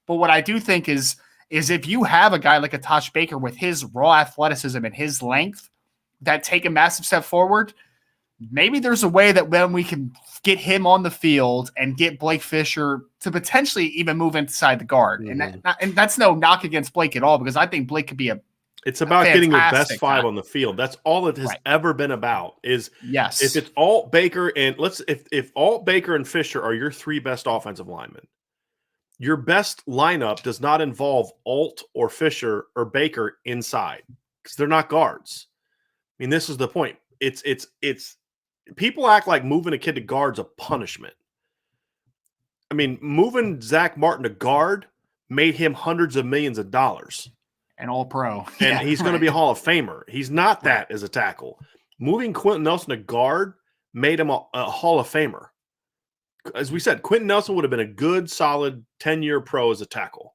But what I do think is if you have a guy like a Tosh Baker with his raw athleticism and his length that take a massive step forward, maybe there's a way that when we can get him on the field and get Blake Fisher to potentially even move inside the guard. And that's no knock against Blake at all, because I think Blake could be a It's about getting your best Fantastic five tackle. on the field. That's all it has Right. ever been about. Is Yes. if it's Alt, Baker, and if Alt, Baker, and Fisher are your three best offensive linemen, your best lineup does not involve Alt or Fisher or Baker inside because they're not guards. I mean, this is the point. It's people act like moving a kid to guard's a punishment. I mean, moving Zack Martin to guard made him hundreds of millions of dollars. An All-Pro. And he's going to be a Hall of Famer. He's not that as a tackle. Moving Quentin Nelson to guard made him a Hall of Famer. As we said, Quentin Nelson would have been a good, solid 10-year pro as a tackle.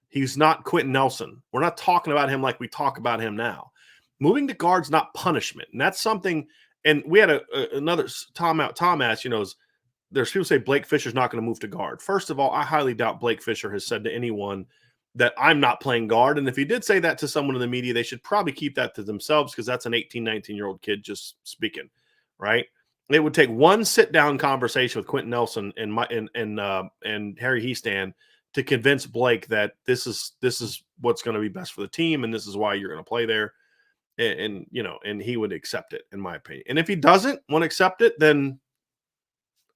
He's not Quentin Nelson. We're not talking about him like we talk about him now. Moving to guard's not punishment. And that's something – and we had another – Tom asked, there's people say Blake Fisher's not going to move to guard. First of all, I highly doubt Blake Fisher has said to anyone that I'm not playing guard. And if he did say that to someone in the media, they should probably keep that to themselves because that's an 18, 19-year-old kid just speaking, right? It would take one sit-down conversation with Quentin Nelson and Harry Heastan to convince Blake that this is what's going to be best for the team and this is why you're going to play there. And he would accept it, in my opinion. And if he doesn't want to accept it, then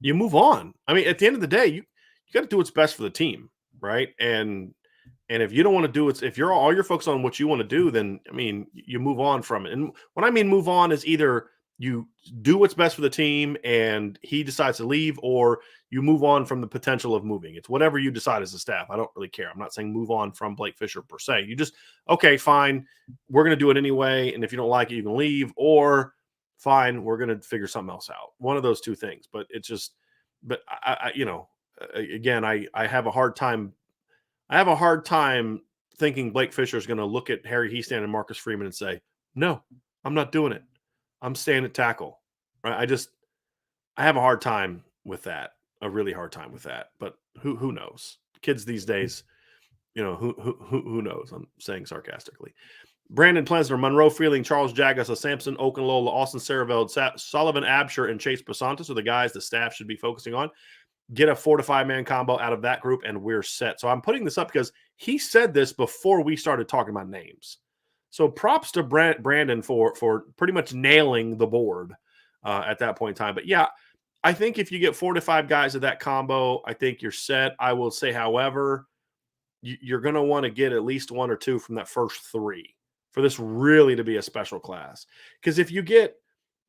you move on. I mean, at the end of the day, you got to do what's best for the team, right? And if you don't want to do it, if you're all you're focused on what you want to do, then I mean, you move on from it. And when I mean move on is either you do what's best for the team and he decides to leave, or you move on from the potential of moving. It's whatever you decide as a staff. I don't really care. I'm not saying move on from Blake Fisher per se. You just, okay, fine. We're going to do it anyway. And if you don't like it, you can leave, or fine, we're going to figure something else out. One of those two things. But it's just, but I again, I have a hard time. I have a hard time thinking Blake Fisher is going to look at Harry Heastan and Marcus Freeman and say, no, I'm not doing it. I'm staying at tackle. Right? I have a hard time with that, a really hard time with that. But who knows? Kids these days, who knows? I'm saying sarcastically. Brandon Plensner, Monroe Freeling, Charles Jaggers, Samson Okalola, Austin Saraveld, Sullivan Hamster, and Chase Besantis are the guys the staff should be focusing on. Get a 4 to 5 man combo out of that group, and we're set. So I'm putting this up because he said this before we started talking about names. So props to Brandon for pretty much nailing the board at that point in time. But yeah, I think if you get 4 to 5 guys of that combo, I think you're set. I will say, however, you're going to want to get at least 1 or 2 from that first 3 for this really to be a special class. Because if you get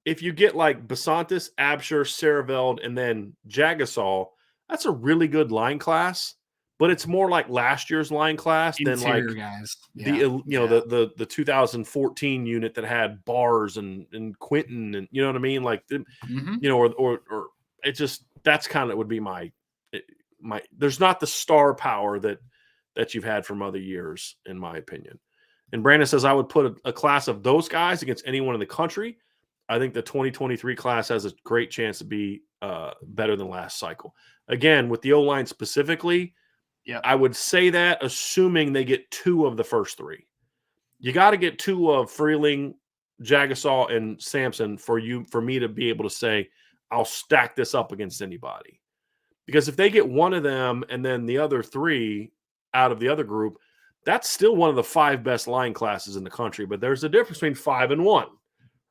like Besantis, Absher, Saraveld, and then Jagasol, that's a really good line class, but it's more like last year's line class than like guys. The 2014 unit that had Bars and Quentin and you know what I mean? Like, or it just, that's kind of would be my, there's not the star power that you've had from other years, in my opinion. And Brandon says, I would put a class of those guys against anyone in the country. I think the 2023 class has a great chance to be better than last cycle. Again, with the O-line specifically, I would say that assuming they get 2 of the first 3. You got to get 2 of Freeling, Jagasol, and Sampson for me to be able to say, I'll stack this up against anybody. Because if they get 1 of them and then the other 3 out of the other group, that's still one of the 5 best line classes in the country. But there's a difference between 5 and 1.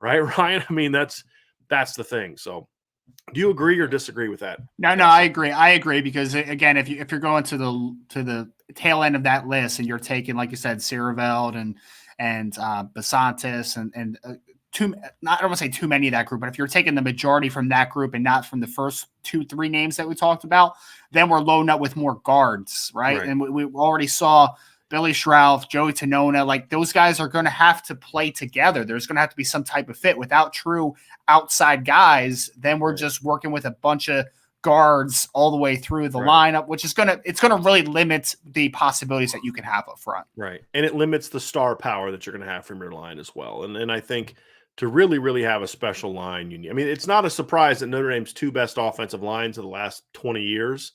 Right, Ryan? I mean, that's the thing. So do you agree or disagree with that? No, I agree. I agree because again, if you're going to the tail end of that list and you're taking, like you said, Saraveld and Besantis and I don't want to say too many of that group, but if you're taking the majority from that group and not from the first 2-3 names that we talked about, then we're loading up with more guards, right? And we already saw Billy Shrouf, Joey Tenona, like those guys are going to have to play together. There's going to have to be some type of fit. Without true outside guys, then we're just working with a bunch of guards all the way through the lineup, which is going to really limit the possibilities that you can have up front. Right. And it limits the star power that you're going to have from your line as well. And I think to really, really have a special line, I mean, it's not a surprise that Notre Dame's 2 best offensive lines of the last 20 years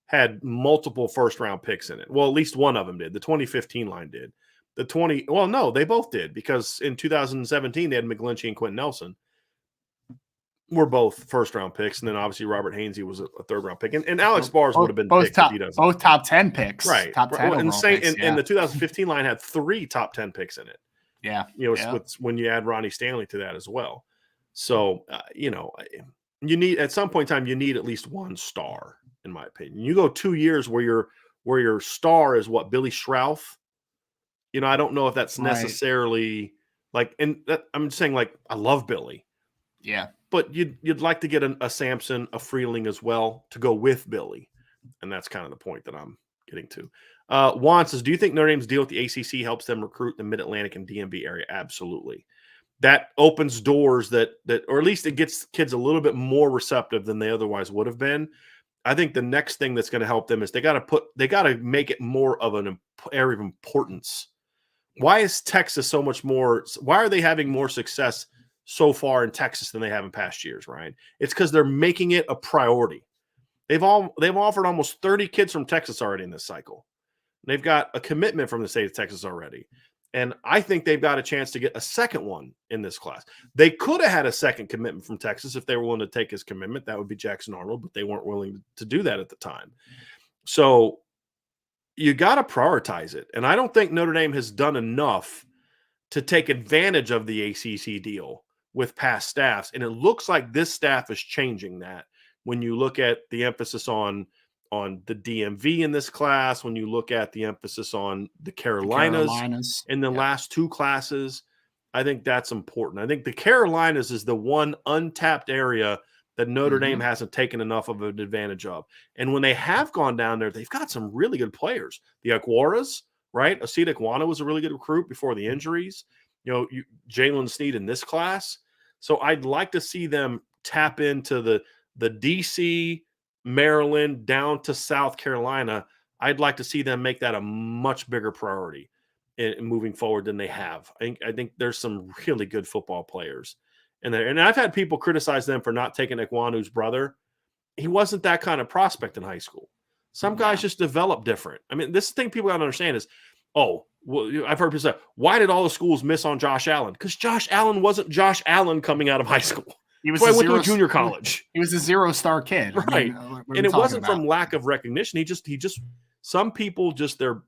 had multiple first-round picks in it. Well, at least one of them did. The 2015 line did. They both did, because in 2017 they had McGlinchey and Quentin Nelson were both first-round picks, and then obviously Robert Hainsey was a third-round pick, and Alex Bars would have been both top 10 picks, right? Top 10 and the 2015 line had 3 top 10 picks in it. Yeah. When you add Ronnie Stanley to that as well. So, you need at some point in time, you need at least one star, in my opinion. You go 2 years where your star is what, Billy Schrauth. I don't know if that's necessarily I'm saying I love Billy. Yeah. But you'd like to get a Sampson, a Freeling as well to go with Billy. And that's kind of the point that I'm getting to. Juan says, do you think Notre Dame's deal with the ACC helps them recruit the Mid-Atlantic and DMV area? Absolutely. That opens doors that or at least it gets kids a little bit more receptive than they otherwise would have been. I think the next thing that's going to help them is they got to make it more of an area of importance. Why is Texas so much more? Why are they having more success so far in Texas than they have in past years, Ryan? It's because they're making it a priority. They've offered almost 30 kids from Texas already in this cycle. They've got a commitment from the state of Texas already. And I think they've got a chance to get a second one in this class. They could have had a second commitment from Texas if they were willing to take his commitment. That would be Jackson Arnold, but they weren't willing to do that at the time. So you got to prioritize it. And I don't think Notre Dame has done enough to take advantage of the ACC deal with past staffs. And it looks like this staff is changing that when you look at the emphasis on the DMV in this class, when you look at the emphasis on the Carolinas in the last two classes. I think that's important. I think the Carolinas is the one untapped area that Notre Dame hasn't taken enough of an advantage of. And when they have gone down there, they've got some really good players. The Aquaras, right? Asita Aquana was a really good recruit before the injuries. Jalen Sneed in this class. So I'd like to see them tap into the DC, Maryland, down to South Carolina. I'd like to see them make that a much bigger priority in moving forward than they have. I think there's some really good football players in there. And I've had people criticize them for not taking Ekwanu's brother. He wasn't that kind of prospect in high school. Some guys just develop different. I mean, this is the thing people got to understand is, I've heard people say, why did all the schools miss on Josh Allen? Because Josh Allen wasn't Josh Allen coming out of high school. He was went to a junior college. He was a 0-star kid. Right. And it wasn't from lack of recognition. He just, some people the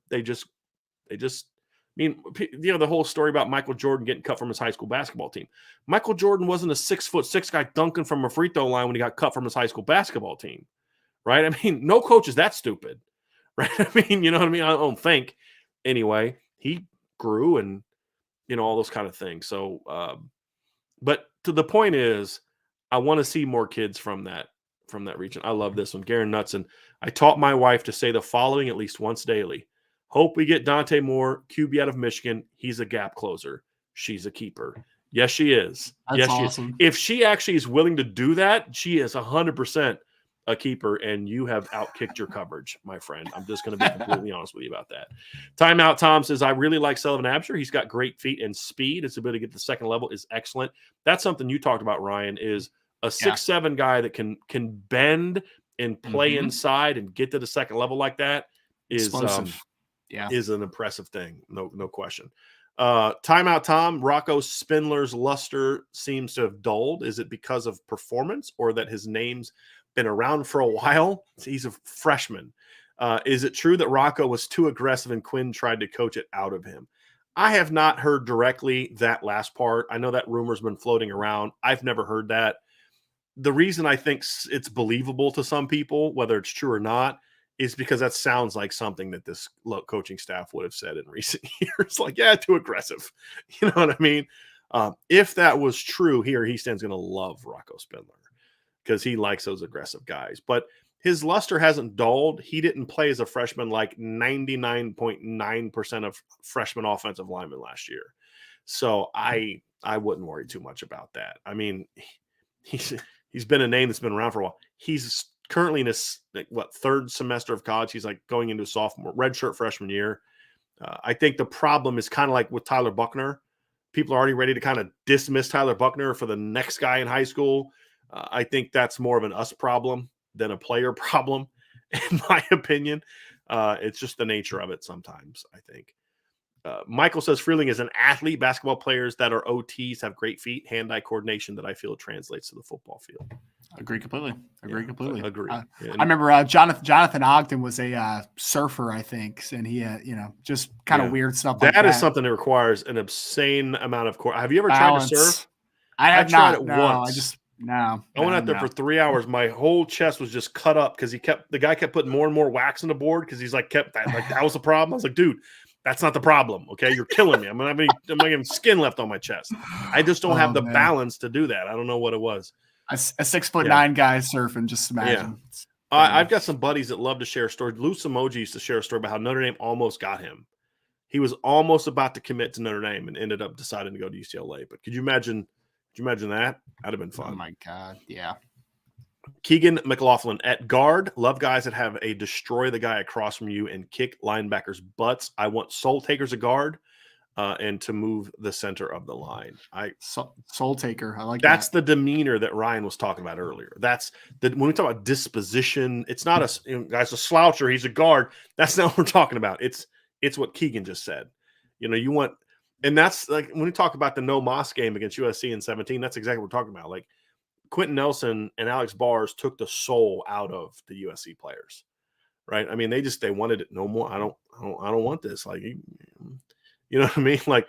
whole story about Michael Jordan getting cut from his high school basketball team. Michael Jordan wasn't a 6'6" guy dunking from a free throw line when he got cut from his high school basketball team. Right. I mean, no coach is that stupid. Right. I mean, you know what I mean? I don't think. Anyway, he grew and, all those kind of things. So, but to the point is, I want to see more kids from that region. I love this one. Garen Knutson. I taught my wife to say the following at least once daily. Hope we get Dante Moore, QB out of Michigan. He's a gap closer. She's a keeper. Yes, she is. That's awesome. She is. If she actually is willing to do that, she is 100% a keeper, and you have outkicked your coverage, my friend. I'm just going to be completely honest with you about that. Timeout Tom says, I really like Sullivan Hamster. He's got great feet and speed. His ability to get to the second level is excellent. That's something you talked about, Ryan, is a 6'7" guy that can bend and play inside and get to the second level like that is an impressive thing. No question. Timeout Tom, Rocco Spindler's luster seems to have dulled. Is it because of performance or that his name's been around for a while? He's a freshman. Is it true that Rocco was too aggressive and Quinn tried to coach it out of him? I have not heard directly that last part. I know that rumor's been floating around. I've never heard that. The reason I think it's believable to some people, whether it's true or not, is because that sounds like something that this coaching staff would have said in recent years. Like, too aggressive. You know what I mean? If that was true, he stands going to love Rocco Spindler because he likes those aggressive guys. But his luster hasn't dulled. He didn't play as a freshman like 99.9% of freshman offensive linemen last year. So I wouldn't worry too much about that. I mean, he's been a name that's been around for a while. He's currently in his third semester of college. He's like going into a sophomore, redshirt freshman year. I think the problem is kind of like with Tyler Buckner. People are already ready to kind of dismiss Tyler Buckner for the next guy in high school. I think that's more of an us problem than a player problem, in my opinion. It's just the nature of it sometimes, I think. Michael says Freeling is an athlete. Basketball players that are OTs have great feet, hand-eye coordination that I feel translates to the football field. Agree completely. Agree completely. Agree. I remember Jonathan Ogden was a surfer, I think, and he had, just kind of weird stuff like that. That is something that requires an obscene amount of core. Have you ever Balance. tried to surf? I have tried not. it No, once. I went out there for 3 hours. My whole chest was just cut up because the guy kept putting more and more wax on the board because he's like that was the problem. I was like, dude, that's not the problem. Okay, you're killing me. I'm not having skin left on my chest. I just don't have the balance to do that. I don't know what it was. A 6'9" guy surfing, just imagine. Yeah. I've got some buddies that love to share a story. Lou Samoji used to share a story about how Notre Dame almost got him. He was almost about to commit to Notre Dame and ended up deciding to go to UCLA. But could you imagine that? That'd have been fun. Oh my God. Yeah. Keegan McLaughlin at guard. Love guys that have a destroy the guy across from you and kick linebackers' butts. I want soul takers at guard. And to move the center of the line. Soul taker. I like that's the demeanor that Ryan was talking about earlier. That's when we talk about disposition, it's not guy's a sloucher, he's a guard. That's not what we're talking about. It's what Keegan just said. You want, and that's like when we talk about the no Moss game against USC in 2017, that's exactly what we're talking about. Like Quentin Nelson and Alex Bars took the soul out of the USC players, right? I mean, they wanted it no more. I don't want this. Like, you know what I mean? Like,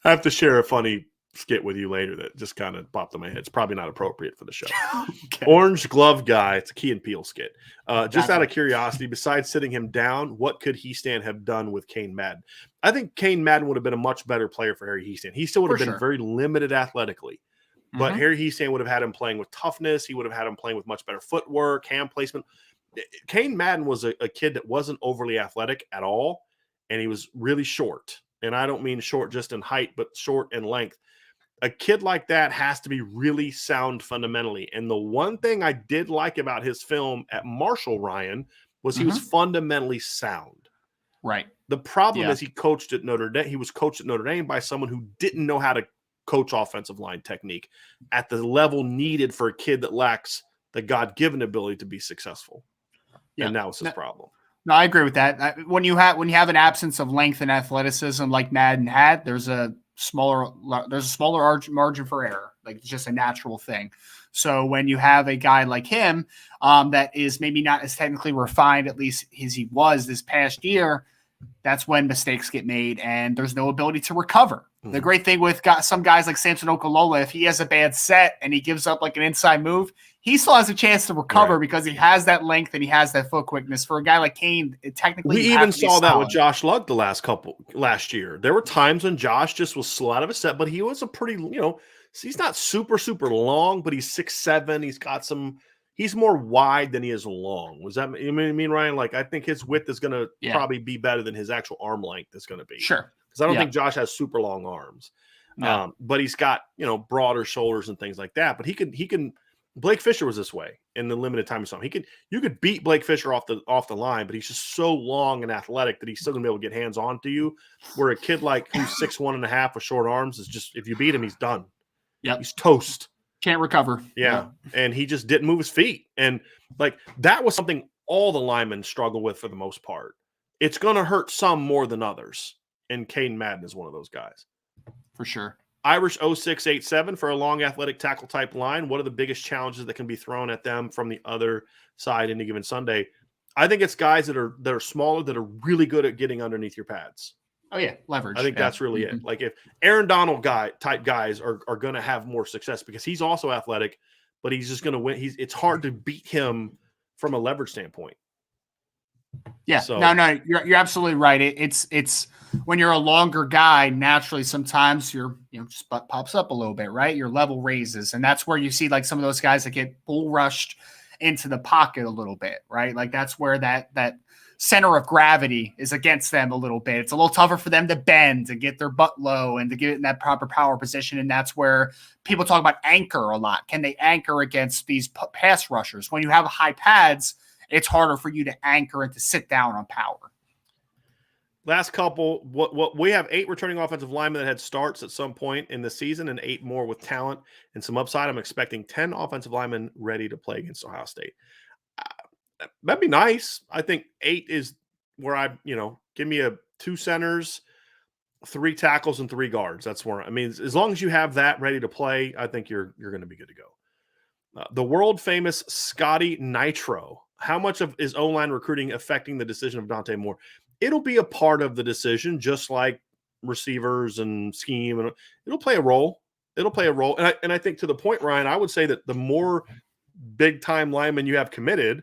I have to share a funny skit with you later that just kind of popped in my head. It's probably not appropriate for the show. Okay. Orange glove guy. It's a Key and Peele skit. Just out of curiosity, besides sitting him down, what could Hiestand have done with Kane Madden? I think Kane Madden would have been a much better player for Harry Hiestand. He still would have been very limited athletically. But Harry Hiestand would have had him playing with toughness. He would have had him playing with much better footwork, hand placement. Kane Madden was a kid that wasn't overly athletic at all, and he was really short. And I don't mean short just in height, but short in length. A kid like that has to be really sound fundamentally. And the one thing I did like about his film at Marshall, Ryan, was he was fundamentally sound. Right. The problem is he was coached at Notre Dame by someone who didn't know how to coach offensive line technique at the level needed for a kid that lacks the God-given ability to be successul. Yeah. And that was his problem. No, I agree with that. When you have an absence of length and athleticism like Madden had, there's a smaller margin for error. Like, it's just a natural thing. So when you have a guy like him that is maybe not as technically refined, at least as he was this past year, that's when mistakes get made and there's no ability to recover. Mm-hmm. The great thing with some guys like Samson Okalola, if he has a bad set and he gives up like an inside move, he still has a chance to recover because he has that length and he has that foot quickness. For a guy like Kane, technically, we even saw that with Josh Lugg last year. There were times when Josh just was slow out of his set, but he was a pretty, he's not super, super long, but he's 6'7". He's got he's more wide than he is long. Was that, you mean, Ryan? Like, I think his width is going to probably be better than his actual arm length is going to be. Sure. Because I don't think Josh has super long arms. No. But he's got, broader shoulders and things like that. But he can. Blake Fisher was this way in the limited time he saw him. You could beat Blake Fisher off the line, but he's just so long and athletic that he's still gonna be able to get hands on to you. Where a kid like who's 6'1.5" with short arms is just, if you beat him, he's done. Yeah, he's toast. Can't recover. Yeah. And he just didn't move his feet. And like that was something all the linemen struggle with for the most part. It's gonna hurt some more than others. And Kane Madden is one of those guys. For sure. Irish 0687 for a long athletic tackle type line. What are the biggest challenges that can be thrown at them from the other side any given Sunday? I think it's guys that are smaller that are really good at getting underneath your pads. Oh yeah, leverage. I think that's really it. Like if Aaron Donald type guys are going to have more success because he's also athletic, but he's just going to win. It's hard to beat him from a leverage standpoint. Yeah, so, no, you're absolutely right. It's when you're a longer guy, naturally sometimes your just butt pops up a little bit, right? Your level raises, and that's where you see like some of those guys that get bull rushed into the pocket a little bit, right? Like that's where that center of gravity is against them a little bit. It's a little tougher for them to bend and get their butt low and to get it in that proper power position, and that's where people talk about anchor a lot. Can they anchor against these pass rushers? When you have high pads, it's harder for you to anchor and to sit down on power. Last couple, what we have 8 returning offensive linemen that had starts at some point in the season and 8 more with talent and some upside. I'm expecting 10 offensive linemen ready to play against Ohio State. That'd be nice. I think 8 is where give me 2 centers, 3 tackles and 3 guards. That's where I mean, as long as you have that ready to play, I think you're going to be good to go. The world famous Scotty Nitro. How much of is O-line recruiting affecting the decision of Dante Moore? It'll be a part of the decision, just like receivers and scheme, and it'll play a role. It'll play a role, and I think to the point, Ryan, I would say that the more big time linemen you have committed,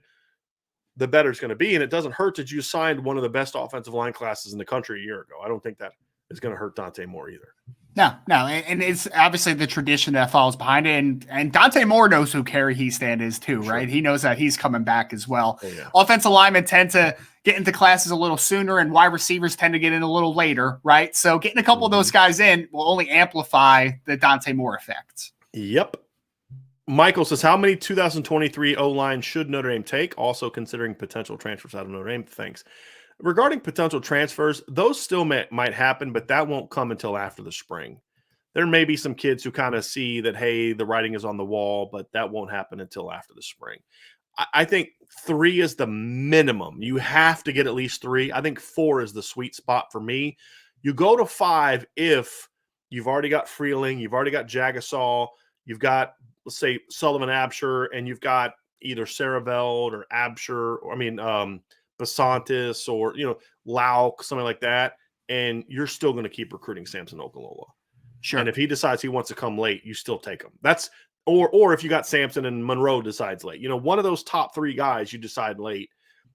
the better it's going to be. And it doesn't hurt that you signed one of the best offensive line classes in the country a year ago. I don't think that is going to hurt Dante Moore either. No, and it's obviously the tradition that follows behind it. And Dante Moore knows who Kerry Heastand is too, Sure. right? He knows that he's coming back as well. Oh, yeah. Offensive linemen tend to get into classes a little sooner, and wide receivers tend to get in a little later, right? So getting a couple of those guys in will only amplify the Dante Moore effect. Yep. Michael says, how many 2023 O-line should Notre Dame take? Also considering potential transfers out of Notre Dame. Thanks. Regarding potential transfers, those still might happen, but that won't come until after the spring. There may be some kids who kind of see that, hey, the writing is on the wall, but that won't happen until after the spring. I think 3 is the minimum. You have to get at least 3. I think 4 is the sweet spot for me. You go to 5 if you've already got Freeling, you've already got Jaggers, you've got, let's say, Sullivan Hamster, and you've got either Saraveld or Absher, or Besantis, or Lauk, something like that, and you're still going to keep recruiting Samson Okalola. Sure. And if he decides he wants to come late, you still take him. That's or if you got Sampson and Monroe decides late, one of those top 3 guys you decide late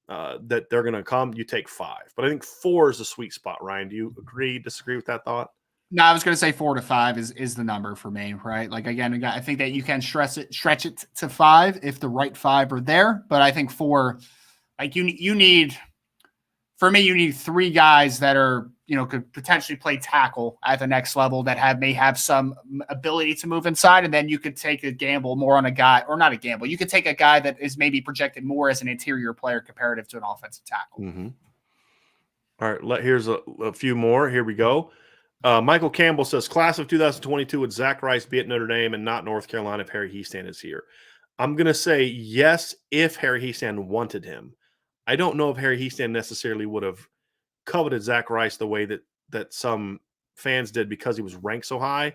that they're going to come, you take 5. But I think 4 is the sweet spot. Ryan, do you agree, disagree with that thought? No, I was going to say 4 to 5 is the number for me, right? Like, again, I think that you can stretch it to 5 if the right 5 are there. But I think 4, like you need 3 guys that are, could potentially play tackle at the next level that may have some ability to move inside. And then you could take a gamble more on a guy, or not a gamble. You could take a guy that is maybe projected more as an interior player comparative to an offensive tackle. Mm-hmm. All right. Here's a few more. Here we go. Michael Campbell says, class of 2022, would Zack Rice be at Notre Dame and not North Carolina if Harry Heastand is here? I'm going to say yes if Harry Heastand wanted him. I don't know if Harry Heastand necessarily would have coveted Zack Rice the way that some fans did because he was ranked so high.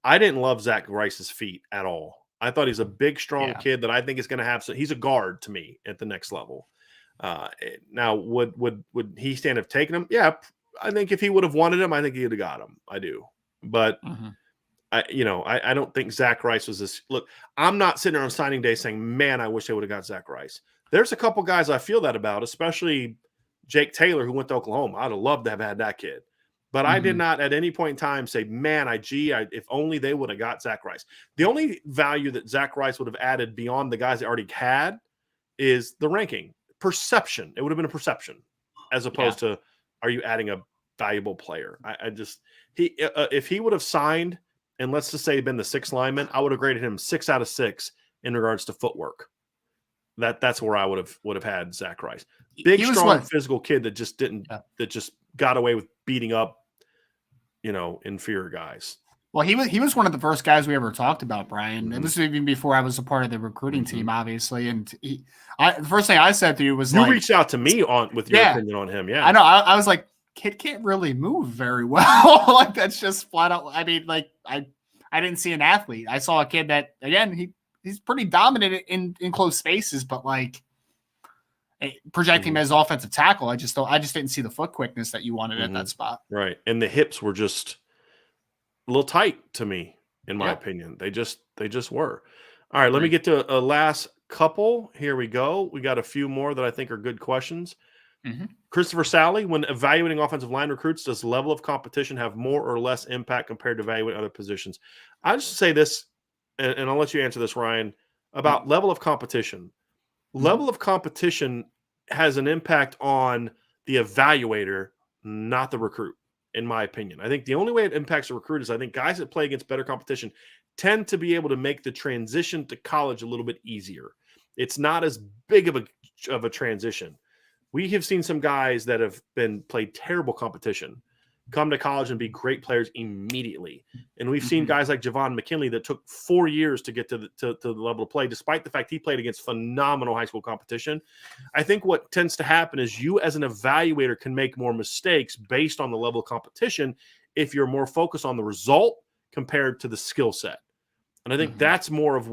I didn't love Zack Rice's feet at all. I thought he's a big, strong kid that I think is going to have – he's a guard to me at the next level. Now, would Heastand have taken him? Yeah, I think if he would have wanted him, I think he would have got him. I do. But, I don't think Zack Rice was this – look, I'm not sitting there on signing day saying, man, I wish they would have got Zack Rice. There's a couple guys I feel that about, especially Jake Taylor, who went to Oklahoma. I'd have loved to have had that kid. But I did not at any point in time say, man, if only they would have got Zack Rice. The only value that Zack Rice would have added beyond the guys they already had is the ranking. Perception. It would have been a perception as opposed to, are you adding a valuable player? If he would have signed, and let's just say been the 6th lineman, I would have graded him 6 out of 6 in regards to footwork. That's where I would have had Zack Rice. Big, strong, physical kid that just that just got away with beating up, inferior guys. Well, he was one of the first guys we ever talked about, Brian. It was even before I was a part of the recruiting team, obviously. And the first thing I said to you was, you reached out to me with your opinion on him. Yeah, I know. I was like, kid can't really move very well. Like, that's just flat out. I mean, like, I didn't see an athlete. I saw a kid that, again, he's pretty dominant in close spaces, but like projecting him as offensive tackle, I just didn't see the foot quickness that you wanted at that spot. Right. And the hips were just a little tight to me, in my opinion. They just were. All right. Let me get to a last couple. Here we go. We got a few more that I think are good questions. Christopher Sally, when evaluating offensive line recruits, does level of competition have more or less impact compared to evaluating other positions? I just say this, and I'll let you answer this, Ryan, about level of competition. Level of competition has an impact on the evaluator, not the recruit, in my opinion. I think the only way it impacts a recruit is I think guys that play against better competition tend to be able to make the transition to college a little bit easier. It's not as big of a transition. We have seen some guys that have played terrible competition come to college and be great players immediately. And we've seen guys like Javon McKinley that took 4 years to get to the level of play, despite the fact he played against phenomenal high school competition. I think what tends to happen is you as an evaluator can make more mistakes based on the level of competition if you're more focused on the result compared to the skill set. And I think that's more of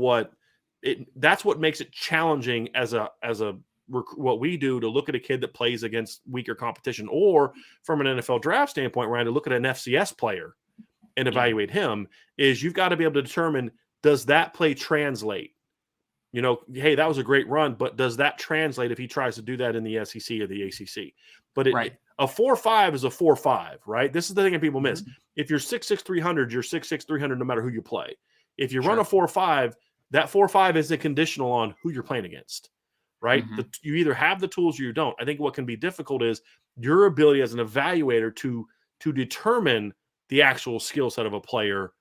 that's what makes it challenging as what we do to look at a kid that plays against weaker competition, or from an NFL draft standpoint, where I had to look at an FCS player and evaluate him, is you've got to be able to determine, does that play translate? You know, hey, that was a great run, but does that translate if he tries to do that in the SEC or the ACC? But a 4.5 is a 4.5, right? This is the thing that people miss. If you're 6'6", 300, you're 6'6", 300 no matter who you play. If you run a 4.5, that 4.5 isn't conditional on who you're playing against. Right? You either have the tools or you don't. I think what can be difficult is your ability as an evaluator to determine the actual skill set of a player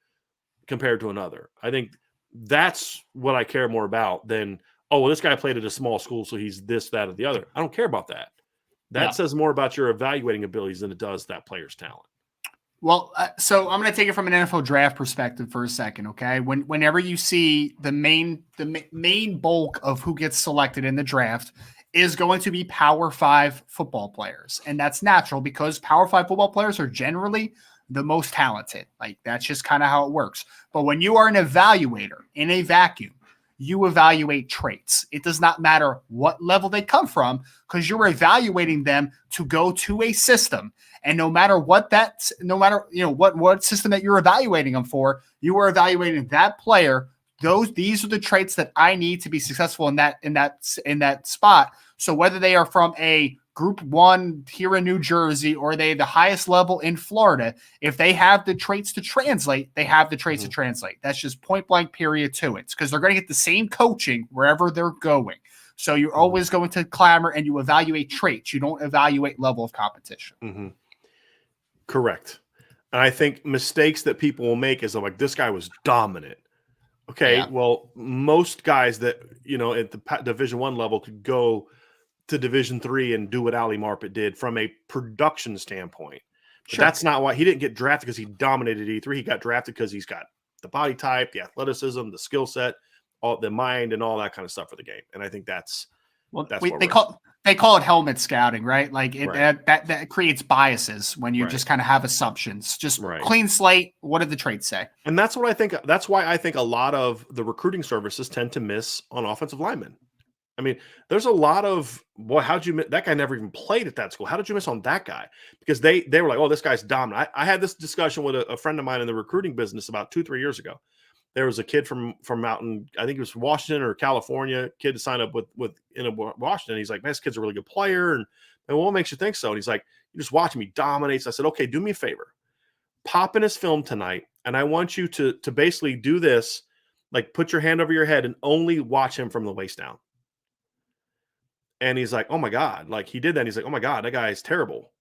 compared to another. I think that's what I care more about than, oh, well, this guy played at a small school, so he's this, that, or the other. I don't care about that. That says more about your evaluating abilities than it does that player's talent. Well, so I'm going to take it from an NFL draft perspective for a second, okay? Whenever you see the main bulk of who gets selected in the draft is going to be Power 5 football players, and that's natural because Power 5 football players are generally the most talented. Like, that's just kind of how it works. But when you are an evaluator in a vacuum, you evaluate traits. It does not matter what level they come from, because you're evaluating them to go to a system. And no matter what system that you're evaluating them for, you are evaluating that player. These are the traits that I need to be successful in that spot. So whether they are from a Group 1 here in New Jersey or they the highest level in Florida, if they have the traits to translate, they have the traits to translate. That's just point blank period to it, because they're going to get the same coaching wherever they're going. So you're always going to clamor and you evaluate traits. You don't evaluate level of competition. Correct. And I think mistakes that people will make is like, this guy was dominant. Okay, well, most guys that, at the Division I level could go to Division III and do what Ali Marpet did from a production standpoint. But that's not why he didn't get drafted, because he dominated E3. He got drafted because he's got the body type, the athleticism, the skill set, all the mind, and all that kind of stuff for the game. And I think that's they call it helmet scouting, right? Like that creates biases when you just kind of have assumptions. Just clean slate. What did the traits say? And that's what I think. That's why I think a lot of the recruiting services tend to miss on offensive linemen. I mean, there's a lot of, how'd you miss? That guy never even played at that school. How did you miss on that guy? Because they were like, oh, this guy's dominant. I had this discussion with a friend of mine in the recruiting business about 2-3 years ago. There was a kid from out in, I think it was Washington or California, kid to sign up with Washington. He's like, man, this kid's a really good player. And what makes you think so? And he's like, you just watch him, he dominates. I said, okay, do me a favor. Pop in his film tonight, and I want you to basically do this, like put your hand over your head and only watch him from the waist down. And he's like, oh my God, like he did that. And he's like, oh my God, that guy is terrible.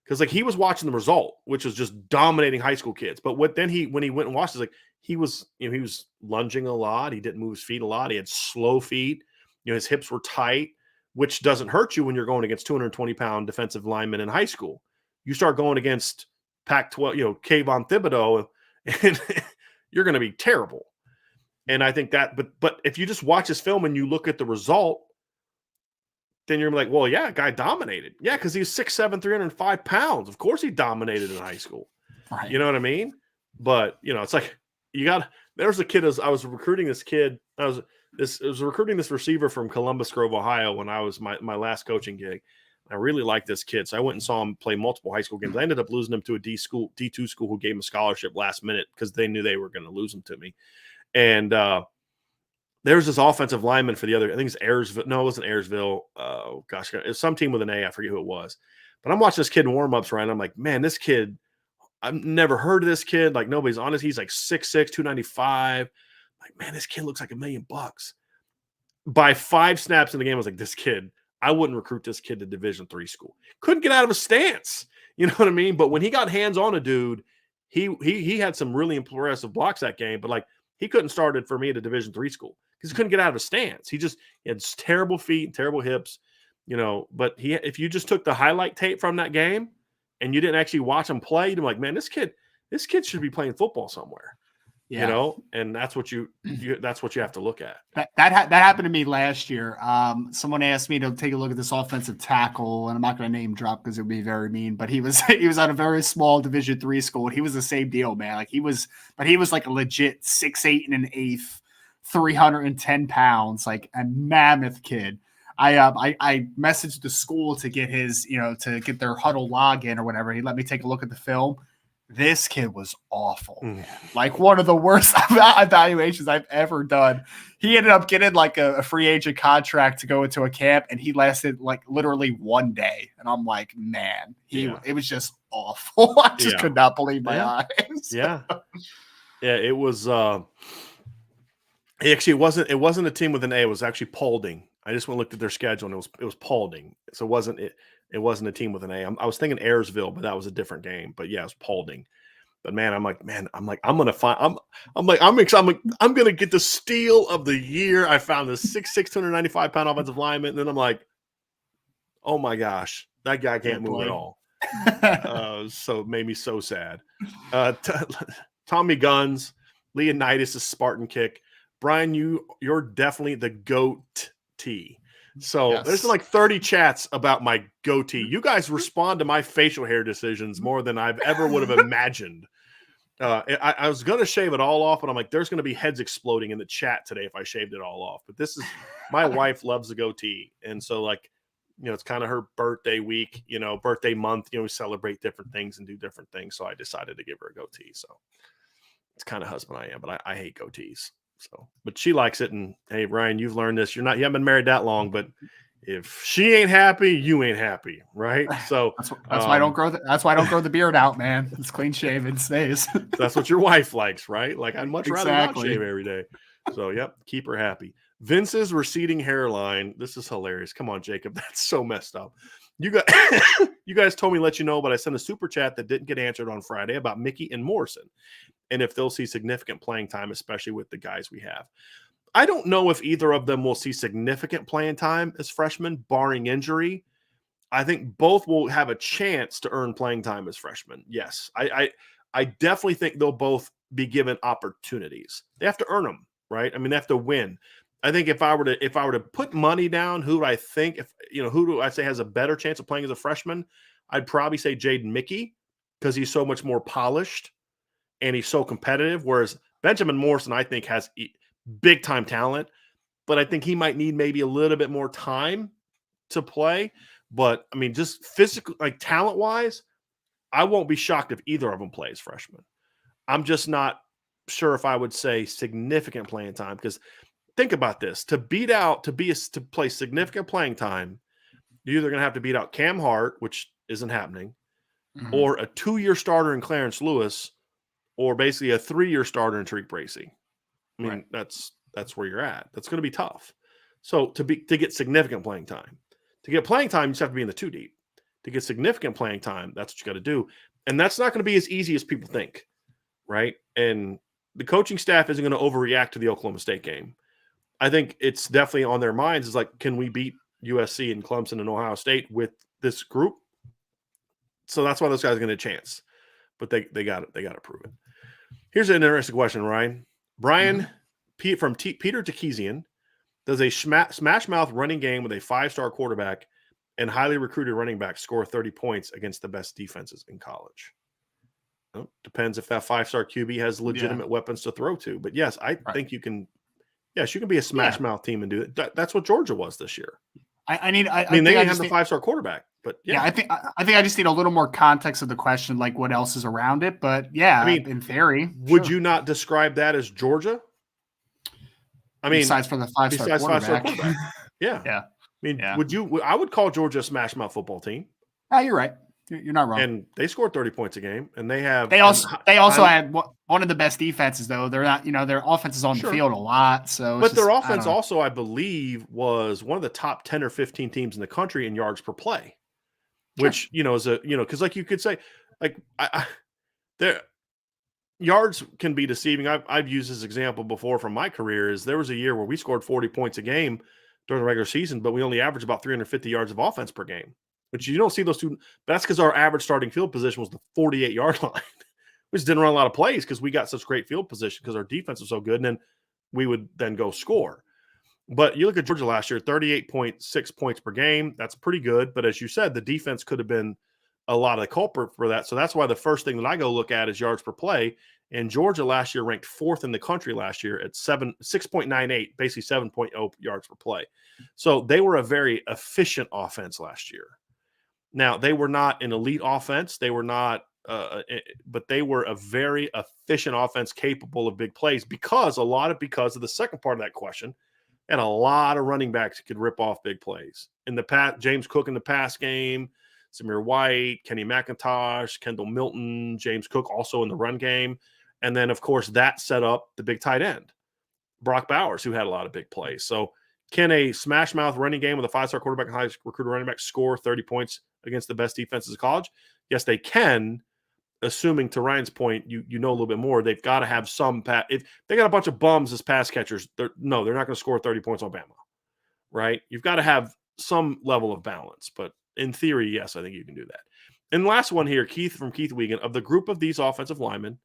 Because like he was watching the result, which was just dominating high school kids. But when he went and watched, it's like he was lunging a lot. He didn't move his feet a lot. He had slow feet. His hips were tight, which doesn't hurt you when you're going against 220-pound defensive linemen in high school. You start going against Pac-12, Kayvon Thibodeau, and you're going to be terrible. And I think that, but if you just watch his film and you look at the result, then you're like, well, yeah, guy dominated. Yeah, because he's 6'7", 305 pounds. Of course he dominated in high school. Right. You know what I mean? But, it's like there's a kid, I was recruiting this kid. I was recruiting this receiver from Columbus Grove, Ohio when I was my last coaching gig. I really liked this kid. So I went and saw him play multiple high school games. I ended up losing him to a D2 school who gave him a scholarship last minute because they knew they were going to lose him to me. And, there's this offensive lineman for the other. I think it's Ayersville. No, it wasn't Ayersville. Oh, gosh. It was some team with an A. I forget who it was. But I'm watching this kid in warm-ups, right? I'm like, man, this kid, I've never heard of this kid. Like, nobody's honest. He's like 6'6", 295. Like, man, this kid looks like $1 million. By 5 snaps in the game, I was like, this kid, I wouldn't recruit this kid to Division III school. Couldn't get out of a stance. You know what I mean? But when he got hands on a dude, he had some really impressive blocks that game. But, like, he couldn't start it for me at a Division III school because he couldn't get out of a stance. He had terrible feet, terrible hips, But if you just took the highlight tape from that game and you didn't actually watch him play, you're like, man, this kid should be playing football somewhere. Yeah. You know, and that's what you have to look at. That happened to me last year. Someone asked me to take a look at this offensive tackle, and I'm not going to name drop because it would be very mean. But he was at a very small Division III school, and he was the same deal, man. Like he was like a legit 6'8" and 1/8, 310 pounds, like a mammoth kid. I messaged the school to get his, to get their huddle login or whatever. He let me take a look at the film. This kid was awful. Like one of the worst evaluations I've ever done. He ended up getting like a free agent contract to go into a camp, and he lasted like literally 1 day. And I'm like, man, it was just awful. I just could not believe my eyes. Yeah. It was actually it wasn't a team with an A, it was actually Paulding. I just went and looked at their schedule, and it was Paulding. So it wasn't a team with an A. I was thinking Ayersville, but that was a different game. But yeah, it was Paulding. But man, I'm gonna get the steal of the year. I found this 6'6", 295-pound offensive lineman, and then I'm like, oh my gosh, that guy can't move at all. So it made me so sad. Tommy Guns, Leonidas is Spartan kick. Brian, you're definitely the goatee. So there's like 30 chats about my goatee. You guys respond to my facial hair decisions more than I've ever would have imagined. I was going to shave it all off, but I'm like, there's going to be heads exploding in the chat today if I shaved it all off. But this is my wife loves the goatee. And so like, it's kind of her birthday week, birthday month, we celebrate different things and do different things. So I decided to give her a goatee. So it's kind of husband I am, but I hate goatees. So, but she likes it. And hey, Ryan, you've learned this. You haven't been married that long, but if she ain't happy, you ain't happy, right? So that's why I don't grow. That's why I don't grow the beard out, man. It's clean shaven, stays. That's what your wife likes, right? Like I'd much rather not shave every day. So yep, keep her happy. Vince's receding hairline. This is hilarious. Come on, Jacob. That's so messed up. You guys told me to let you know, but I sent a super chat that didn't get answered on Friday about Mickey and Morrison, and if they'll see significant playing time, especially with the guys we have. I don't know if either of them will see significant playing time as freshmen, barring injury. I think both will have a chance to earn playing time as freshmen. Yes, I definitely think they'll both be given opportunities. They have to earn them, right? I mean, they have to win. I think if I were to put money down, who do I think, who do I say has a better chance of playing as a freshman? I'd probably say Jaden Mickey, because he's so much more polished and he's so competitive. Whereas Benjamin Morrison, I think, has big time talent, but I think he might need maybe a little bit more time to play. But I mean, just physical, like talent wise, I won't be shocked if either of them plays freshman. I'm just not sure if I would say significant playing time, because think about this: to play significant playing time, you're either going to have to beat out Cam Hart, which isn't happening, or a 2-year starter in Clarence Lewis, or basically a 3-year starter in Tariq Bracy. I mean, that's where you're at. That's going to be tough. So to get significant playing time, you just have to be in the 2 deep. To get significant playing time, that's what you got to do, and that's not going to be as easy as people think, right? And the coaching staff isn't going to overreact to the Oklahoma State game. I think it's definitely on their minds. Is like, can we beat USC and Clemson and Ohio State with this group? So that's why those guys are going to get a chance, but they got to prove it. Here's an interesting question, Ryan. Brian from Peter Tekezian, does a smash mouth running game with a 5-star quarterback and highly recruited running back score 30 points against the best defenses in college? Well, depends if that 5-star QB has legitimate weapons to throw to. But yes, I think you can. Yes, you can be a smash mouth team and do it. That's what Georgia was this year. I mean, they didn't have the 5-star quarterback, but I think I just need a little more context of the question, like what else is around it. But yeah, I mean, in theory, would you not describe that as Georgia? I mean, besides for the 5-star quarterback. Yeah. Yeah. I mean, I would call Georgia a smash mouth football team. Oh, you're right. You're not wrong. And they scored 30 points a game, and they also had one of the best defenses, though. They're not, their offense is on the field a lot. So, but their offense also, I believe, was one of the top 10 or 15 teams in the country in yards per play, which is because like you could say, like their yards can be deceiving. I've used this example before from my career. Is there was a year where we scored 40 points a game during the regular season, but we only averaged about 350 yards of offense per game. which you don't see those two. That's because our average starting field position was the 48-yard line. We just didn't run a lot of plays because we got such great field position because our defense was so good, and then we would then go score. But you look at Georgia last year, 38.6 points per game. That's pretty good. But as you said, the defense could have been a lot of the culprit for that. So that's why the first thing that I go look at is yards per play. And Georgia last year ranked 4th in the country last year at 6.98, basically 7.0 yards per play. So they were a very efficient offense last year. Now, they were not an elite offense. They were not, but they were a very efficient offense capable of big plays because of the second part of that question. And a lot of running backs could rip off big plays. In the past, James Cook in the pass game, Samir White, Kenny McIntosh, Kendall Milton, James Cook also in the run game. And then, of course, that set up the big tight end, Brock Bowers, who had a lot of big plays. So can a smash mouth running game with a 5-star quarterback and high recruiter running back score 30 points against the best defenses of college? Yes, they can. Assuming, to Ryan's point, you know a little bit more, they've got to have some if they got a bunch of bums as pass catchers, they're not going to score 30 points on Bama, right? You've got to have some level of balance. But in theory, yes, I think you can do that. And last one here, Keith Wiegand, of the group of these offensive linemen,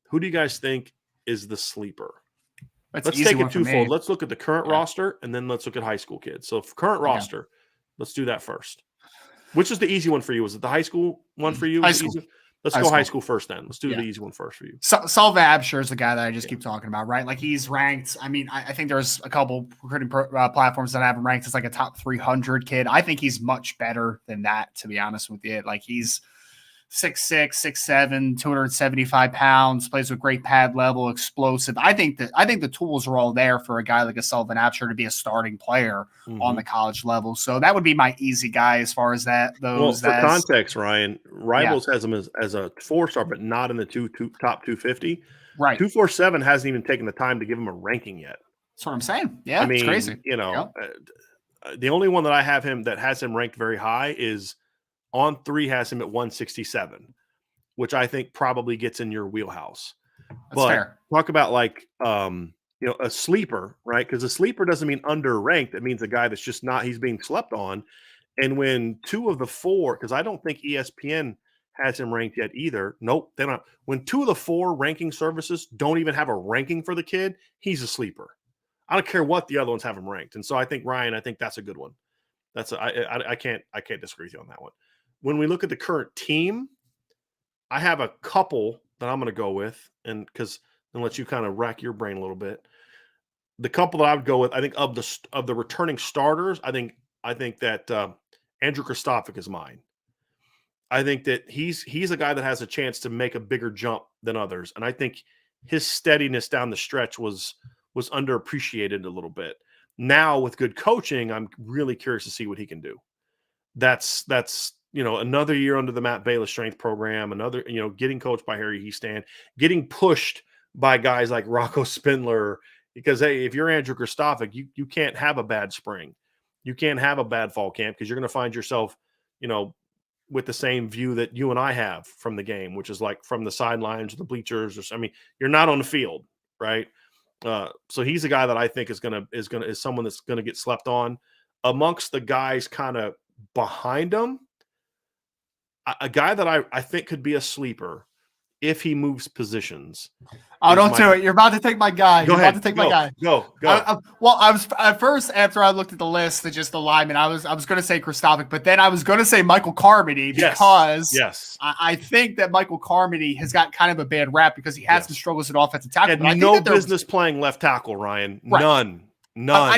who do you guys think is the sleeper? Let's take it twofold. Let's look at the current roster, and then let's look at high school kids. So for current roster, let's do that first. Which is the easy one for you? Was it the high school one for you? High school. Let's go high school first then. Let's do the easy one first for you. Sullivan Hamster is the guy that I just keep talking about, right? Like he's ranked. I mean, I think there's a couple recruiting platforms that have him ranked as like a top 300 kid. I think he's much better than that, to be honest with you. Like he's 6'6", 6'7", 275 pounds, plays with great pad level, explosive. I think the tools are all there for a guy like a Sullivan Hamster to be a starting player on the college level. So that would be my easy guy as far as that. For context, Ryan, Rivals has him as a 4-star, but not in the top 250. Right. 247 hasn't even taken the time to give him a ranking yet. That's what I'm saying. Yeah, I mean, it's crazy. The only one that I have him that has him ranked very high is On 3 has him at 167, which I think probably gets in your wheelhouse. That's fair. Talk about like a sleeper, right? Because a sleeper doesn't mean underranked. It means a guy that's just not, he's being slept on. And when 2 of the 4, because I don't think ESPN has him ranked yet either. Nope, they don't. When 2 of the 4 ranking services don't even have a ranking for the kid, he's a sleeper. I don't care what the other ones have him ranked. And so I think, Ryan, that's a good one. I can't disagree with you on that one. When we look at the current team, I have a couple that I'm going to go with, and let you kind of rack your brain a little bit. The couple that I would go with, I think of the returning starters, I think that Andrew Kristofic is mine. I think that he's a guy that has a chance to make a bigger jump than others, and I think his steadiness down the stretch was underappreciated a little bit. Now with good coaching, I'm really curious to see what he can do. That's another year under the Matt Bayless strength program, another, getting coached by Harry Heastan, getting pushed by guys like Rocco Spindler, because, hey, if you're Andrew Kristofic, you can't have a bad spring. You can't have a bad fall camp because you're going to find yourself, with the same view that you and I have from the game, which is like from the sidelines, the bleachers, you're not on the field, right? So he's a guy that I think is someone that's going to get slept on amongst the guys kind of behind him. A guy that I think could be a sleeper if he moves positions. Oh, don't do it. You're about to take my guy. Go ahead. About to take my guy. Go. I was at first, after I looked at the list, just the linemen, I was going to say Kristofic, but then I was going to say Michael Carmody because I think that Michael Carmody has got kind of a bad rap because he had some struggles at offensive tackle. Had no business playing left tackle, Ryan. Right. None.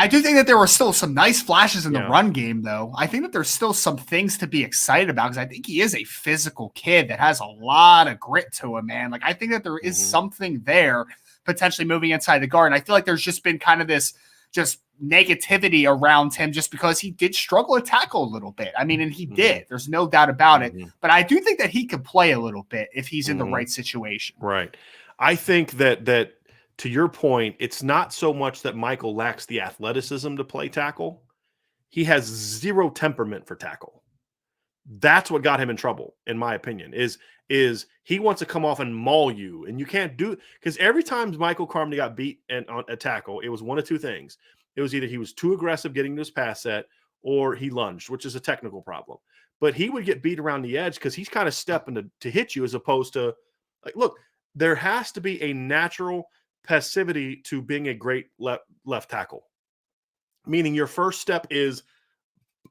I do think that there were still some nice flashes in the run game, though. I think that there's still some things to be excited about because I think he is a physical kid that has a lot of grit to him, man. Like, I think that there is something there potentially moving inside the guard. And I feel like there's just been kind of this just negativity around him just because he did struggle to tackle a little bit. I mean, and he did. There's no doubt about it. But I do think that he could play a little bit if he's in the right situation. Right. I think that to your point, it's not so much that Michael lacks the athleticism to play tackle. He has zero temperament for tackle. That's what got him in trouble, in my opinion, is he wants to come off and maul you, and you can't do it. Because every time Michael Carmody got beat on a tackle, it was one of two things. It was either he was too aggressive getting to his pass set, or he lunged, which is a technical problem. But he would get beat around the edge because he's kind of stepping to hit you, as opposed to, like, look, there has to be a natural passivity to being a great left tackle. Meaning your first step is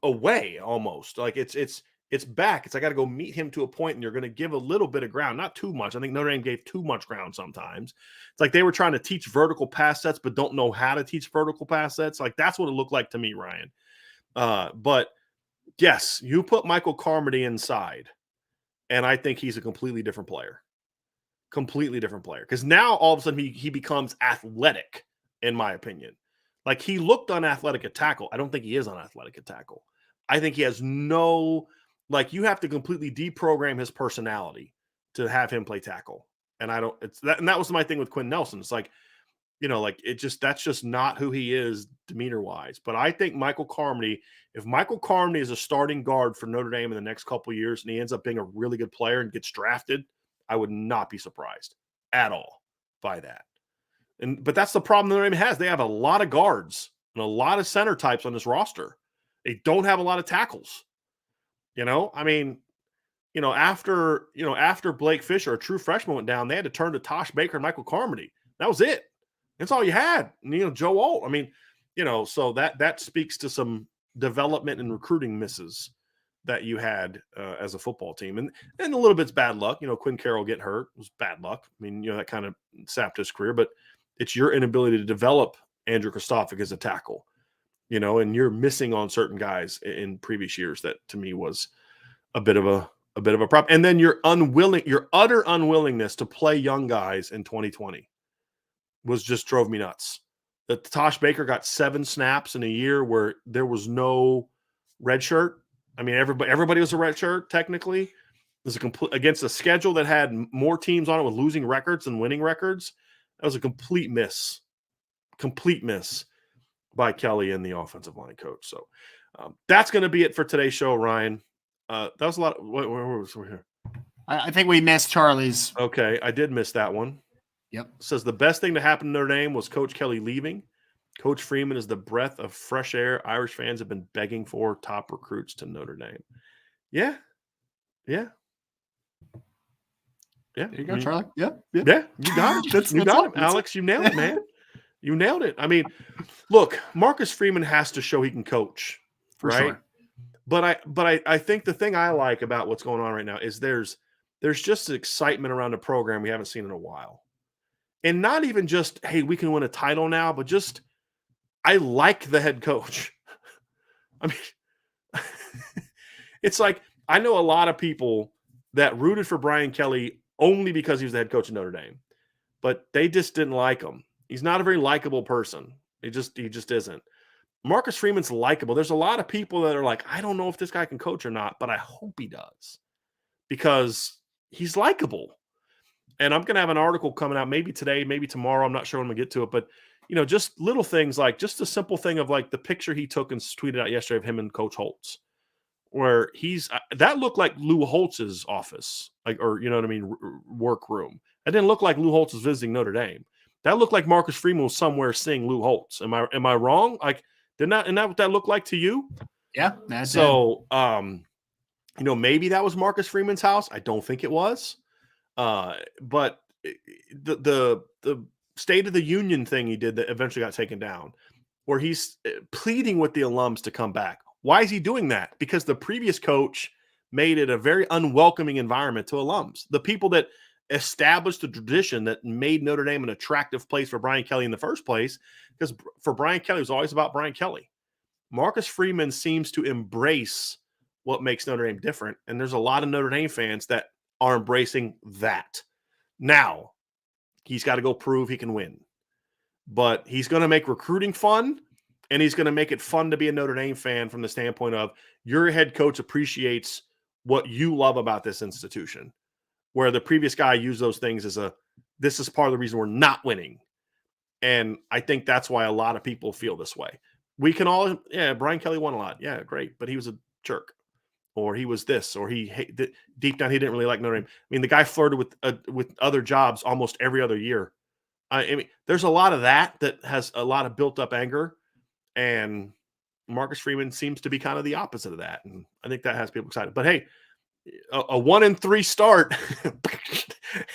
away almost. Like it's back. It's I got to go meet him to a point, and you're going to give a little bit of ground, not too much. I think Notre Dame gave too much ground sometimes. It's like they were trying to teach vertical pass sets, but don't know how to teach vertical pass sets. Like that's what it looked like to me, Ryan. But yes, you put Michael Carmody inside, and I think he's a completely different player. Completely different player. Because now all of a sudden he becomes athletic, in my opinion. Like he looked unathletic at tackle. I don't think he is unathletic at tackle. I think he has you have to completely deprogram his personality to have him play tackle. And that was my thing with Quentin Nelson. It's like, that's just not who he is demeanor wise. But I think if Michael Carmody is a starting guard for Notre Dame in the next couple of years and he ends up being a really good player and gets drafted, I would not be surprised at all by that. But that's the problem Notre Dame has. They have a lot of guards and a lot of center types on this roster. They don't have a lot of tackles. After Blake Fisher, a true freshman, went down, they had to turn to Tosh Baker and Michael Carmody. That was it. That's all you had. And, Joe Alt. So that speaks to some development and recruiting misses that you had as a football team. And a little bit's bad luck. Quinn Carroll getting hurt was bad luck. That kind of sapped his career, but it's your inability to develop Andrew Kristofic as a tackle, and you're missing on certain guys in previous years. That to me was a bit of a problem. And then your utter unwillingness to play young guys in 2020 drove me nuts. That Tosh Baker got 7 snaps in a year where there was no red shirt. Everybody was a red shirt technically. It was against a schedule that had more teams on it with losing records than winning records. That was a complete miss by Kelly and the offensive line coach. So that's going to be it for today's show, Ryan. That was a lot. Where was we here? I think we missed Charlie's. Okay, I did miss that one. Yep. Says the best thing to happen to Notre Dame was Coach Kelly leaving. Coach Freeman is the breath of fresh air Irish fans have been begging for. Top recruits to Notre Dame. Yeah. There you go, Charlie. Yeah. You got it. You got it, Alex. You nailed it, man. You nailed it. Look, Marcus Freeman has to show he can coach, For right? sure. But I think the thing I like about what's going on right now is there's just excitement around the program we haven't seen in a while. And not even just, hey, we can win a title now, but just I like the head coach. It's like I know a lot of people that rooted for Brian Kelly only because he was the head coach of Notre Dame, but they just didn't like him. He's not a very likable person. He just isn't. Marcus Freeman's likable. There's a lot of people that are like, I don't know if this guy can coach or not, but I hope he does because he's likable. And I'm going to have an article coming out maybe today, maybe tomorrow. I'm not sure when we get to it, but just little things like just a simple thing of like the picture he took and tweeted out yesterday of him and Coach Holtz, where that looked like Lou Holtz's office, workroom. It didn't look like Lou Holtz was visiting Notre Dame. That looked like Marcus Freeman was somewhere seeing Lou Holtz. Am I wrong? Like, isn't that what that looked like to you? Yeah. That's so. Maybe that was Marcus Freeman's house. I don't think it was. But the State of the Union thing he did that eventually got taken down, where he's pleading with the alums to come back. Why is he doing that? Because the previous coach made it a very unwelcoming environment to alums. The people that established the tradition that made Notre Dame an attractive place for Brian Kelly in the first place, because for Brian Kelly, it was always about Brian Kelly. Marcus Freeman seems to embrace what makes Notre Dame different, and there's a lot of Notre Dame fans that are embracing that. Now, he's got to go prove he can win. But he's going to make recruiting fun, and he's going to make it fun to be a Notre Dame fan from the standpoint of your head coach appreciates what you love about this institution, where the previous guy used those things as this is part of the reason we're not winning. And I think that's why a lot of people feel this way. We can all, Brian Kelly won a lot. Yeah, great. But he was a jerk. Or he was this, or deep down, he didn't really like Notre Dame. The guy flirted with other jobs almost every other year. There's a lot of that has a lot of built up anger. And, Marcus Freeman seems to be kind of the opposite of that. And I think that has people excited. But hey, a 1-3 start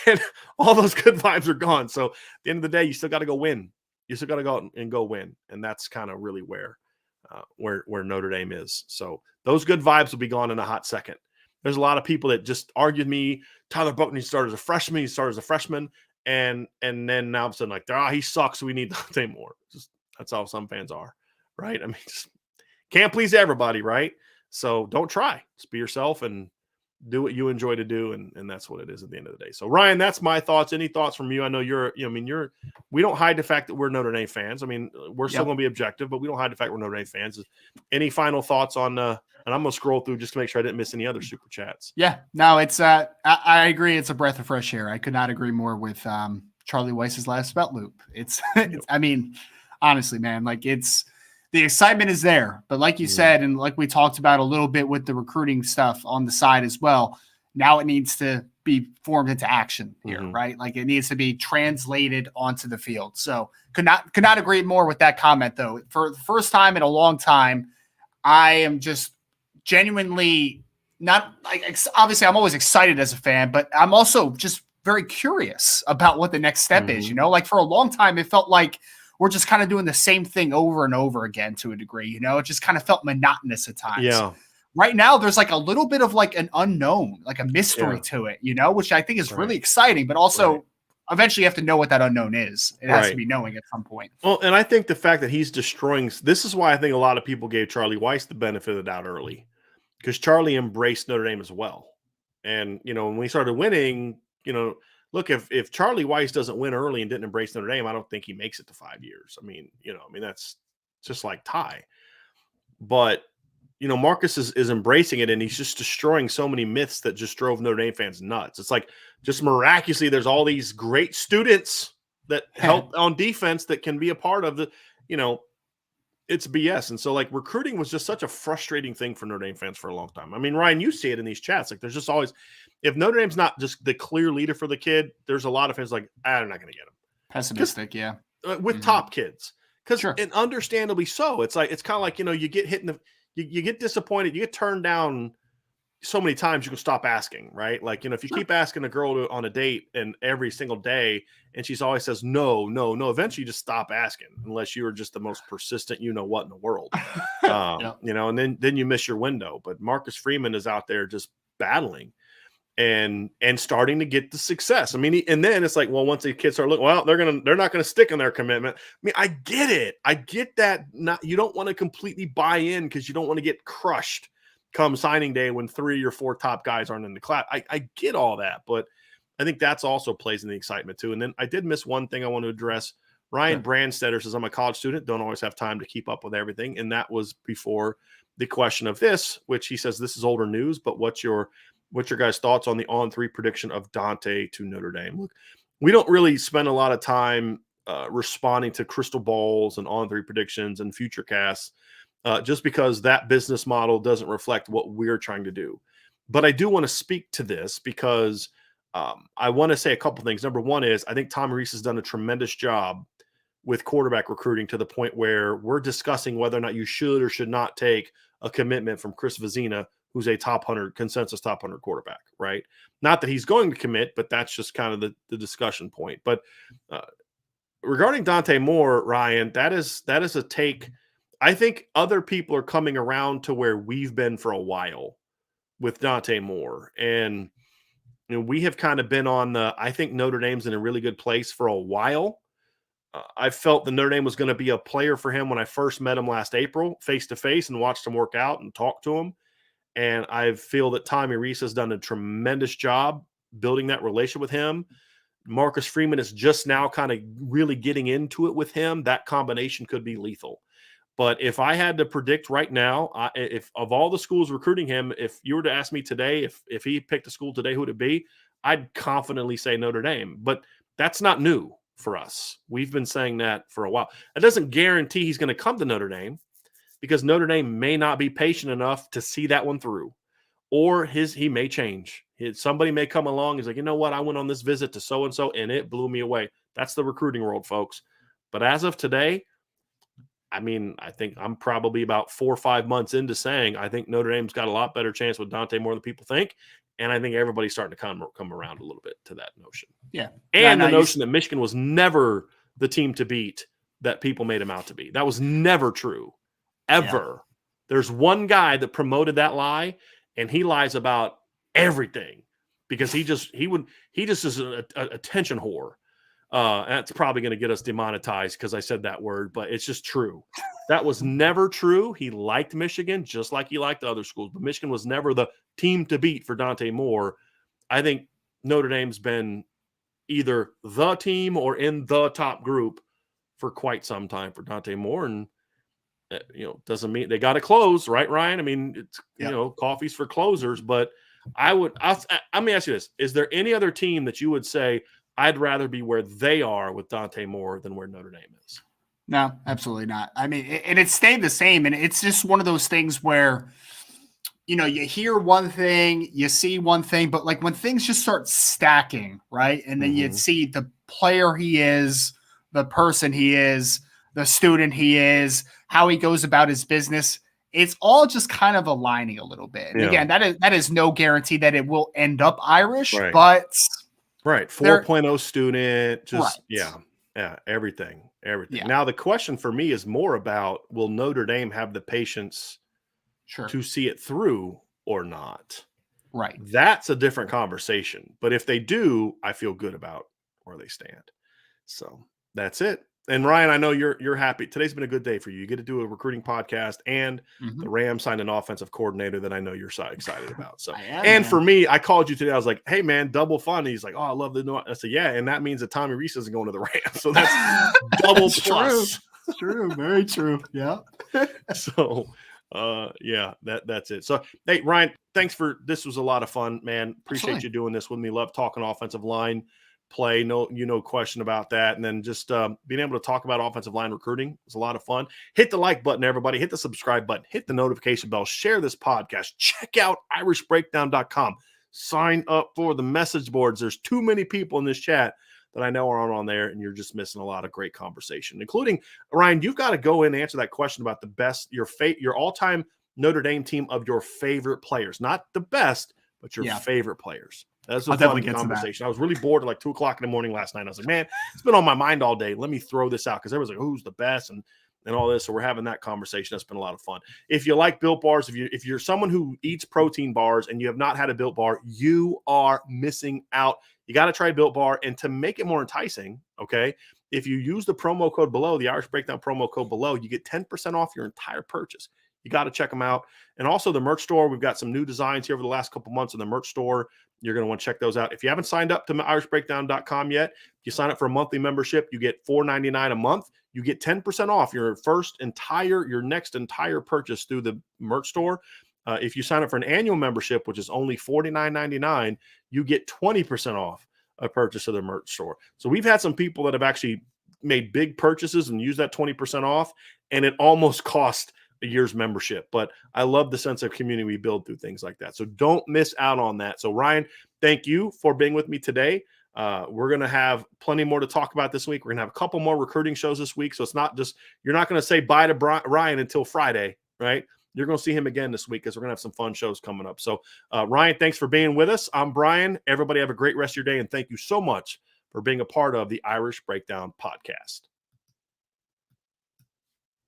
and all those good vibes are gone. So at the end of the day, you still got to go win. You still got to go out and go win. And that's kind of really where Notre Dame is. So those good vibes will be gone in a hot second. There's a lot of people that just argued me. Tyler Buckner started as a freshman. He started as a freshman. And then now I'm saying like, he sucks. So we need Dante Moore. Just that's how some fans are, right? I mean, just can't please everybody, right? So don't try. Just be yourself and do what you enjoy to do, and that's what it is at the end of the day. So Ryan, that's my thoughts. Any thoughts from you? I know we don't hide the fact that we're Notre Dame fans. I mean, we're still going to be objective, but we don't hide the fact we're Notre Dame fans. Any final thoughts on? And I'm going to scroll through just to make sure I didn't miss any other super chats. Yeah, no, it's I agree. It's a breath of fresh air. I could not agree more with Charlie Weiss's last spelt loop. It's I mean, honestly, man, like the excitement is there, but like you said, and like we talked about a little bit with the recruiting stuff on the side as well, now it needs to be formed into action here, right? Like it needs to be translated onto the field. So could not agree more with that comment though. For the first time in a long time, I am just genuinely not like, obviously I'm always excited as a fan, but I'm also just very curious about what the next step is, like for a long time, it felt like we're just kind of doing the same thing over and over again to a degree, it just kind of felt monotonous at times. Yeah. Right now, there's like a little bit of like an unknown, like a mystery to it, which I think is really exciting, but also eventually you have to know what that unknown is. It has to be knowing at some point. Well, and I think the fact that he's destroying, this is why I think a lot of people gave Charlie Weiss the benefit of the doubt early, because Charlie embraced Notre Dame as well. And, when we started winning, look, if Charlie Weiss doesn't win early and didn't embrace Notre Dame, I don't think he makes it to 5 years. I mean, that's just like Ty. But, Marcus is embracing it, and he's just destroying so many myths that just drove Notre Dame fans nuts. It's like just miraculously there's all these great students that help on defense that can be a part of the, it's BS. And so like recruiting was just such a frustrating thing for Notre Dame fans for a long time. I mean, Ryan, you see it in these chats. Like there's just always, if Notre Dame's not just the clear leader for the kid, there's a lot of fans like, they're not going to get him. Pessimistic, yeah. With top kids. And understandably so. It's like, it's kind of like, you get hit in the, you get disappointed, you get turned down so many times you can stop asking, right? Like, if you keep asking a girl on a date and every single day, and she's always says, no, eventually you just stop asking unless you are just the most persistent, what in the world, and then you miss your window. But Marcus Freeman is out there just battling and starting to get the success. I mean, and then it's like, well, once the kids start looking, well, they're not going to stick in their commitment. I mean, I get it. I get that. You don't want to completely buy in because you don't want to get crushed come signing day when 3 or 4 top guys aren't in the class. I get all that, but I think that's also plays in the excitement too. And then I did miss one thing I want to address. Ryan Brandstetter says, I'm a college student, don't always have time to keep up with everything. And that was before the question of this, which he says, this is older news, but what's your guys' thoughts on the on-3 prediction of Dante to Notre Dame? Look, we don't really spend a lot of time responding to crystal balls and on-3 predictions and future casts just because that business model doesn't reflect what we're trying to do. But I do want to speak to this because I want to say a couple things. Number one is I think Tommy Rees has done a tremendous job with quarterback recruiting to the point where we're discussing whether or not you should or should not take a commitment from Chris Vizina, who's a consensus top 100 quarterback, right? Not that he's going to commit, but that's just kind of the discussion point. But regarding Dante Moore, Ryan, that is a take. I think other people are coming around to where we've been for a while with Dante Moore. And we have kind of been on I think Notre Dame's in a really good place for a while. I felt the Notre Dame was going to be a player for him when I first met him last April, face-to-face, and watched him work out and talk to him. And I feel that Tommy Rees has done a tremendous job building that relationship with him. Marcus Freeman is just now kind of really getting into it with him. That combination could be lethal. But if I had to predict right now, if of all the schools recruiting him, if you were to ask me today, if he picked a school today, who would it be? I'd confidently say Notre Dame. But that's not new for us. We've been saying that for a while. That doesn't guarantee he's going to come to Notre Dame because Notre Dame may not be patient enough to see that one through. Or he may change. Somebody may come along. He's like, you know what? I went on this visit to so-and-so, and it blew me away. That's the recruiting world, folks. But as of today, I mean, I think I'm probably about 4 or 5 months into saying I think Notre Dame's got a lot better chance with Dante Moore than people think, and I think everybody's starting to come around a little bit to that notion. Yeah, and the notion that Michigan was never the team to beat that people made him out to be. That was never true, ever. Yeah. There's one guy that promoted that lie, and he lies about everything because he just is an attention whore. That's probably going to get us demonetized because I said that word, but it's just true. That was never true. He liked Michigan just like he liked the other schools, but Michigan was never the team to beat for Dante Moore. I think Notre Dame's been either the team or in the top group for quite some time for Dante Moore. And, doesn't mean they got to close, right, Ryan? I mean, it's, coffee's for closers, but let me ask you this. Is there any other team that you would say, I'd rather be where they are with Dante Moore than where Notre Dame is? No, absolutely not. I mean, and it stayed the same. And it's just one of those things where, you hear one thing, you see one thing, but like when things just start stacking, right? And then you'd see the player he is, the person he is, the student he is, how he goes about his business. It's all just kind of aligning a little bit. And again, that is no guarantee that it will end up Irish, but right. 4.0 student, just everything. Yeah. Now the question for me is more about, will Notre Dame have the patience to see it through or not? Right. That's a different conversation. But if they do, I feel good about where they stand. So that's it. And Ryan, I know you're happy. Today's been a good day for you. You get to do a recruiting podcast, and the Rams signed an offensive coordinator that I know you're so excited about. So, for me, I called you today. I was like, "Hey, man, double fun." He's like, "Oh, I love the new." I said, "Yeah," and that means that Tommy Reese isn't going to the Rams, so that's double plus. True, very true. Yeah. So, that's it. So, hey, Ryan, thanks for this. Was a lot of fun, man. Appreciate you doing this with me. Love talking offensive line play, no question about that. And then just being able to talk about offensive line recruiting was a lot of fun. Hit the like button, everybody. Hit the subscribe button. Hit the notification bell. Share this podcast. Check out irishbreakdown.com. Sign up for the message boards. There's too many people in this chat that I know are on there, and you're just missing a lot of great conversation, including, Ryan, you've got to go in and answer that question about the best, your all-time Notre Dame team of your favorite players. Not the best, but your favorite players. That's a fun conversation. I was really bored at like 2:00 in the morning last night. I was like, man, it's been on my mind all day. Let me throw this out because everyone's like, who's the best and all this. So we're having that conversation. That's been a lot of fun. If you like Built Bars, if you're someone who eats protein bars and you have not had a Built Bar, you are missing out. You got to try Built Bar. And to make it more enticing, okay, if you use the promo code below, the Irish Breakdown promo code below, you get 10% off your entire purchase. You got to check them out. And also the merch store. We've got some new designs here over the last couple months in the merch store. You're going to want to check those out. If you haven't signed up to irishbreakdown.com yet, if you sign up for a monthly membership, you get $4.99 a month. You get 10% off your next entire purchase through the merch store. If you sign up for an annual membership, which is only $49.99, you get 20% off a purchase of the merch store. So we've had some people that have actually made big purchases and used that 20% off, and it almost cost a year's membership. But I love the sense of community we build through things like that. So don't miss out on that. So Ryan, thank you for being with me today. We're going to have plenty more to talk about this week. We're going to have a couple more recruiting shows this week. So it's not just, you're not going to say bye to Ryan until Friday, right? You're going to see him again this week because we're going to have some fun shows coming up. So Ryan, thanks for being with us. I'm Brian. Everybody have a great rest of your day. And thank you so much for being a part of the Irish Breakdown podcast.